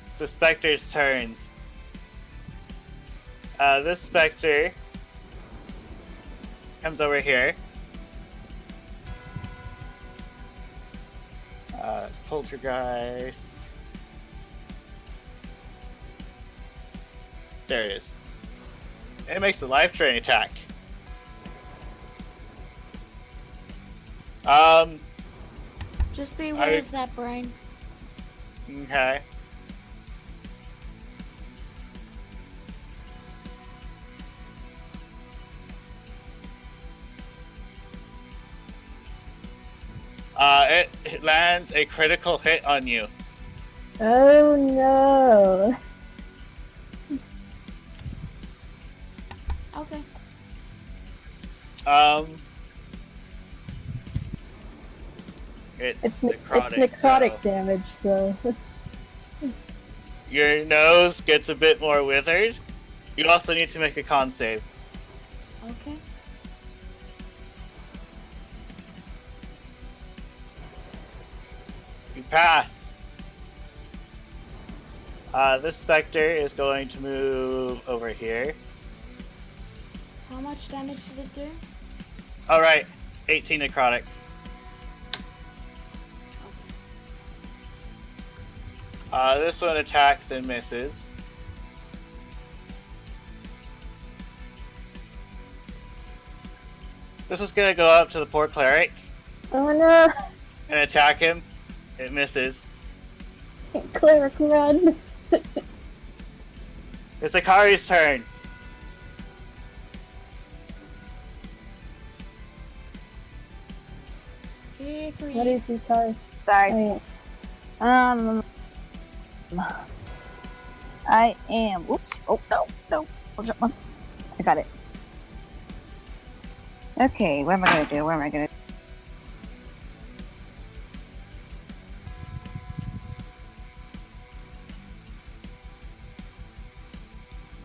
Speaker 2: It's the Spectre's turns. This specter comes over here. It's poltergeist. There it is. It makes a life drain attack.
Speaker 3: Just be aware of that, brain.
Speaker 2: Okay. It lands a critical hit on you.
Speaker 4: Oh no.
Speaker 3: Okay.
Speaker 2: It's
Speaker 4: necrotic, necrotic damage, so.
Speaker 2: Your nose gets a bit more withered. You also need to make a con save.
Speaker 3: Okay.
Speaker 2: You pass. This specter is going to move over here.
Speaker 3: How much damage did it do?
Speaker 2: Alright, 18 necrotic. This one attacks and misses. This is gonna go up to the poor cleric
Speaker 4: Oh no.
Speaker 2: and attack him. It misses.
Speaker 4: Cleric run.
Speaker 2: It's Akari's turn.
Speaker 4: What is his card?
Speaker 8: Sorry.
Speaker 4: Oh,
Speaker 8: I am. Whoops. Oh no. I got it. Okay, what am I gonna do?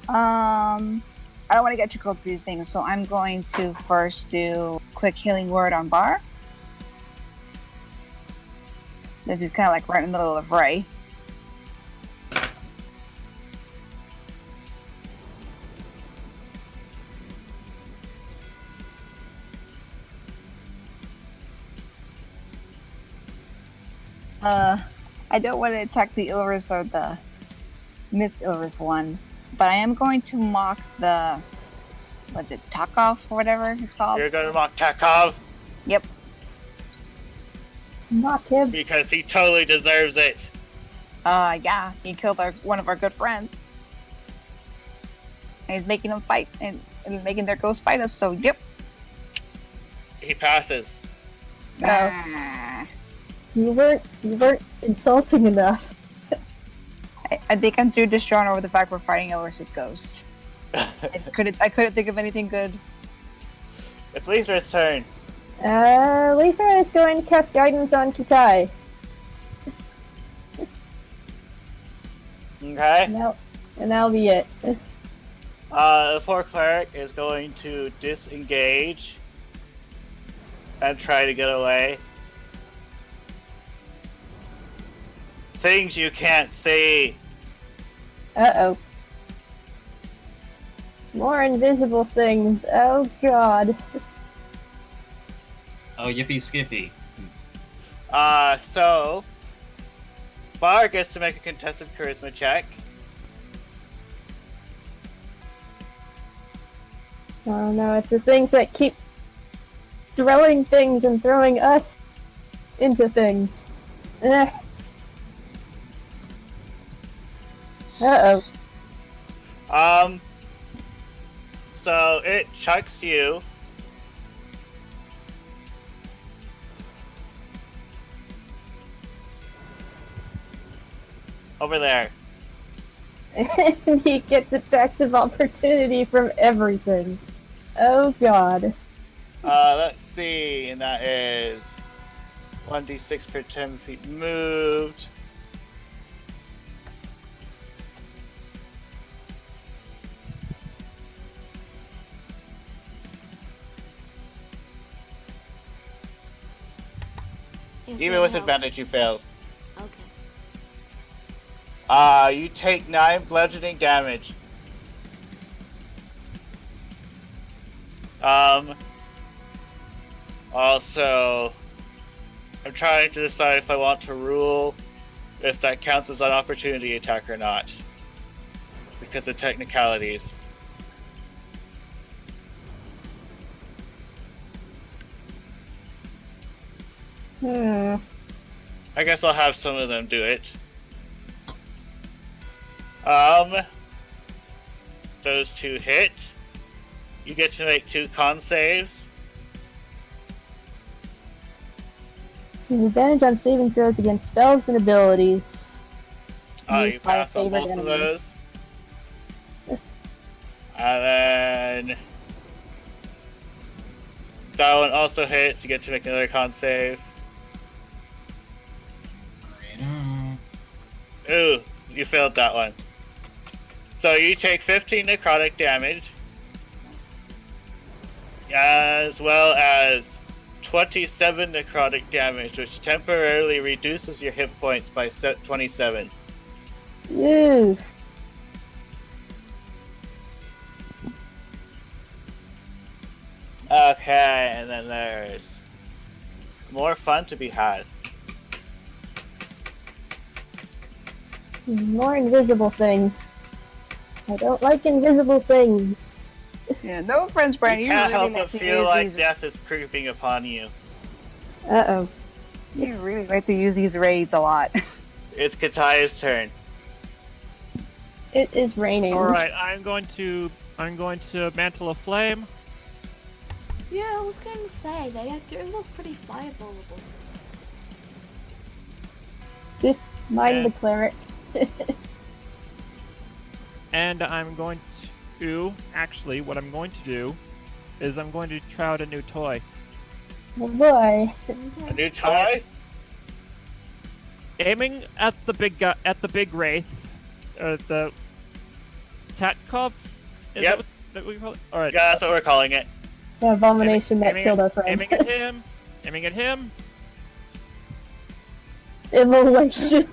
Speaker 8: I don't want to get too close to these things, so I'm going to first do quick healing word on Bar. This is kind of like right in the middle of Ray. I don't want to attack the Ilris or the Miss Ilris one, but I am going to mock the, what's it, Takov or whatever it's called?
Speaker 2: You're gonna mock Takov?
Speaker 8: Yep.
Speaker 4: Mock him.
Speaker 2: Because he totally deserves it.
Speaker 8: Yeah, he killed one of our good friends. And he's making them fight and making their ghosts fight us, so yep.
Speaker 2: He passes.
Speaker 8: Ah.
Speaker 4: You weren't insulting enough.
Speaker 8: I think I'm too distraught over the fact we're fighting Elris's ghost. I couldn't think of anything good.
Speaker 2: It's Letha's turn.
Speaker 4: Letha is going to cast guidance on Kitai.
Speaker 2: Okay.
Speaker 4: And that'll be it.
Speaker 2: The poor cleric is going to disengage and try to get away. Things you can't see.
Speaker 4: Uh-oh. More invisible things. Oh god.
Speaker 9: Oh, yippee skippy.
Speaker 2: So Bar gets to make a contested charisma check.
Speaker 4: Oh no, it's the things that keep throwing things and throwing us into things. Uh-oh.
Speaker 2: So it chucks you. Over there.
Speaker 4: And he gets attacks of opportunity from everything. Oh god.
Speaker 2: Let's see, and that is 1d6 per 10 feet moved. Even with advantage, you failed.
Speaker 3: Okay.
Speaker 2: You take 9 bludgeoning damage. Also, I'm trying to decide if I want to rule if that counts as an opportunity attack or not. Because of technicalities. I guess I'll have some of them do it. Those 2 hit. You get to make 2 con saves.
Speaker 4: Advantage on saving throws against spells and abilities.
Speaker 2: You
Speaker 4: Used by a
Speaker 2: pass on
Speaker 4: favored
Speaker 2: both of
Speaker 4: enemy.
Speaker 2: those. And then that one also hits. You get to make another con save. Ooh, you failed that one. So you take 15 necrotic damage, as well as 27 necrotic damage, which temporarily reduces your hit points by 27.
Speaker 4: Ew.
Speaker 2: Okay, and then there's more fun to be had.
Speaker 4: More invisible things. I don't like invisible things.
Speaker 8: Yeah, no offense, Brian.
Speaker 2: You
Speaker 8: You
Speaker 2: can't
Speaker 8: really
Speaker 2: help
Speaker 8: like
Speaker 2: but
Speaker 8: to
Speaker 2: feel
Speaker 8: use
Speaker 2: like
Speaker 8: these.
Speaker 2: death is creeping upon you.
Speaker 4: Uh-oh.
Speaker 8: You really like to use these raids a lot.
Speaker 2: It's Kataya's turn.
Speaker 4: It is raining.
Speaker 7: All right, I'm going to Mantle of Flame.
Speaker 3: Yeah, I was going to say, they do look pretty fireballable.
Speaker 4: Just mind
Speaker 7: And-
Speaker 4: the cleric.
Speaker 7: And I'm going to, actually, what I'm going to do is I'm going to try out a new toy.
Speaker 4: Oh boy.
Speaker 2: A new toy?
Speaker 7: Aiming at the big guy, at the big wraith, the Tatkov. Is
Speaker 2: Yep.
Speaker 7: that what we call it? All right.
Speaker 2: Yeah, that's what we're calling it.
Speaker 4: The abomination that killed our friend.
Speaker 7: Aiming at him. Aiming at him.
Speaker 4: Immolation.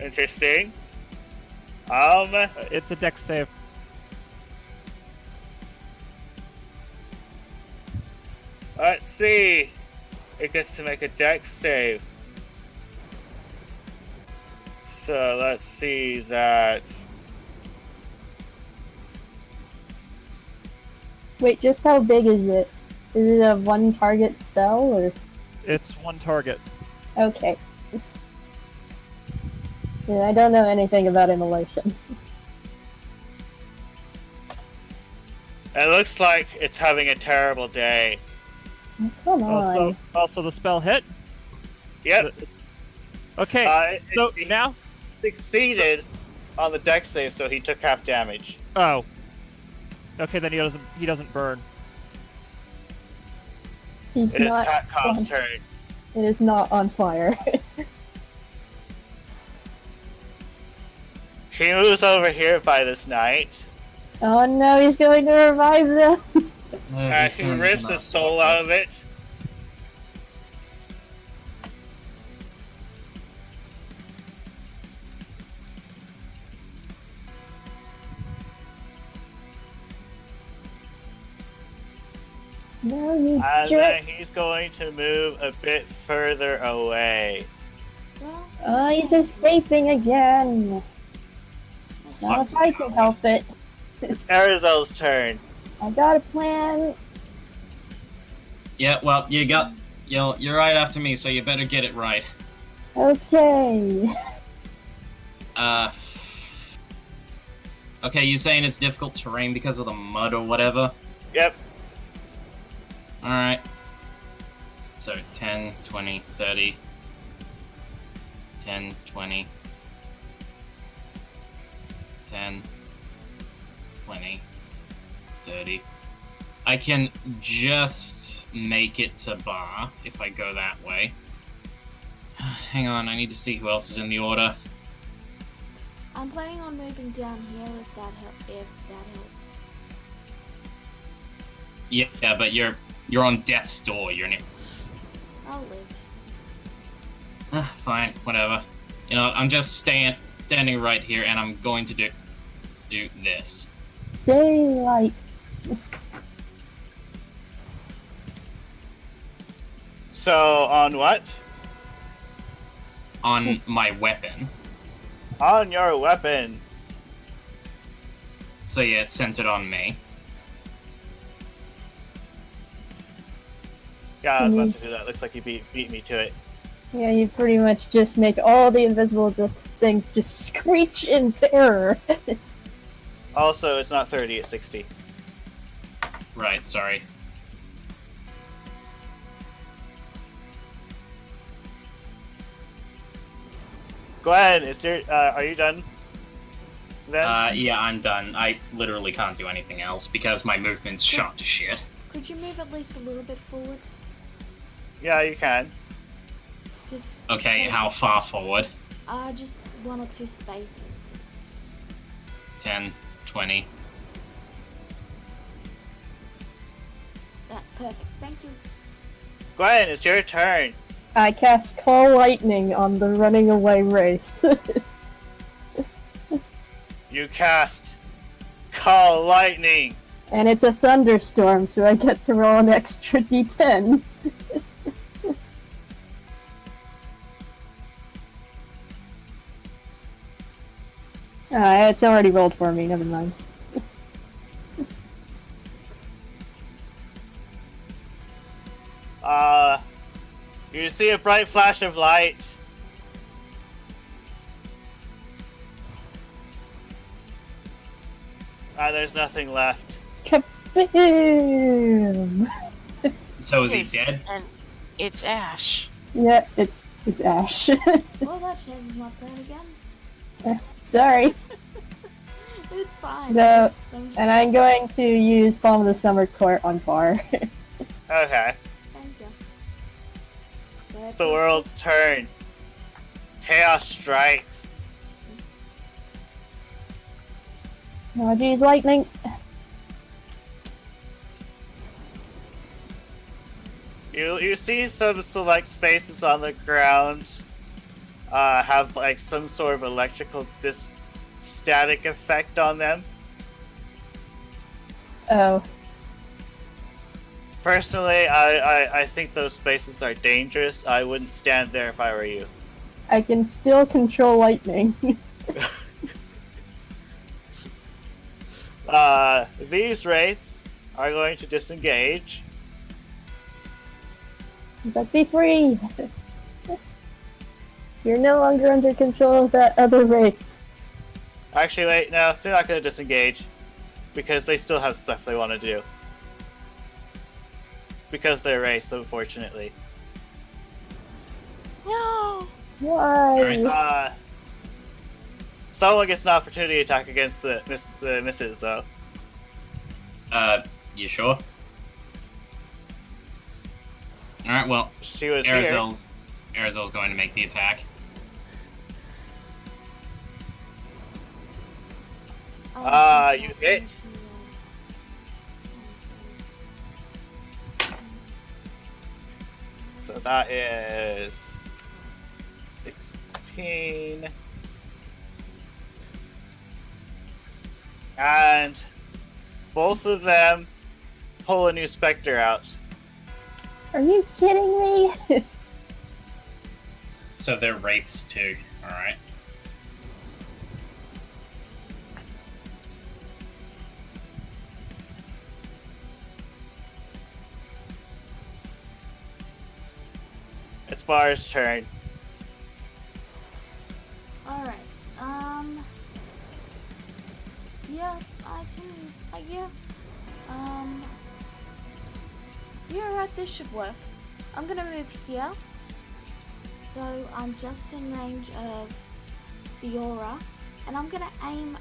Speaker 2: Interesting.
Speaker 7: It's a dex save.
Speaker 2: Let's see. It gets to make a dex save. So let's see that.
Speaker 4: Wait, just how big is it? Is it a one target spell or?
Speaker 7: It's one target.
Speaker 4: Okay. Yeah, I don't know anything about immolation.
Speaker 2: It looks like it's having a terrible day.
Speaker 4: Come on.
Speaker 7: Also the spell hit.
Speaker 2: Yep.
Speaker 7: Okay. So
Speaker 2: He
Speaker 7: now.
Speaker 2: succeeded on the dex save, so he took half damage.
Speaker 7: Oh. Okay, then he doesn't burn.
Speaker 4: He's
Speaker 2: It is
Speaker 4: not.
Speaker 2: Tatkov's turn.
Speaker 4: It is not on fire.
Speaker 2: He moves over here by this knight,
Speaker 4: Oh no, he's going to revive them.
Speaker 2: and he rips his soul out of it.
Speaker 4: No, you
Speaker 2: And
Speaker 4: jerk.
Speaker 2: then he's going to move a bit further away.
Speaker 3: Well,
Speaker 4: Oh, he's escaping again. Not if I can help it.
Speaker 2: It's Arizel's turn.
Speaker 4: I got a plan.
Speaker 9: Yeah, well, you're right after me, so you better get it right.
Speaker 4: Okay.
Speaker 9: Okay, you saying it's difficult terrain because of the mud or whatever?
Speaker 2: Yep.
Speaker 9: Alright. So 10, 20, 30. 10, 20. 10, 20, 30. I can just make it to bar if I go that way. Hang on, I need to see who else is in the order.
Speaker 3: I'm planning on moving down here if that helps.
Speaker 9: Yeah, but you're on death's door. You're near.
Speaker 3: I'll live.
Speaker 9: Fine, whatever. You know, I'm just standing right here, and I'm going to do this.
Speaker 4: daylight.
Speaker 2: So, on what?
Speaker 9: On my weapon.
Speaker 2: On your weapon.
Speaker 9: So yeah, it's centered on me.
Speaker 2: Yeah, I was about to do that. Looks like you beat me to it.
Speaker 4: Yeah, you pretty much just make all the invisible things just screech in terror.
Speaker 2: Also, it's not 30, it's 60.
Speaker 9: Right, sorry.
Speaker 2: Gwen, are you done? Then?
Speaker 9: Yeah, I'm done. I literally can't do anything else because my movement's shot to shit.
Speaker 3: Could you move at least a little bit forward?
Speaker 2: Yeah, you can.
Speaker 3: Just
Speaker 9: Okay, how far forward?
Speaker 3: just 1 or 2 spaces.
Speaker 9: 10, 20.
Speaker 3: Perfect. Thank you.
Speaker 2: Gwen, it's your turn.
Speaker 4: I cast Call Lightning on the running away wraith.
Speaker 2: You cast Call Lightning.
Speaker 4: And it's a thunderstorm, so I get to roll an extra d10. It's already rolled for me, never mind.
Speaker 2: You see a bright flash of light. There's nothing left.
Speaker 4: Kaboom!
Speaker 9: So is he dead?
Speaker 5: And it's Ash.
Speaker 4: Yeah, it's Ash.
Speaker 3: Well, that changes my plan again.
Speaker 4: Sorry.
Speaker 3: It's fine.
Speaker 4: No,
Speaker 3: I'm just-
Speaker 4: and I'm going to use Palm of the Summer Court on Bar.
Speaker 2: Okay.
Speaker 3: Thank you. So
Speaker 2: It's the world's turn. Chaos strikes.
Speaker 4: Oh geez, lightning.
Speaker 2: You see some select spaces on the ground have like some sort of electrical static effect on them.
Speaker 4: Oh.
Speaker 2: Personally, I think those spaces are dangerous. I wouldn't stand there if I were you.
Speaker 4: I can still control lightning.
Speaker 2: These wraiths are going to disengage.
Speaker 4: But be free! You're no longer under control of that other race.
Speaker 2: Actually, wait, no, they're not going to disengage. Because they still have stuff they want to do. Because they're wraiths, unfortunately.
Speaker 5: No.
Speaker 4: Why?
Speaker 2: Someone gets an opportunity attack against the misses, though.
Speaker 9: You sure? Alright, well,
Speaker 2: She was
Speaker 9: Arizel's going to make the attack.
Speaker 2: You hit. So that is 16. And both of them pull a new specter out.
Speaker 4: Are you kidding me?
Speaker 9: So they're wraiths too, alright?
Speaker 2: It's Bar's turn.
Speaker 3: Alright, yeah, I can, yeah, yeah, right, this should work. I'm gonna move here, so I'm just in range of the aura, and I'm gonna aim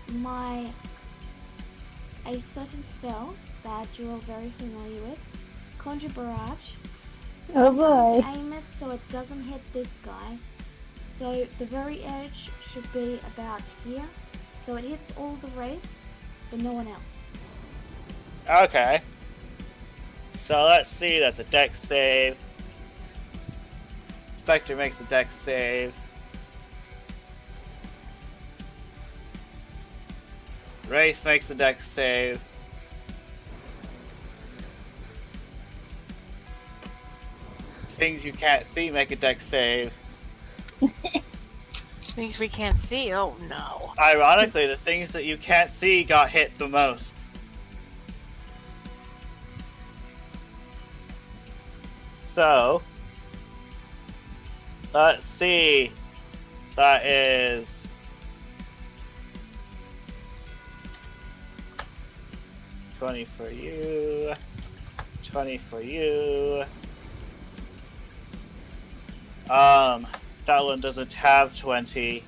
Speaker 3: a certain spell that you're all very familiar with, Conjure Barrage.
Speaker 4: Oh boy.
Speaker 3: Aim it so it doesn't hit this guy. So the very edge should be about here. So it hits all the wraiths, but no one else.
Speaker 2: Okay. So let's see, that's a dex save. Spectre makes a dex save. Wraith makes a dex save. Things you can't see make a dex save.
Speaker 5: Things we can't see? Oh no.
Speaker 2: Ironically, the things that you can't see got hit the most. So, let's see. That is 20 for you. 20 for you. That one doesn't have 20.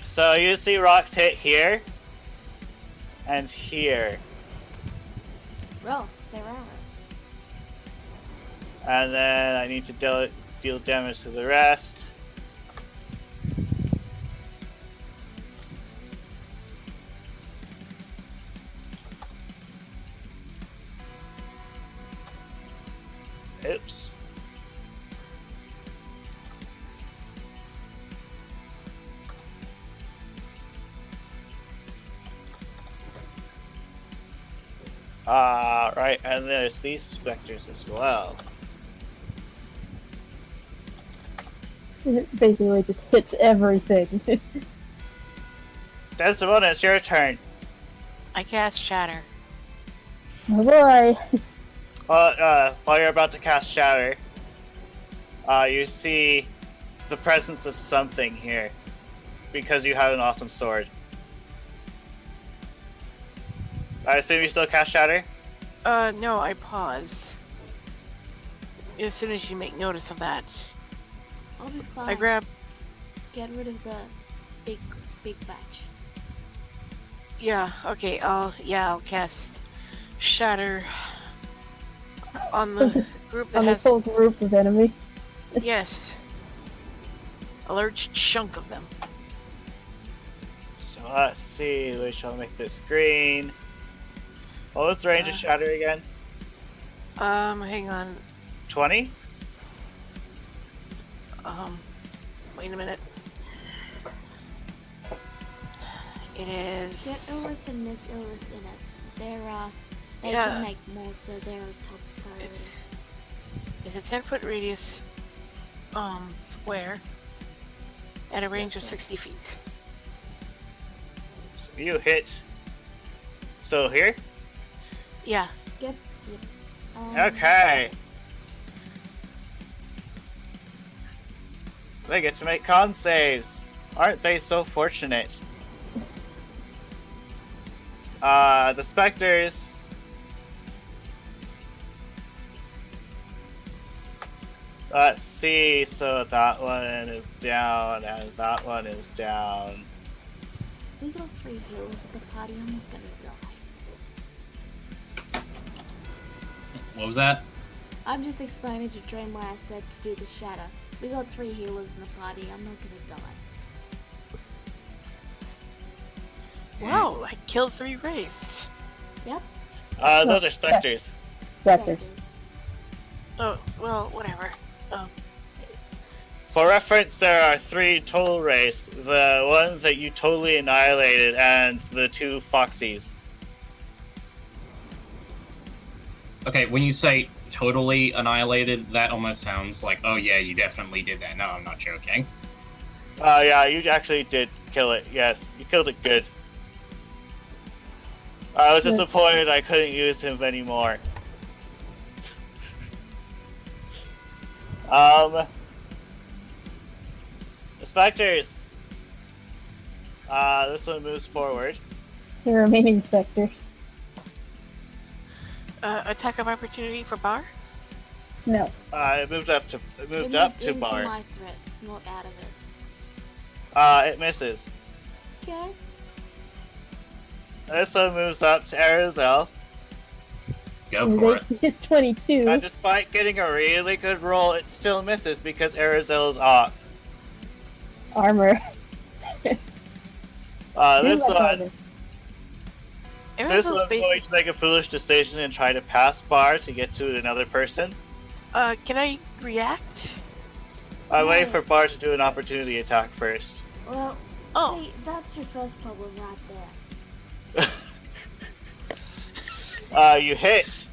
Speaker 2: So you see rocks hit here and here.
Speaker 3: Rocks, there are.
Speaker 2: And then I need to deal damage to the rest. Oops. Right, and there's these specters as well.
Speaker 4: It basically just hits everything.
Speaker 2: Desdemona, it's your turn.
Speaker 5: I cast Shatter.
Speaker 4: Oh boy.
Speaker 2: While you're about to cast Shatter, you see the presence of something here because you have an awesome sword. I assume you still cast Shatter?
Speaker 5: No, I pause. As soon as you make notice of that.
Speaker 3: I'll be fine.
Speaker 5: I grab...
Speaker 3: Get rid of the big batch.
Speaker 5: Yeah, okay, I'll cast Shatter on the group that
Speaker 4: On
Speaker 5: has...
Speaker 4: this whole group of enemies.
Speaker 5: Yes. A large chunk of them.
Speaker 2: So let's see, we shall make this green. What was the range of Shatter again?
Speaker 5: Hang on.
Speaker 2: 20?
Speaker 5: Wait a minute. It is...
Speaker 3: Get Ilris and Miss Ilris in it. They
Speaker 5: Yeah.
Speaker 3: can make more, so they're top priority.
Speaker 5: It's a 10-foot radius, square at a range of 60 feet.
Speaker 2: So you hit. So here?
Speaker 5: Yeah.
Speaker 3: Yep.
Speaker 2: Okay. They get to make con saves. Aren't they so fortunate? The specters. Let's see, so that one is down and that one is down.
Speaker 3: We got 3 heals at the party, I'm not gonna die.
Speaker 9: What was that?
Speaker 3: I'm just explaining to Dream why I said to do the shatter. We got 3 healers in the party, I'm not gonna die.
Speaker 5: Wow, I killed 3 wraiths.
Speaker 3: Yep.
Speaker 2: Those are specters.
Speaker 4: Specters.
Speaker 5: Oh, well, whatever.
Speaker 2: For reference, there are 3 total wraiths. The one that you totally annihilated and the 2 foxies.
Speaker 9: Okay, when you say totally annihilated, that almost sounds like, oh yeah, you definitely did that. No, I'm not joking.
Speaker 2: Yeah, you actually did kill it. Yes, you killed it good. I was disappointed I couldn't use him anymore. The specters. This one moves forward.
Speaker 4: The remaining specters.
Speaker 5: Attack of opportunity for Bar?
Speaker 4: No.
Speaker 2: It moved up to
Speaker 3: into
Speaker 2: bar.
Speaker 3: my threats, not out of it.
Speaker 2: It misses.
Speaker 3: Okay.
Speaker 2: This one moves up to Arizel.
Speaker 9: Go for it.
Speaker 4: It's 22.
Speaker 2: And despite getting a really good roll, it still misses because Arizel is off.
Speaker 4: Armor.
Speaker 2: This
Speaker 4: Like
Speaker 2: one.
Speaker 4: armor.
Speaker 2: This one's going to make a foolish decision and try to pass Bar to get to another person.
Speaker 5: Can I react?
Speaker 2: I wait
Speaker 3: No.
Speaker 2: for Bar to do an opportunity attack first.
Speaker 3: Well,
Speaker 5: Oh.
Speaker 3: see, that's your first problem right there.
Speaker 2: You hit.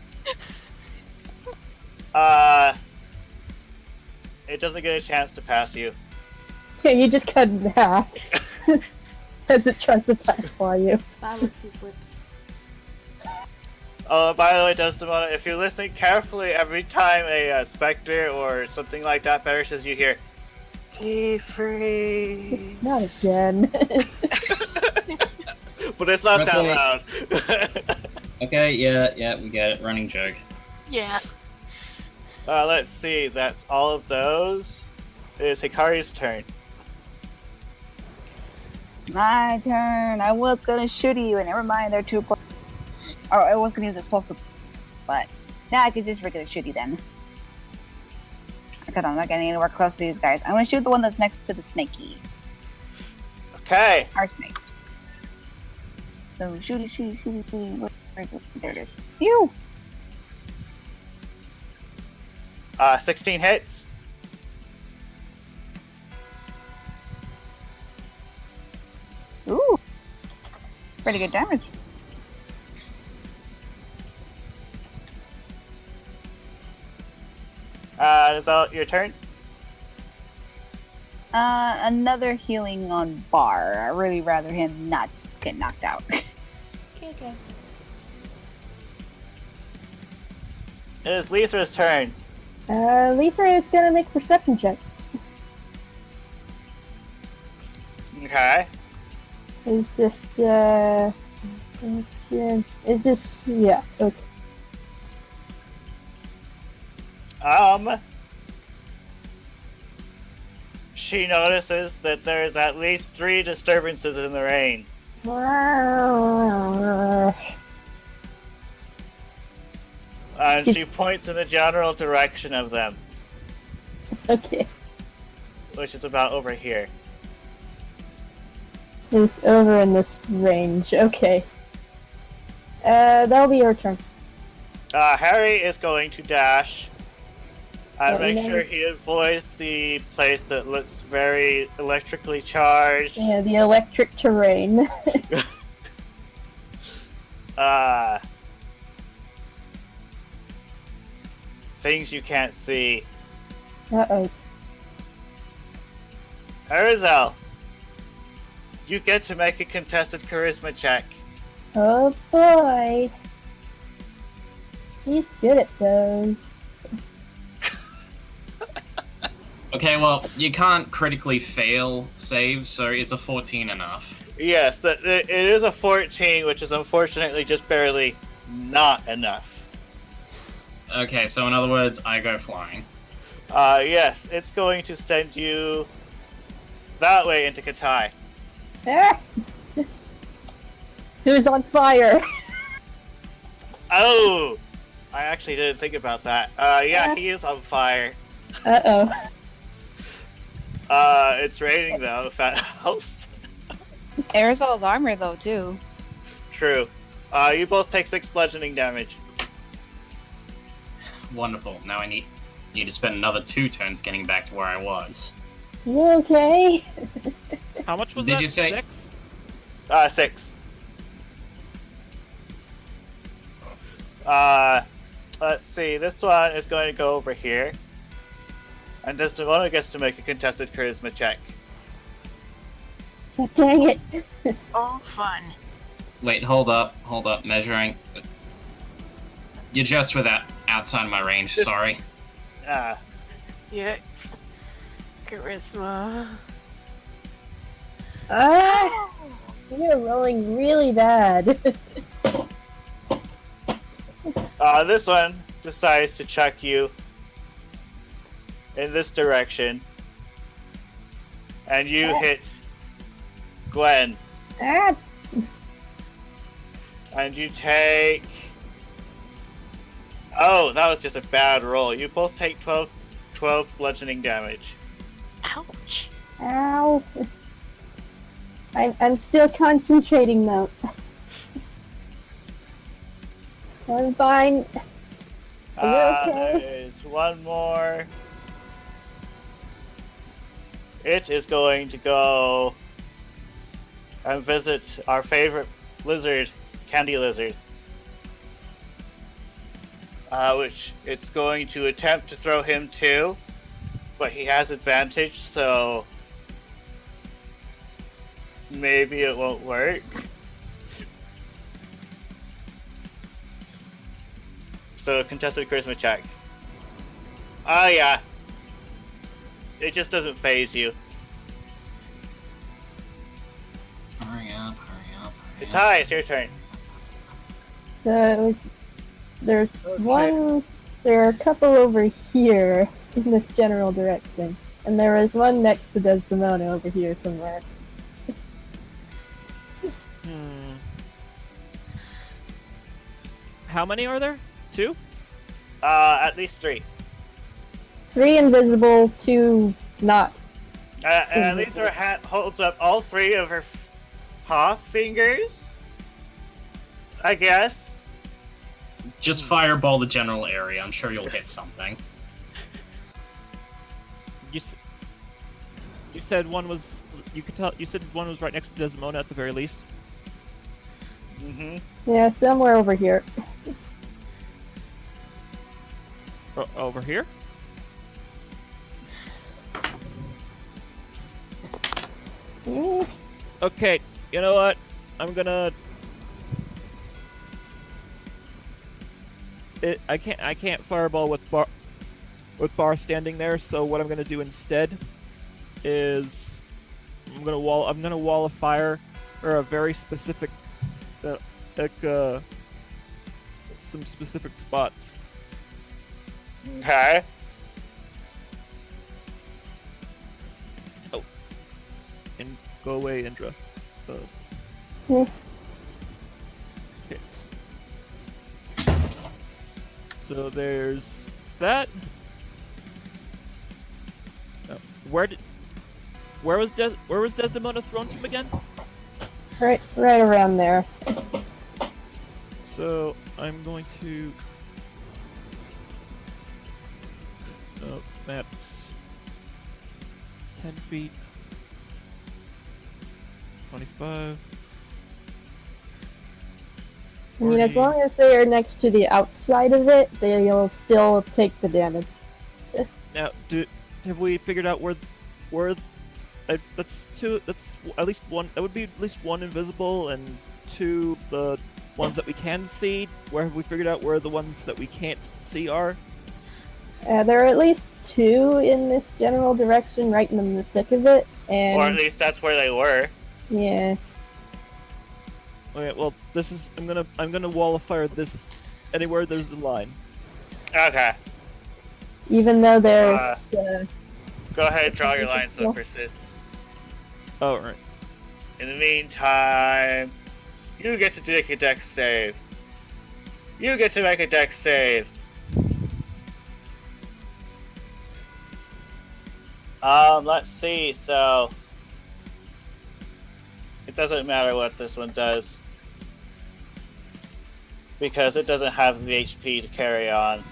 Speaker 2: It doesn't get a chance to pass you.
Speaker 4: Yeah, you just cut it in half. As it tries to pass by you.
Speaker 3: Bar licks his lips.
Speaker 2: Oh, by the way, Desdemona, if you're listening carefully, every time a specter or something like that perishes, you hear, "Be free."
Speaker 4: Not again.
Speaker 2: But it's not that
Speaker 9: Roughly.
Speaker 2: loud.
Speaker 9: Okay, yeah, we get it. Running joke.
Speaker 5: Yeah.
Speaker 2: Let's see, that's all of those. It is Hikari's turn.
Speaker 8: My turn. I was gonna shoot you, and never mind, they're too close. Or I was gonna use explosive, but now I could just regular shoot you then. Because I'm not getting anywhere close to these guys. I'm gonna shoot the one that's next to the snaky.
Speaker 2: Okay.
Speaker 8: Our snake. So shooty. Where is it? There it is. Phew!
Speaker 2: 16 hits.
Speaker 8: Ooh. Pretty good damage.
Speaker 2: Is that your turn?
Speaker 8: Another healing on Bar. I really rather him not get knocked out.
Speaker 3: Okay.
Speaker 2: It is Lithra's turn.
Speaker 4: Leafer is gonna make a perception check.
Speaker 2: Okay.
Speaker 4: It's just, it's just, yeah, okay.
Speaker 2: She notices that there's at least 3 disturbances in the rain. And she points in the general direction of them,
Speaker 4: Okay.
Speaker 2: which is about over here.
Speaker 4: Just over in this range, okay. That'll be your turn.
Speaker 2: Harry is going to dash and
Speaker 4: Let me
Speaker 2: make
Speaker 4: know.
Speaker 2: sure he avoids the place that looks very electrically charged.
Speaker 4: Yeah, the electric terrain.
Speaker 2: Things you can't see.
Speaker 4: Uh-oh.
Speaker 2: Arizel, you get to make a contested charisma check.
Speaker 4: Oh boy. He's good at those.
Speaker 9: Okay, well, you can't critically fail saves, so is a 14 enough?
Speaker 2: Yes, it is a 14, which is unfortunately just barely not enough.
Speaker 9: Okay, so in other words, I go flying.
Speaker 2: Yes, it's going to send you that way into Katai.
Speaker 4: Ah! Who's on fire?
Speaker 2: Oh! I actually didn't think about that. Yeah, he is on fire.
Speaker 4: Uh-oh.
Speaker 2: It's raining though, if that helps.
Speaker 8: Aerosol's armor, though, too.
Speaker 2: True. You both take 6 bludgeoning damage.
Speaker 9: Wonderful. Now I need to spend another 2 turns getting back to where I was.
Speaker 4: You okay?
Speaker 7: How much was
Speaker 9: Did
Speaker 7: that?
Speaker 9: you say-
Speaker 7: 6?
Speaker 2: 6. Let's see, this one is going to go over here. And Desdemona gets to make a contested charisma check.
Speaker 4: Dang it.
Speaker 5: Oh, fun.
Speaker 9: Wait, hold up, measuring. You're just without outside my range, sorry.
Speaker 5: Yeah. Charisma.
Speaker 4: Ah! You're rolling really bad.
Speaker 2: This one decides to chuck you in this direction. And you hit Gwen.
Speaker 4: Ah!
Speaker 2: And you take... Oh, that was just a bad roll. You both take 12 bludgeoning damage.
Speaker 5: Ouch.
Speaker 4: Ow. I'm still concentrating though. I'm fine. Are you okay?
Speaker 2: There's one more. it is going to go and visit our favorite lizard, Candy Lizard. Which it's going to attempt to throw him too, but he has advantage, so maybe it won't work. So contested charisma check. Oh yeah. It just doesn't phase you.
Speaker 9: Hurry up.
Speaker 2: Ty, it's your turn.
Speaker 4: So there's one. There are a couple over here in this general direction, and there is one next to Desdemona over here somewhere.
Speaker 7: How many are there? 2?
Speaker 2: At least 3.
Speaker 4: 3 invisible, 2 not.
Speaker 2: And Lisa holds up all 3 of her paw fingers, I guess.
Speaker 9: Just fireball the general area. I'm sure you'll hit something.
Speaker 7: You said one was. You could tell. You said one was right next to Desdemona at the very least.
Speaker 2: Mm-hmm.
Speaker 4: Yeah, somewhere over here.
Speaker 7: Over here.
Speaker 4: Mm.
Speaker 7: Okay, you know what? I'm gonna. I can't fireball with Bar standing there. So what I'm gonna do instead is I'm gonna wall of fire, or a very specific, some specific spots.
Speaker 2: Okay.
Speaker 7: Oh, and go away, Indra.
Speaker 4: Yeah.
Speaker 7: Okay. So there's that. Oh, where was Desdemona thrown from again?
Speaker 4: Right around there.
Speaker 7: So I'm going to. So that's 10 feet. 25.
Speaker 4: I mean, as
Speaker 7: 40.
Speaker 4: long as they are next to the outside of it, they'll still take the damage.
Speaker 7: Now, have we figured out where that's at least one. That would be at least 1 invisible and 2 the ones that we can see. Where have we figured out where the ones that we can't see are?
Speaker 4: There are at least 2 in this general direction, right in the thick of it, and
Speaker 2: Or at least that's where they were.
Speaker 4: yeah.
Speaker 7: Okay, well, this is I'm gonna wall of fire this anywhere there's a line.
Speaker 2: Okay.
Speaker 4: Even though there's
Speaker 2: Go ahead and draw your line so it persists.
Speaker 7: Oh, right.
Speaker 2: In the meantime, you get to make a dex save. You get to make a dex save. Let's see, so it doesn't matter what this one does, because it doesn't have the HP to carry on.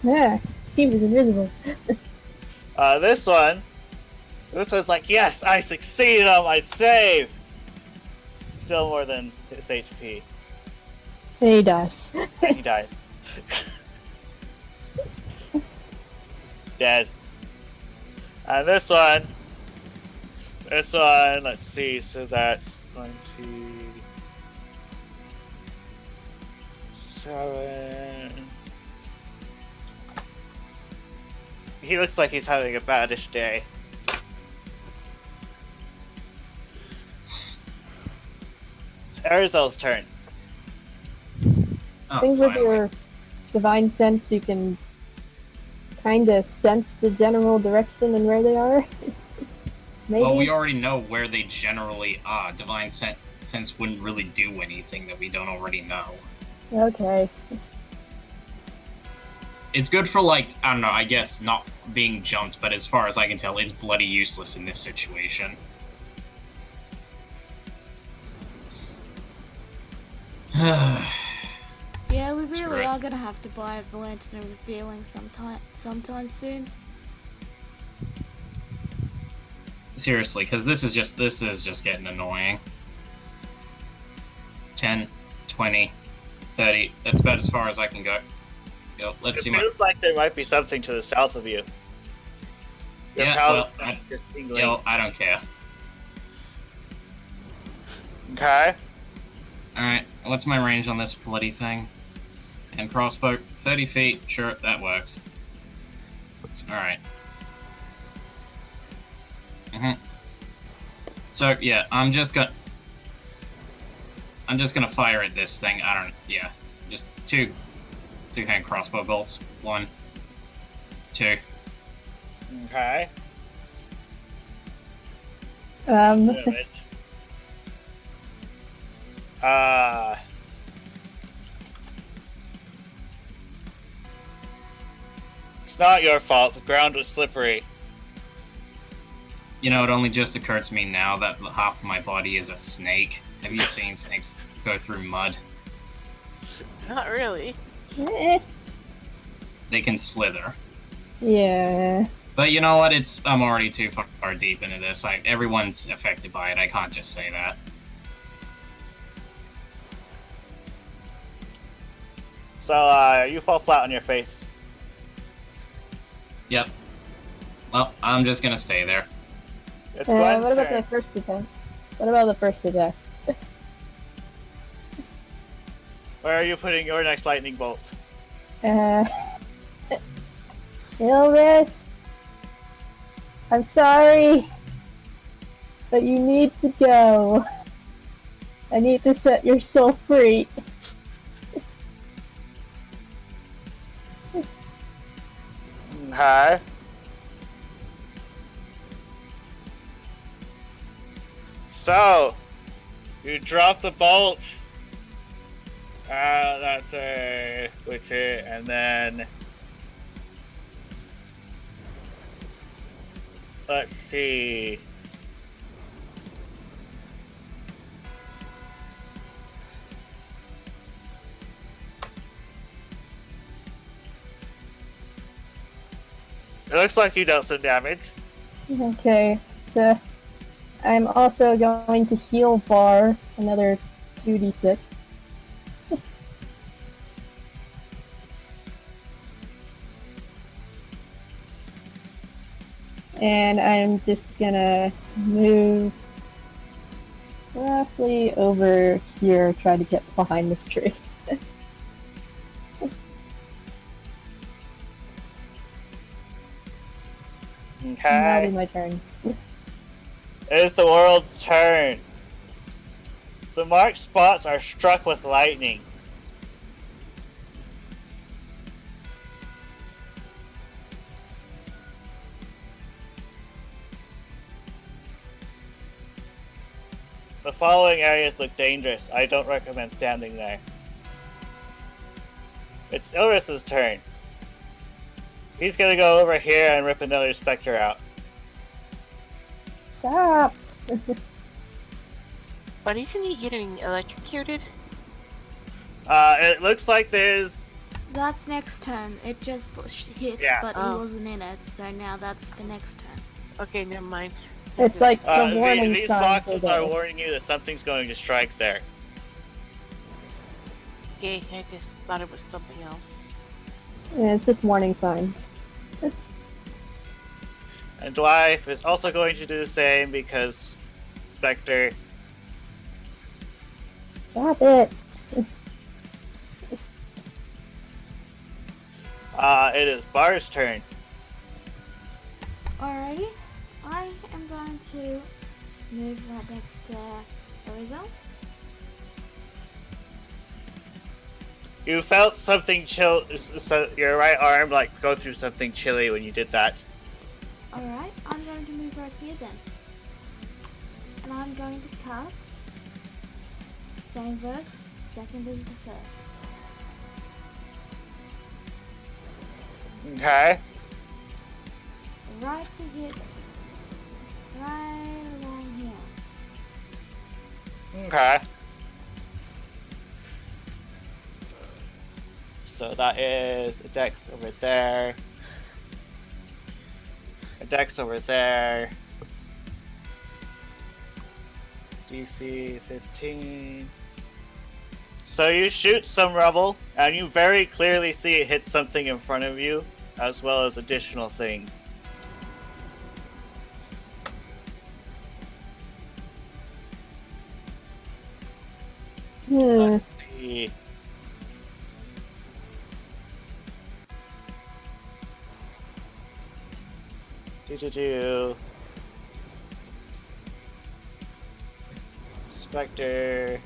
Speaker 4: yeah, he was invisible.
Speaker 2: This one's like, yes, I succeeded on my save! Still more than his HP.
Speaker 4: And he dies.
Speaker 2: And he dies. Dead. And this one, let's see, so that's 27. He looks like he's having a baddish day. It's Arizel's turn.
Speaker 9: Oh,
Speaker 4: Things with
Speaker 9: finally.
Speaker 4: your divine sense, you can kind of sense the general direction and where they are. Maybe.
Speaker 9: Well, we already know where they generally are. Divine sense wouldn't really do anything that we don't already know.
Speaker 4: Okay.
Speaker 9: It's good for, like, I don't know, I guess not being jumped, but as far as I can tell, it's bloody useless in this situation.
Speaker 3: Yeah, we really
Speaker 9: Right.
Speaker 3: are gonna have to buy a Lantern of Revealing sometime soon.
Speaker 9: seriously, because this is just getting annoying. 10, 20, 30. That's about as far as I can go. Yo, let's see
Speaker 2: It feels like there might be something to the south of you. Your
Speaker 9: Yeah,
Speaker 2: paladin
Speaker 9: well,
Speaker 2: is just tingling.
Speaker 9: Yo, I don't care.
Speaker 2: Okay.
Speaker 9: Alright, what's my range on this bloody thing? And crossbow, 30 feet, sure, that works. Alright. So, yeah, I'm just gonna fire at this thing. Just two-hand crossbow bolts. 1, 2.
Speaker 2: Okay.
Speaker 4: Um,
Speaker 2: Do it. It's not your fault. The ground was slippery.
Speaker 9: You know, it only just occurred to me now that half of my body is a snake. Have you seen snakes go through mud?
Speaker 5: Not really.
Speaker 4: eh,
Speaker 9: They can slither.
Speaker 4: yeah.
Speaker 9: But you know what? I'm already too far deep into this. Everyone's affected by it. I can't just say that.
Speaker 2: So, you fall flat on your face.
Speaker 9: Yep. Well, I'm just gonna stay there.
Speaker 2: It's Gwen's
Speaker 4: What about
Speaker 2: turn.
Speaker 4: the first attack? What about the first attack?
Speaker 2: Where are you putting your next lightning bolt?
Speaker 4: Ilris, I'm sorry, but you need to go. I need to set your soul free.
Speaker 2: Okay. So, you drop the bolt. That's a which it, and then let's see. It looks like you dealt some damage.
Speaker 4: Okay, so I'm also going to heal Bar another 2d6. And I'm just gonna move roughly over here, try to get behind this tree. And that'll
Speaker 2: Okay.
Speaker 4: be my turn.
Speaker 2: It is the world's turn. The marked spots are struck with lightning. The following areas look dangerous. I don't recommend standing there. It's Ilris's turn. He's gonna go over here and rip another specter out.
Speaker 4: Stop!
Speaker 5: But isn't he getting electrocuted?
Speaker 2: It looks like there's...
Speaker 3: That's next turn. It just hit,
Speaker 2: Yeah.
Speaker 3: but
Speaker 5: Oh.
Speaker 3: he wasn't in it, so now that's the next turn.
Speaker 5: Okay, never mind.
Speaker 4: It's like the
Speaker 2: the-
Speaker 4: warning
Speaker 2: these
Speaker 4: signs
Speaker 2: boxes
Speaker 4: are
Speaker 2: are
Speaker 4: there.
Speaker 2: warning you that something's going to strike there.
Speaker 5: Okay, I just thought it was something else.
Speaker 4: Yeah, it's just warning signs.
Speaker 2: And Dwight is also going to do the same because Spectre.
Speaker 4: Stop it!
Speaker 2: It is Bar's turn.
Speaker 3: Alrighty, I am going to move right next to Orizo.
Speaker 2: You felt something chill. So your right arm go through something chilly when you did that.
Speaker 3: Alright, I'm going to move right here then. And I'm going to cast same verse, second as the first.
Speaker 2: Okay.
Speaker 3: Right to hit right along here.
Speaker 2: Okay. So that is a dex over there. A dex over there. DC 15. So you shoot some rubble, and you very clearly see it hit something in front of you, as well as additional things. Let's see. Do. Spectre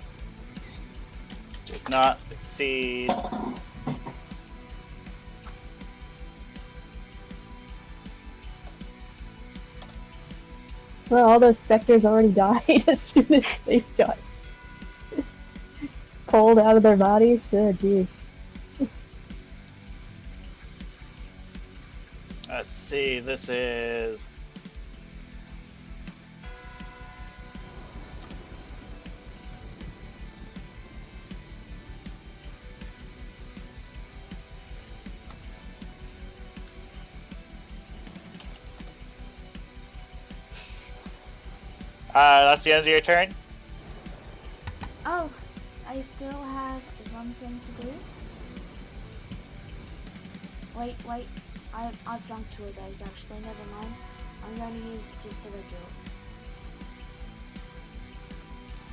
Speaker 2: did not succeed.
Speaker 4: Well, all those specters already died as soon as they got pulled out of their bodies. Oh, jeez.
Speaker 2: Let's see, this is... that's the end of your turn?
Speaker 3: Oh, I still have one thing to do. Wait, I've drunk 2 of those actually, never mind. I'm going to use just a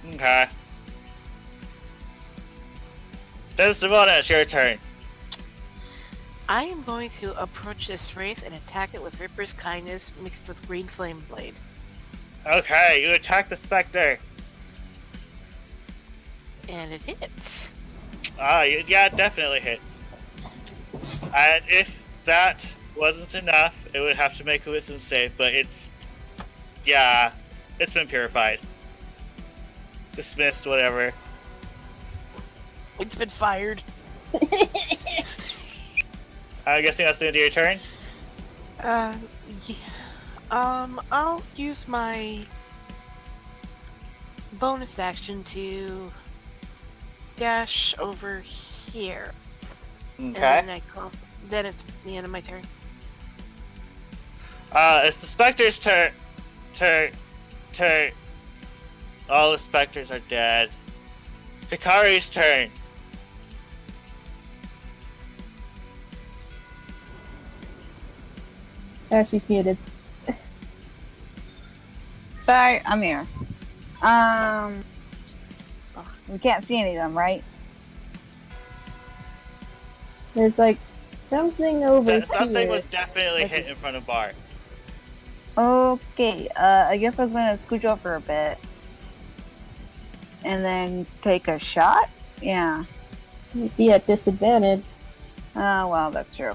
Speaker 3: regular.
Speaker 2: Okay. Desdemona, it's your turn.
Speaker 5: I am going to approach this wraith and attack it with Ripper's Kindness mixed with Green Flame Blade.
Speaker 2: Okay, you attack the specter.
Speaker 5: And it hits.
Speaker 2: Yeah, it definitely hits. And if that wasn't enough, it would have to make a wisdom save, but it's been purified. Dismissed, whatever.
Speaker 5: It's been fired.
Speaker 2: I'm guessing that's the end of your turn?
Speaker 5: Yeah. I'll use my bonus action to dash over here.
Speaker 2: Okay.
Speaker 5: And then it's the end of my turn.
Speaker 2: It's the specter's turn. All the specters are dead. Hikari's turn.
Speaker 4: Oh, she's muted.
Speaker 8: Sorry, I'm here. We can't see any of them, right?
Speaker 4: There's like something over here.
Speaker 2: Something was definitely hit in front of Bar.
Speaker 8: Okay, I guess I'm gonna scooch over a bit. And then take a shot? Yeah.
Speaker 4: Be at disadvantage.
Speaker 8: Oh, well, that's true.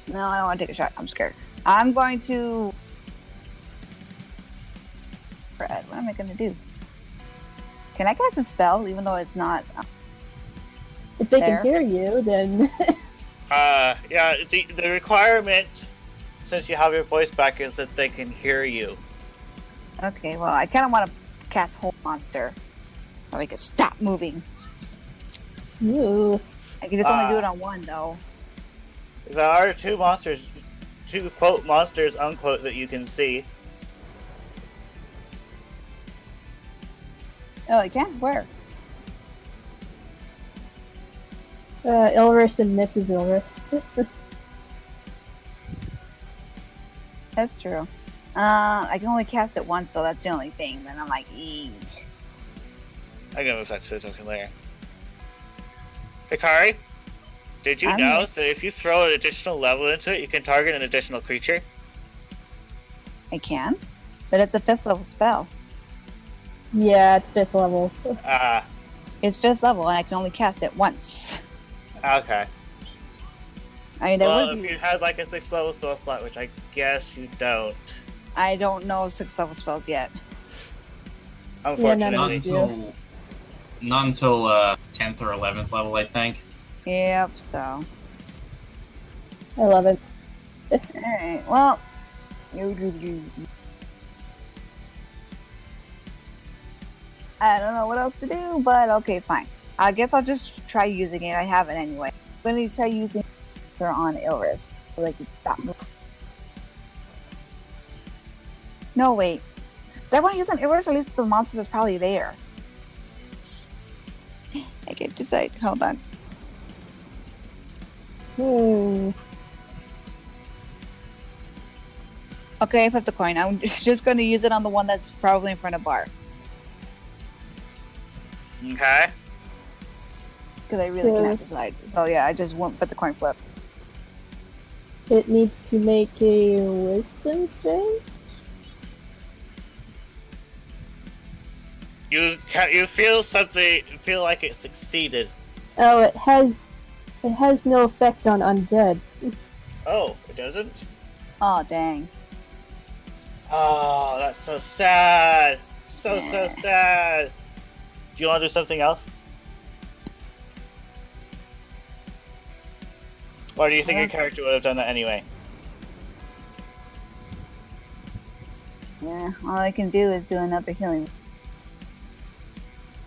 Speaker 8: No, I don't want to take a shot. I'm scared. I'm going to... Brad, what am I going to do? Can I cast a spell, even though it's not...
Speaker 4: If they
Speaker 8: there?
Speaker 4: can hear you, then...
Speaker 2: Yeah, the requirement, since you have your voice back, is that they can hear you.
Speaker 8: Okay, well, I kind of want to cast Hold Monster. So we can stop moving.
Speaker 4: Ooh.
Speaker 8: I can just only do it on one, though.
Speaker 2: There are two monsters, quote, monsters, unquote, that you can see.
Speaker 8: Oh, I can? Where?
Speaker 4: Ilris and Mrs. Ilris.
Speaker 8: That's true. I can only cast it once, so that's the only thing. Then I'm like, eesh.
Speaker 2: I'm gonna move that to the token layer. Hikari, did you
Speaker 8: I'm
Speaker 2: know
Speaker 8: here.
Speaker 2: that if you throw an additional level into it, you can target an additional creature?
Speaker 8: I can? But it's a 5th level spell.
Speaker 4: Yeah, it's 5th level.
Speaker 8: It's 5th level, and I can only cast it once.
Speaker 2: Okay.
Speaker 8: I mean, there
Speaker 2: Well,
Speaker 8: would
Speaker 2: if
Speaker 8: be...
Speaker 2: you had like a 6th level spell slot, which I guess you don't.
Speaker 8: I don't know 6th level spells yet.
Speaker 2: Unfortunately.
Speaker 9: Not until 10th or 11th level, I think.
Speaker 8: Yep, so...
Speaker 4: I love it.
Speaker 8: Alright, well... I don't know what else to do, but okay, fine. I guess I'll just try using it. I haven't anyway. I'm going to try using it on Ilris. So they can stop moving. No, wait. I want to use an erase, at least the monster that's probably there. I can't decide. Hold on. Okay, I flipped the coin. I'm just going to use it on the one that's probably in front of Bar.
Speaker 2: Okay.
Speaker 8: Because I really cannot decide. So yeah, I just went for the coin flip.
Speaker 4: It needs to make a wisdom save?
Speaker 2: You feel something, feel like it succeeded.
Speaker 4: Oh, it has no effect on undead.
Speaker 2: Oh, it doesn't?
Speaker 8: Oh, dang.
Speaker 2: Oh, that's so sad. So sad. Do you want to do something else? Or do you think your character would have done that anyway?
Speaker 8: Yeah, all I can do is do another healing.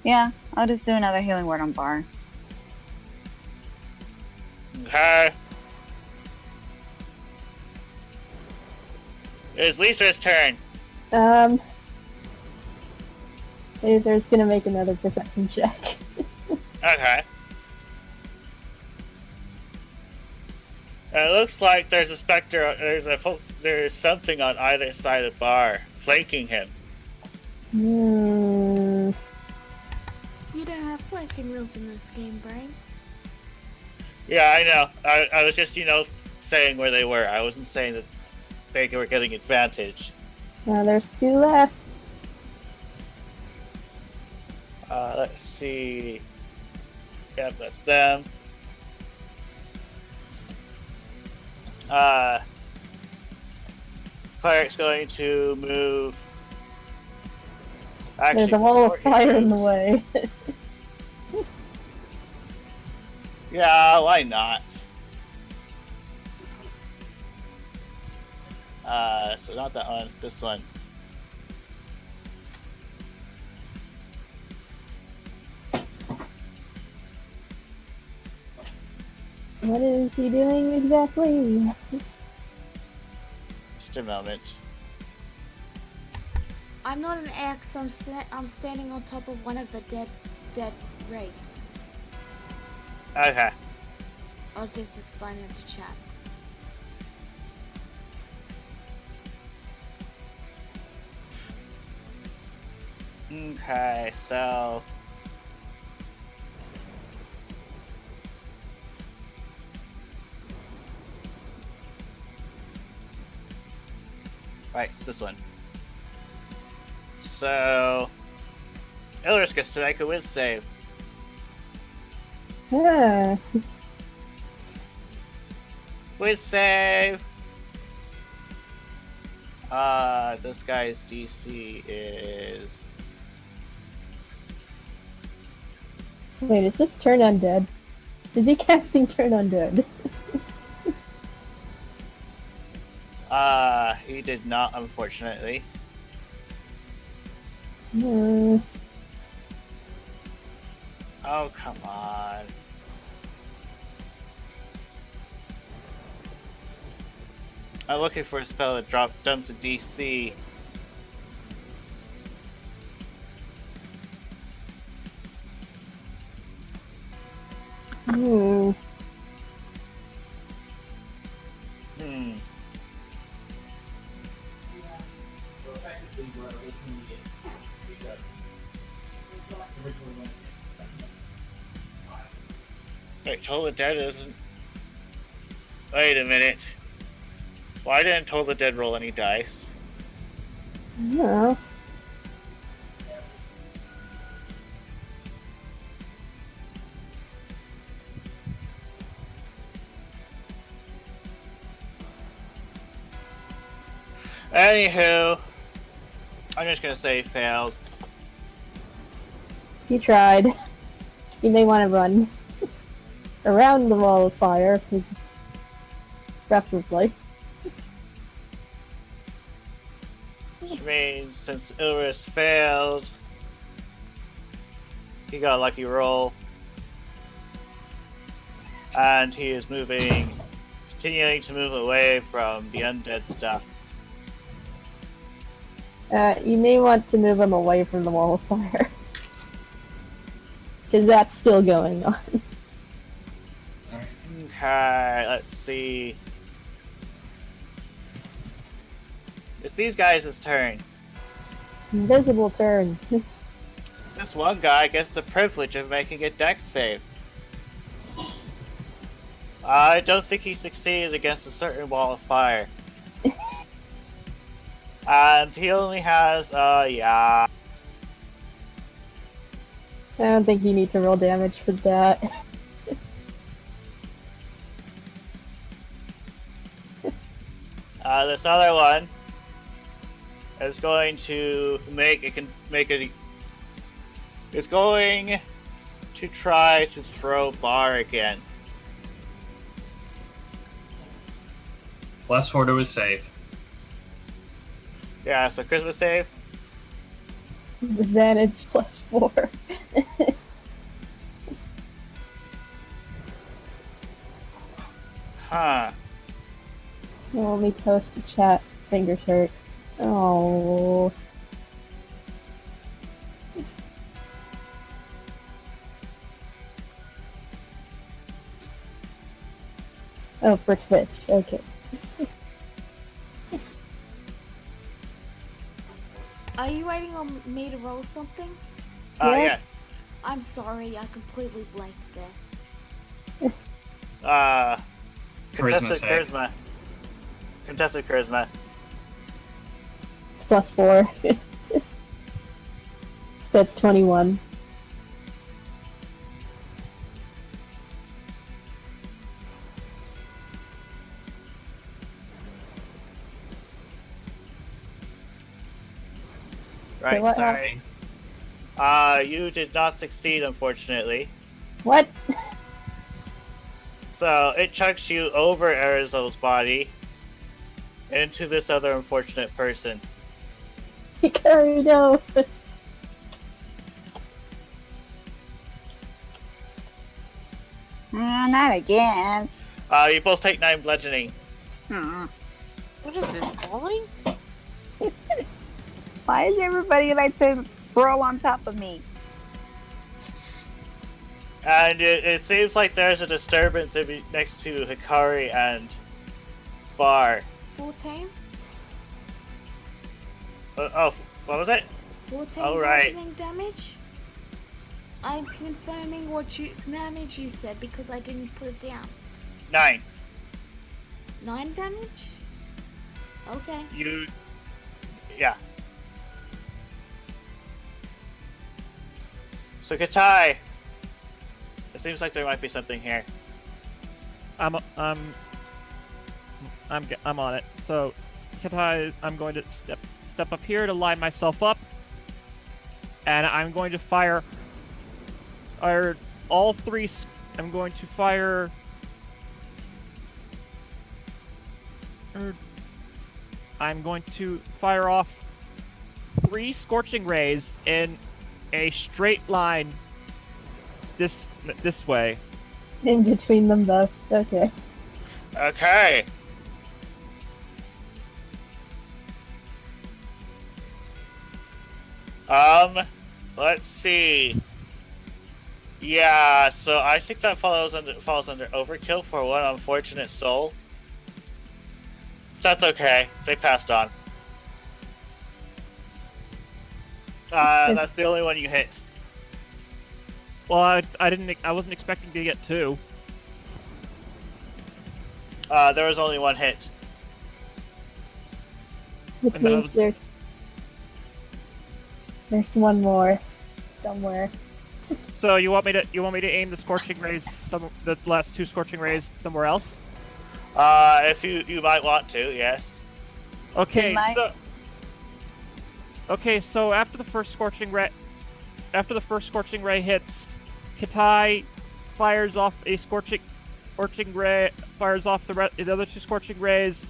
Speaker 8: Yeah, I'll just do another healing word on Bar.
Speaker 2: Okay. It's Lisa's turn.
Speaker 4: There's gonna make another perception check.
Speaker 2: Okay. It looks like there's a specter. There's something on either side of the bar, flanking him.
Speaker 3: You don't have flanking rules in this game, Brain.
Speaker 2: Yeah, I know. I was just, saying where they were. I wasn't saying that they were getting advantage.
Speaker 4: Now there's 2 left.
Speaker 2: Let's see. Yep, that's them. Cleric's going to move. Actually,
Speaker 4: There's a wall of
Speaker 2: before he
Speaker 4: fire in the
Speaker 2: moves-
Speaker 4: way.
Speaker 2: Yeah, why not? So not that one, this one.
Speaker 4: What is he doing exactly?
Speaker 2: Just a moment.
Speaker 3: I'm not an X. I'm standing on top of one of the dead race.
Speaker 2: Okay.
Speaker 3: I was just explaining it to chat.
Speaker 2: Okay, so... Right, it's this one. So... Ilris gets to make a whiz save.
Speaker 4: Yeah.
Speaker 2: Whiz save! This guy's DC is...
Speaker 4: Wait, is this turn undead? Is he casting turn undead?
Speaker 2: He did not, unfortunately.
Speaker 4: Hmm.
Speaker 2: Oh, come on. I'm looking for a spell that dumps a DC.
Speaker 4: Hmm.
Speaker 2: Hmm. Wait, Toll the Dead isn't... Wait a minute. Why didn't Toll the Dead roll any dice?
Speaker 4: No.
Speaker 2: Anywho, I'm just gonna say failed.
Speaker 4: He tried. You may want to run around the wall of fire, preferably.
Speaker 2: Which means since Ilris failed, he got a lucky roll. And he is continuing to move away from the undead stuff.
Speaker 4: You may want to move him away from the wall of fire. Because that's still going on.
Speaker 2: Okay, let's see. It's these guys' turn.
Speaker 4: Invisible turn.
Speaker 2: This one guy gets the privilege of making a dex save. I don't think he succeeded against a certain wall of fire. And he only has, yeah.
Speaker 4: I don't think you need to roll damage for that.
Speaker 2: This other one is going to is going to try to throw bar again.
Speaker 9: +4 to his save.
Speaker 2: Yeah, so Christmas save.
Speaker 4: Advantage +4.
Speaker 2: Huh.
Speaker 4: Let me post the chat. Fingers hurt. Oh. Oh, for Twitch. Okay.
Speaker 3: Are you waiting on me to roll something?
Speaker 2: Yes.
Speaker 3: I'm sorry, I completely blanked there.
Speaker 2: Contested
Speaker 9: save.
Speaker 2: charisma. Contested charisma.
Speaker 4: +4. That's 21.
Speaker 2: Right,
Speaker 4: what
Speaker 2: sorry. You did not succeed, unfortunately.
Speaker 4: What?
Speaker 2: So, it chucks you over Arizel's body into this other unfortunate person.
Speaker 4: Hikari, no.
Speaker 8: Not again.
Speaker 2: You both take 9 bludgeoning.
Speaker 5: What is this, bowling?
Speaker 8: Why does everybody like to roll on top of me?
Speaker 2: And it seems like there's a disturbance next to Hikari and Bar.
Speaker 3: 14?
Speaker 2: Oh, what was it?
Speaker 3: 14
Speaker 2: All right.
Speaker 3: bludgeoning damage? I'm confirming what damage you said because I didn't put it down.
Speaker 2: 9.
Speaker 3: 9 damage? Okay.
Speaker 2: Yeah. So Katai, it seems like there might be something here.
Speaker 7: I'm on it. So, Katai, I'm going to step up here to line myself up, and I'm going to fire. All three. I'm going to fire. I'm going to fire off 3 scorching rays in a straight line. This way.
Speaker 4: In between them both. Okay.
Speaker 2: Okay. Let's see. Yeah, so I think that falls under overkill for one unfortunate soul. That's okay. They passed on. That's the only one you hit.
Speaker 7: Well, I wasn't expecting to get 2.
Speaker 2: There was only one hit.
Speaker 4: Which
Speaker 7: And that
Speaker 4: means
Speaker 7: was-
Speaker 4: there's one more somewhere.
Speaker 7: So you want me to aim the scorching rays, the last 2 scorching rays somewhere else?
Speaker 2: If you might want to, yes.
Speaker 7: Okay,
Speaker 8: Might-
Speaker 7: so after the first scorching ray hits, Katai fires off a scorching ray, fires off the other 2 scorching rays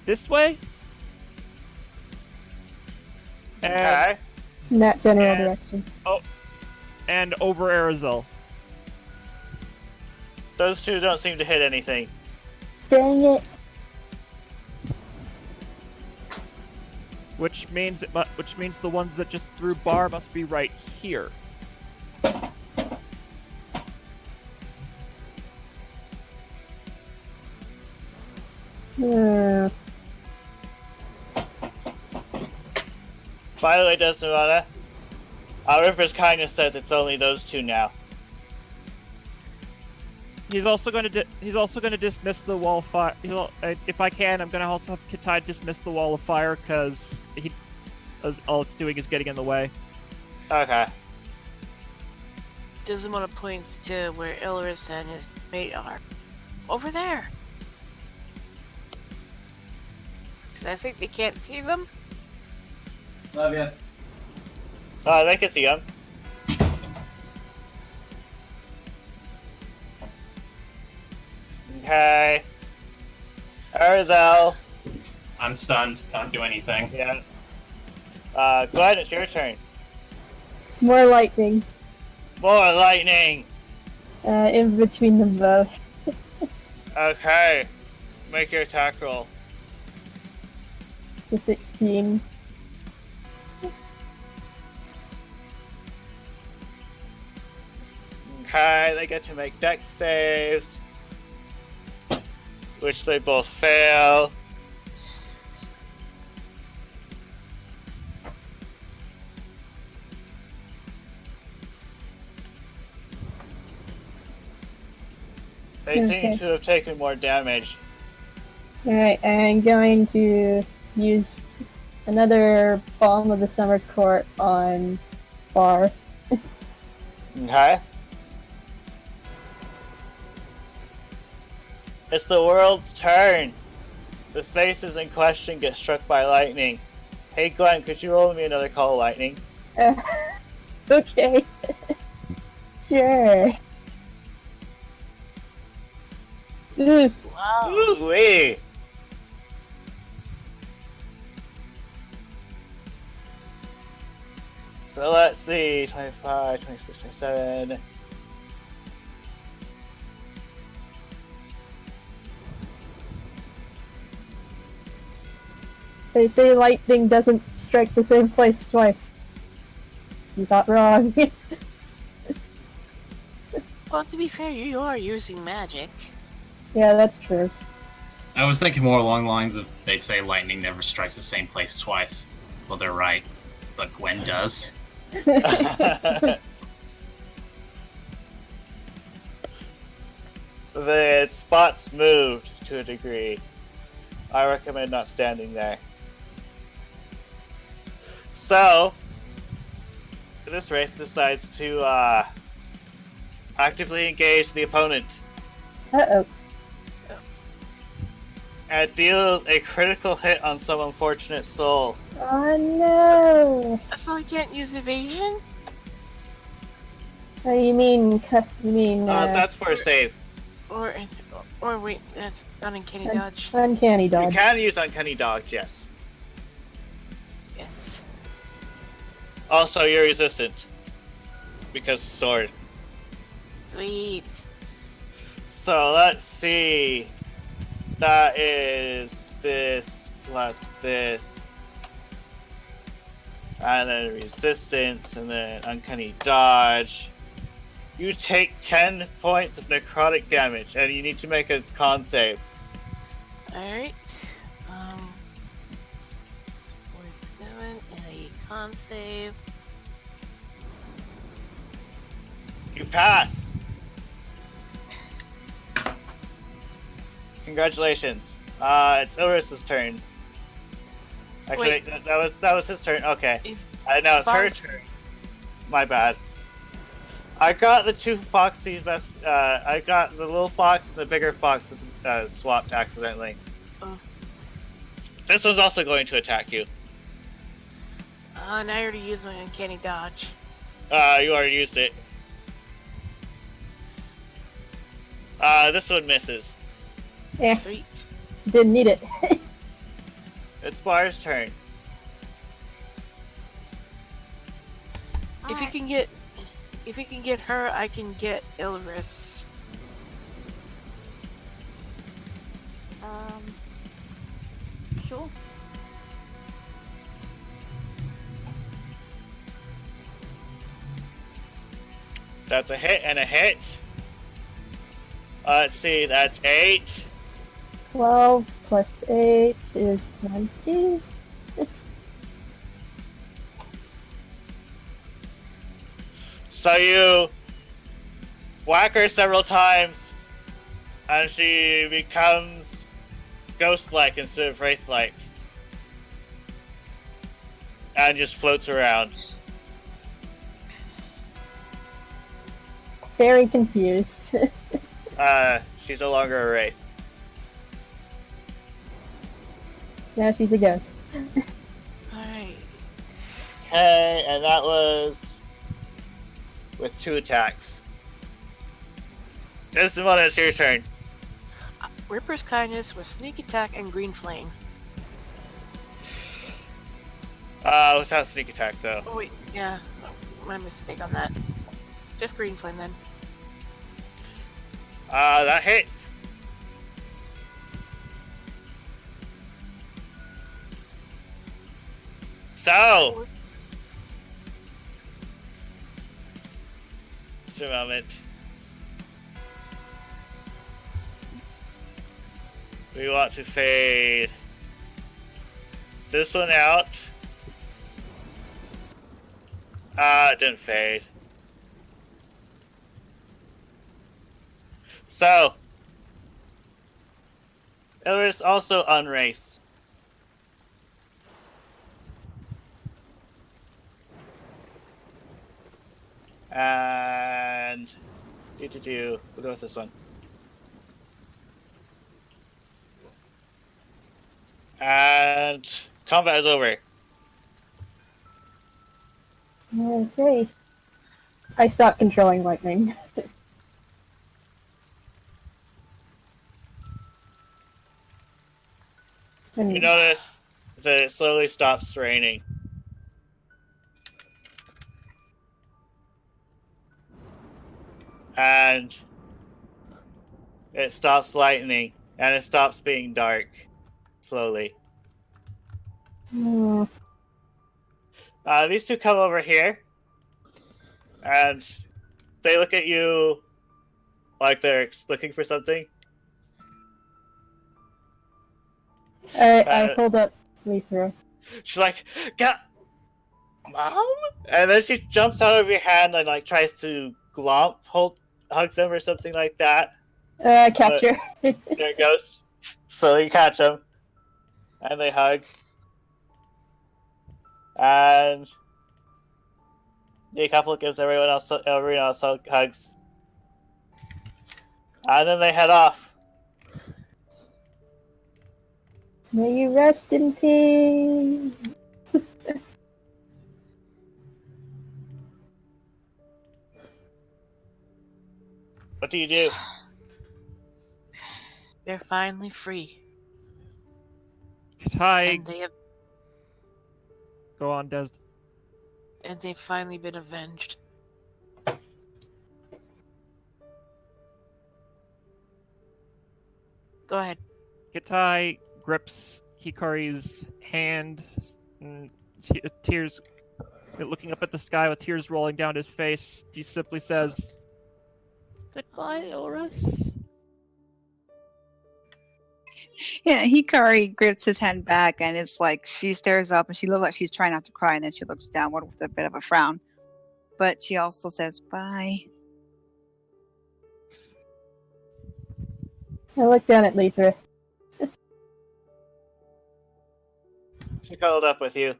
Speaker 7: this way. And,
Speaker 2: Okay.
Speaker 4: In that general
Speaker 7: And-
Speaker 4: direction.
Speaker 7: and over Arizal.
Speaker 2: Those 2 don't seem to hit anything.
Speaker 4: Dang it.
Speaker 7: which means the ones that just threw Bar must be right here.
Speaker 4: Yeah.
Speaker 2: By the way, Desdemona, Ripper's kindness says it's only those two now.
Speaker 7: He's also going to dismiss the wall of fire. If I can, I'm going to also have Kitai dismiss the wall of fire because all it's doing is getting in the way.
Speaker 2: Okay.
Speaker 5: Desmona points to where Ilris and his mate are. Over there. 'Cause I think they can't see them.
Speaker 9: Love ya.
Speaker 2: Oh, they can see him. Okay. Arizel.
Speaker 9: I'm stunned. Can't do anything.
Speaker 2: Yeah. Glenn, it's your turn.
Speaker 4: More lightning.
Speaker 2: More lightning.
Speaker 4: In between them both.
Speaker 2: Okay. Make your attack roll.
Speaker 4: The 16.
Speaker 2: Okay, they get to make dex saves. Which they both fail. They
Speaker 4: Okay.
Speaker 2: seem to have taken more damage.
Speaker 4: Alright, I'm going to use another Balm of the Summer Court on Bar.
Speaker 2: Okay. It's the world's turn. The spaces in question get struck by lightning. Hey Glenn, could you roll me another call of lightning?
Speaker 4: Okay. Sure. Ooh,
Speaker 5: Wow.
Speaker 2: Ooh-wee. So let's see, 25, 26, 27.
Speaker 4: they say lightning doesn't strike the same place twice. You thought wrong.
Speaker 5: Well, to be fair, you are using magic.
Speaker 4: Yeah, that's true.
Speaker 9: I was thinking more along the lines of they say lightning never strikes the same place twice. Well, they're right, but Gwen does.
Speaker 2: The spots moved to a degree. I recommend not standing there. So, this wraith decides to actively engage the opponent
Speaker 4: Uh-oh.
Speaker 2: and deals a critical hit on some unfortunate soul.
Speaker 4: Oh no!
Speaker 5: So I can't use evasion?
Speaker 4: Oh, you mean...
Speaker 2: That's for a save.
Speaker 5: Or wait, that's uncanny
Speaker 4: Un-
Speaker 5: dodge.
Speaker 4: Uncanny
Speaker 2: You
Speaker 4: dodge.
Speaker 2: can use Uncanny Dodge, yes.
Speaker 5: Yes.
Speaker 2: Also, you're resistant. Because sword.
Speaker 5: Sweet.
Speaker 2: So, let's see. That is this plus this. And then resistance, and then Uncanny Dodge. You take 10 points of necrotic damage, and you need to make a con save.
Speaker 5: Alright. 47 and a con save.
Speaker 2: You pass! Congratulations. It's Ilris's turn. Actually,
Speaker 5: Wait.
Speaker 2: that was his turn. Okay.
Speaker 5: If
Speaker 2: Now it's her
Speaker 5: Bard-
Speaker 2: turn. My bad. I got the two foxies best. I got the little fox and the bigger fox swapped accidentally.
Speaker 5: Oh.
Speaker 2: This one's also going to attack you.
Speaker 5: And I already used my uncanny dodge.
Speaker 2: You already used it. This one misses.
Speaker 4: Yeah,
Speaker 5: Sweet.
Speaker 4: didn't need it.
Speaker 2: It's Bar's turn.
Speaker 5: If you can get her, I can get Ilris.
Speaker 3: Sure.
Speaker 2: That's a hit and a hit. Let's see, that's 8.
Speaker 4: 12 plus 8 is 20.
Speaker 2: So you whack her several times, and she becomes ghost-like instead of wraith-like. And just floats around.
Speaker 4: Very confused.
Speaker 2: She's no longer a wraith.
Speaker 4: Now she's a ghost.
Speaker 5: Alright.
Speaker 2: Okay, and that was with 2 attacks. Desmond, it's your turn.
Speaker 5: Ripper's Kindness with Sneak Attack and Green Flame.
Speaker 2: Without sneak attack though.
Speaker 5: Oh wait, yeah. My mistake on that. Just Green Flame then.
Speaker 2: That hits. So, just a moment. We want to fade this one out. It didn't fade. So, it was also unraced. And we'll go with this one. And combat is over.
Speaker 4: Okay. I stopped controlling lightning. And
Speaker 2: You notice that it slowly stops raining. And it stops lightning. And it stops being dark. Slowly. These two come over here. And they look at you like they're looking for something.
Speaker 4: I hold up Lethra.
Speaker 2: She's like, Mom? And then she jumps out of your hand and like tries to hug them or something like that.
Speaker 4: Capture.
Speaker 2: There it goes. So you catch them. And they hug. And the couple gives everyone else hugs. And then they head off.
Speaker 4: May you rest in peace.
Speaker 2: What do you do?
Speaker 5: They're finally free.
Speaker 7: Katai,
Speaker 5: And
Speaker 7: go on, Des.
Speaker 5: they've finally been avenged. Go ahead.
Speaker 7: Katai grips Hikari's hand, and tears, looking up at the sky with tears rolling down his face. He simply says, "Goodbye, Oris."
Speaker 8: Yeah, Hikari grips his hand back, and it's like she stares up, and she looks like she's trying not to cry, and then she looks downward with a bit of a frown. But she also says, "Bye."
Speaker 4: I look down at Lethra.
Speaker 2: She cuddled up with you.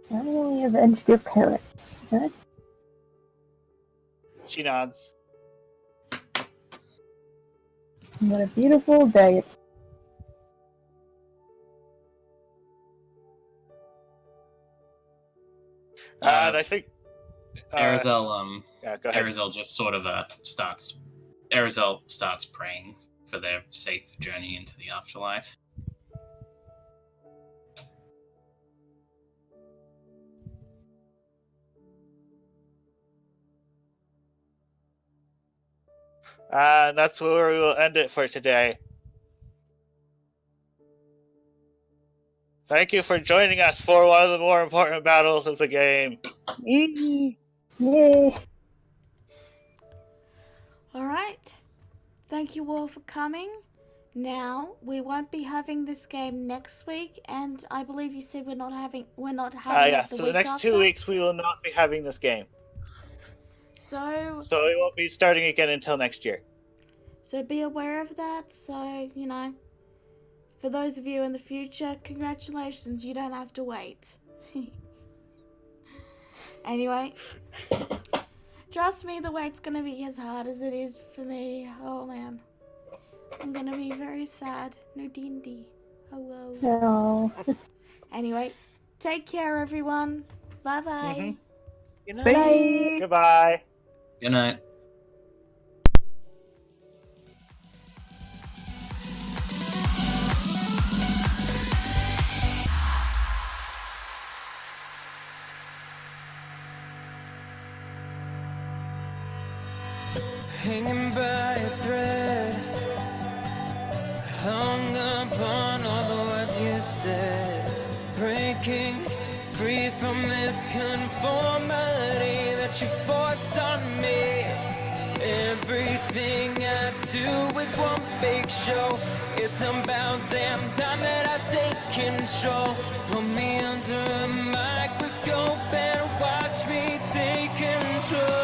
Speaker 4: Finally avenged your parents, huh?
Speaker 2: She nods.
Speaker 4: What a beautiful day it's.
Speaker 2: And I think
Speaker 9: Arizel,
Speaker 2: yeah, go ahead.
Speaker 9: Arizel just sort of starts. Arizel starts praying for their safe journey into the afterlife.
Speaker 2: And that's where we will end it for today. Thank you for joining us for one of the more important battles of the game.
Speaker 8: Eee.
Speaker 4: Yay!
Speaker 3: Alright. Thank you all for coming. Now, we won't be having this game next week, and I believe you said we're not having
Speaker 2: Yes,
Speaker 3: it the
Speaker 2: so
Speaker 3: week
Speaker 2: the next
Speaker 3: after.
Speaker 2: 2 weeks we will not be having this game.
Speaker 3: So
Speaker 2: So it won't be starting again until next year.
Speaker 3: be aware of that. So, for those of you in the future, congratulations, you don't have to wait. Anyway, trust me, the wait's gonna be as hard as it is for me. Oh man, I'm gonna be very sad. No D&D. Oh well.
Speaker 4: No.
Speaker 3: Anyway, take care, everyone. Bye bye.
Speaker 5: Good night.
Speaker 4: Bye.
Speaker 2: Goodbye.
Speaker 9: Good night.
Speaker 1: Hanging by a thread, hung up on all the words you said, breaking free from this conformity that you force on me. Everything I do is one big show. It's about damn time that I take control. Put me under a microscope and watch me take control.